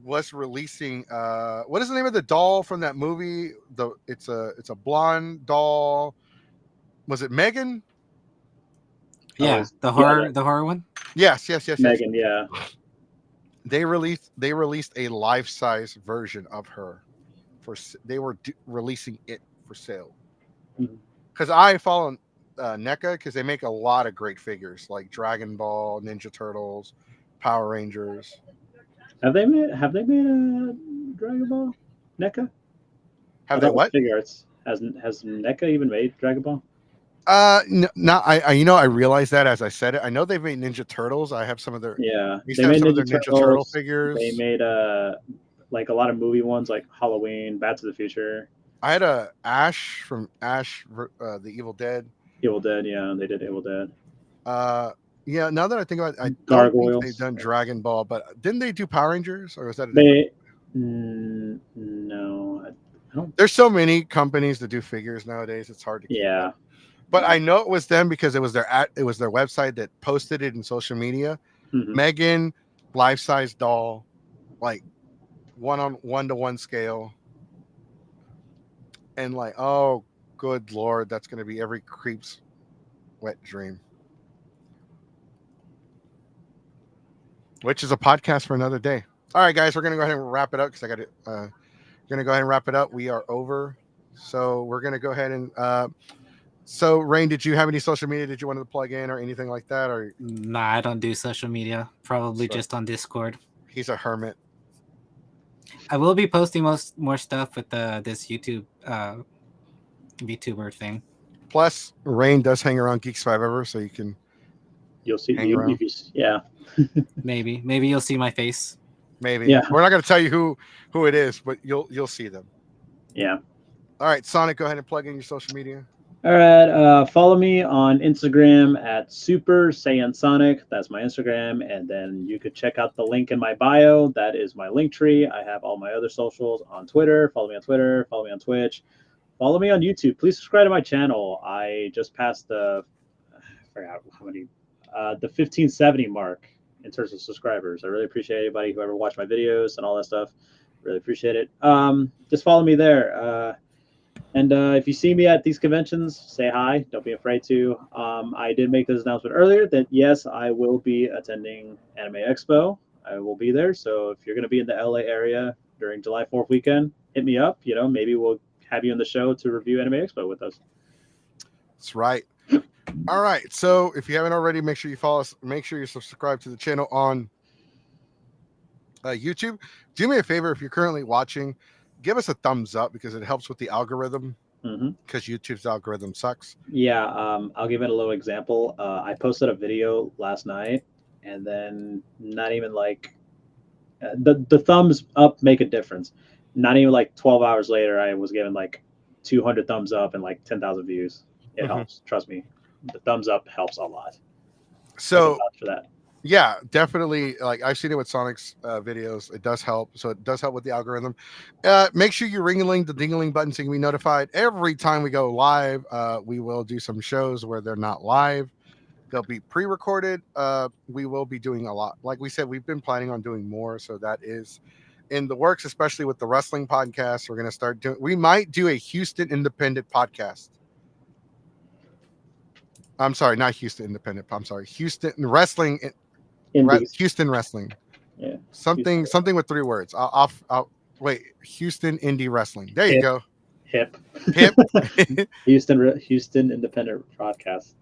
was releasing. What is the name of the doll from that movie? It's a blonde doll. Was it Megan? Yeah, the horror one. Yes. Megan, yeah. They released a life-size version of her. They were releasing it for sale. Because I follow NECA because they make a lot of great figures like Dragon Ball, Ninja Turtles, Power Rangers. Have they made a Dragon Ball? NECA? Have they what? Figure arts. Has NECA even made Dragon Ball? I realized that as I said it. I know they've made Ninja Turtles. I have some of their they made Ninja Turtle figures. They made like a lot of movie ones like Halloween, Back to the Future. I had a Ash from the Evil Dead. Evil Dead, yeah, they did Evil Dead. Yeah. Now that I think about it, I Gargoyles. don't think they've done Dragon Ball, but didn't they do Power Rangers, or was that no? I don't. There's so many companies that do figures nowadays. It's hard to keep up. But I know it was them because it was their website that posted it in social media. Mm-hmm. Megan, life-size doll, like 1:1 scale, and like, oh, good Lord, that's going to be every creep's wet dream. Which is a podcast for another day. All right, guys, we're going to go ahead and wrap it up because I got it. We're going to go ahead and wrap it up. We are over. So we're going to go ahead and. So, Rain, did you have any social media that you wanted to plug in or anything like that? Or nah, I don't do social media. Probably just on Discord. He's a hermit. I will be posting more stuff with this YouTube VTuber thing. Plus, Rain does hang around Geeks 5 Ever, so you'll see. Yeah. Maybe you'll see my face. Maybe. Yeah. We're not going to tell you who it is, but you'll see them. Yeah. All right, Sonic, go ahead and plug in your social media. All right, follow me on Instagram at Super Saiyan Sonic. That's my Instagram, and then you could check out the link in my bio. That is my link tree. I have all my other socials on Twitter. Follow me on Twitter. Follow me on Twitch. Follow me on YouTube. Please subscribe to my channel. I just passed I forgot how many, the 1570 mark in terms of subscribers. I really appreciate anybody who ever watched my videos and all that stuff. Really appreciate it. Just follow me there. And if you see me at these conventions, say hi. Don't be afraid to. I did make this announcement earlier that, yes, I will be attending Anime Expo. I will be there. So if you're going to be in the LA area during July 4th weekend, hit me up. Maybe we'll have you on the show to review Anime Expo with us. That's right. All right. So if you haven't already, make sure you follow us. Make sure you subscribe to the channel on YouTube. Do me a favor, if you're currently watching, give us a thumbs up because it helps with the algorithm, because YouTube's algorithm sucks. Yeah, I'll give it a little example. I posted a video last night, and then not even like the thumbs up make a difference. Not even like 12 hours later, I was given like 200 thumbs up and like 10,000 views. It Mhm. helps. Trust me, the thumbs up helps a lot. I can So vouch for that. yeah, definitely. Like I've seen it with Sonic's videos. It does help. So it does help with the algorithm. Make sure you ring-a-ling the ding-a-ling button so you can be notified every time we go live. We will do some shows where they're not live. They'll be pre-recorded. We will be doing a lot. Like we said, we've been planning on doing more. So that is in the works, especially with the wrestling podcast. We're going to start doing, we might do a Houston independent podcast. I'm sorry, not Houston independent. I'm sorry, Houston wrestling. Indies. Houston wrestling. Yeah. Something with 3 words. I'll wait. Houston indie wrestling. There you go. Hip. Hip. Houston Independent Broadcast.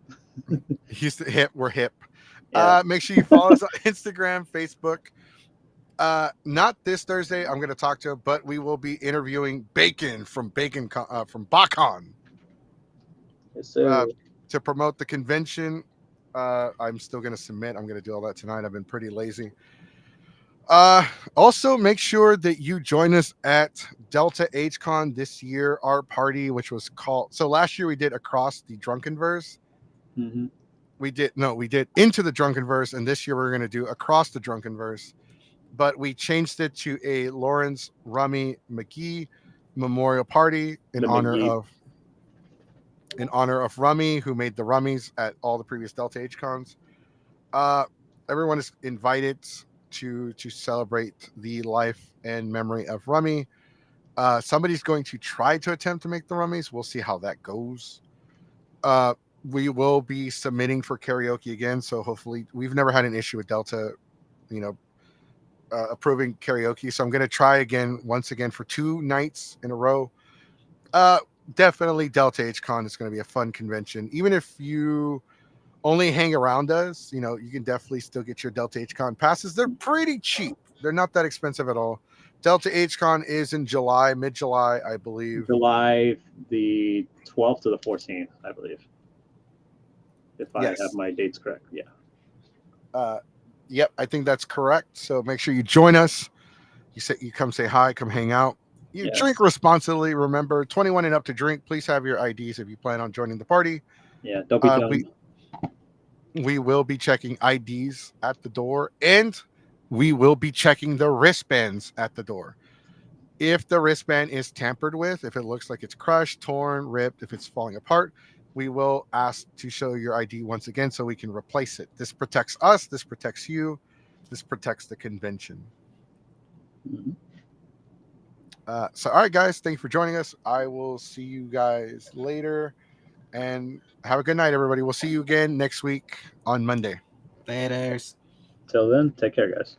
Houston hip. We're hip. Yeah. Make sure you follow us on Instagram, Facebook. Not this Thursday. I'm going to talk to him, but we will be interviewing Bacon from BotCon Yes, sir. to promote the convention. I'm still going to submit. I'm going to do all that tonight. I've been pretty lazy. Also make sure that you join us at Delta HCon this year. Our party, which was called, so last year we did Across the Drunkenverse. Mm-hmm. We did Into the Drunkenverse, and this year we're going to do Across the Drunkenverse, but we changed it to a Lawrence Rummy McGee memorial party in honor of Rummy, who made the Rummies at all the previous Delta HCons. Everyone is invited to celebrate the life and memory of Rummy. Somebody's going to try to attempt to make the Rummies. We'll see how that goes. We will be submitting for karaoke again, so hopefully we've never had an issue with Delta, approving karaoke. So I'm going to try once again for 2 nights in a row. Definitely Delta HCon is going to be a fun convention. Even if you only hang around us, you can definitely still get your Delta HCon passes. They're pretty cheap. They're not that expensive at all. Delta HCon is in July, mid-July, I believe. July the 12th to the 14th, I believe. If I have my dates correct. Yeah. Yep, I think that's correct. So make sure you join us. You come say hi, come hang out. You drink responsibly. Remember, 21 and up to drink. Please have your IDs if you plan on joining the party. Yeah, don't be dumb. We will be checking IDs at the door, and we will be checking the wristbands at the door. If the wristband is tampered with, if it looks like it's crushed, torn, ripped, if it's falling apart, we will ask to show your ID once again so we can replace it. This protects us. This protects you. This protects the convention. Mm-hmm. So, all right, guys, thank you for joining us. I will see you guys later, and have a good night, everybody. We'll see you again next week on Monday. Laters. Till then, take care, guys.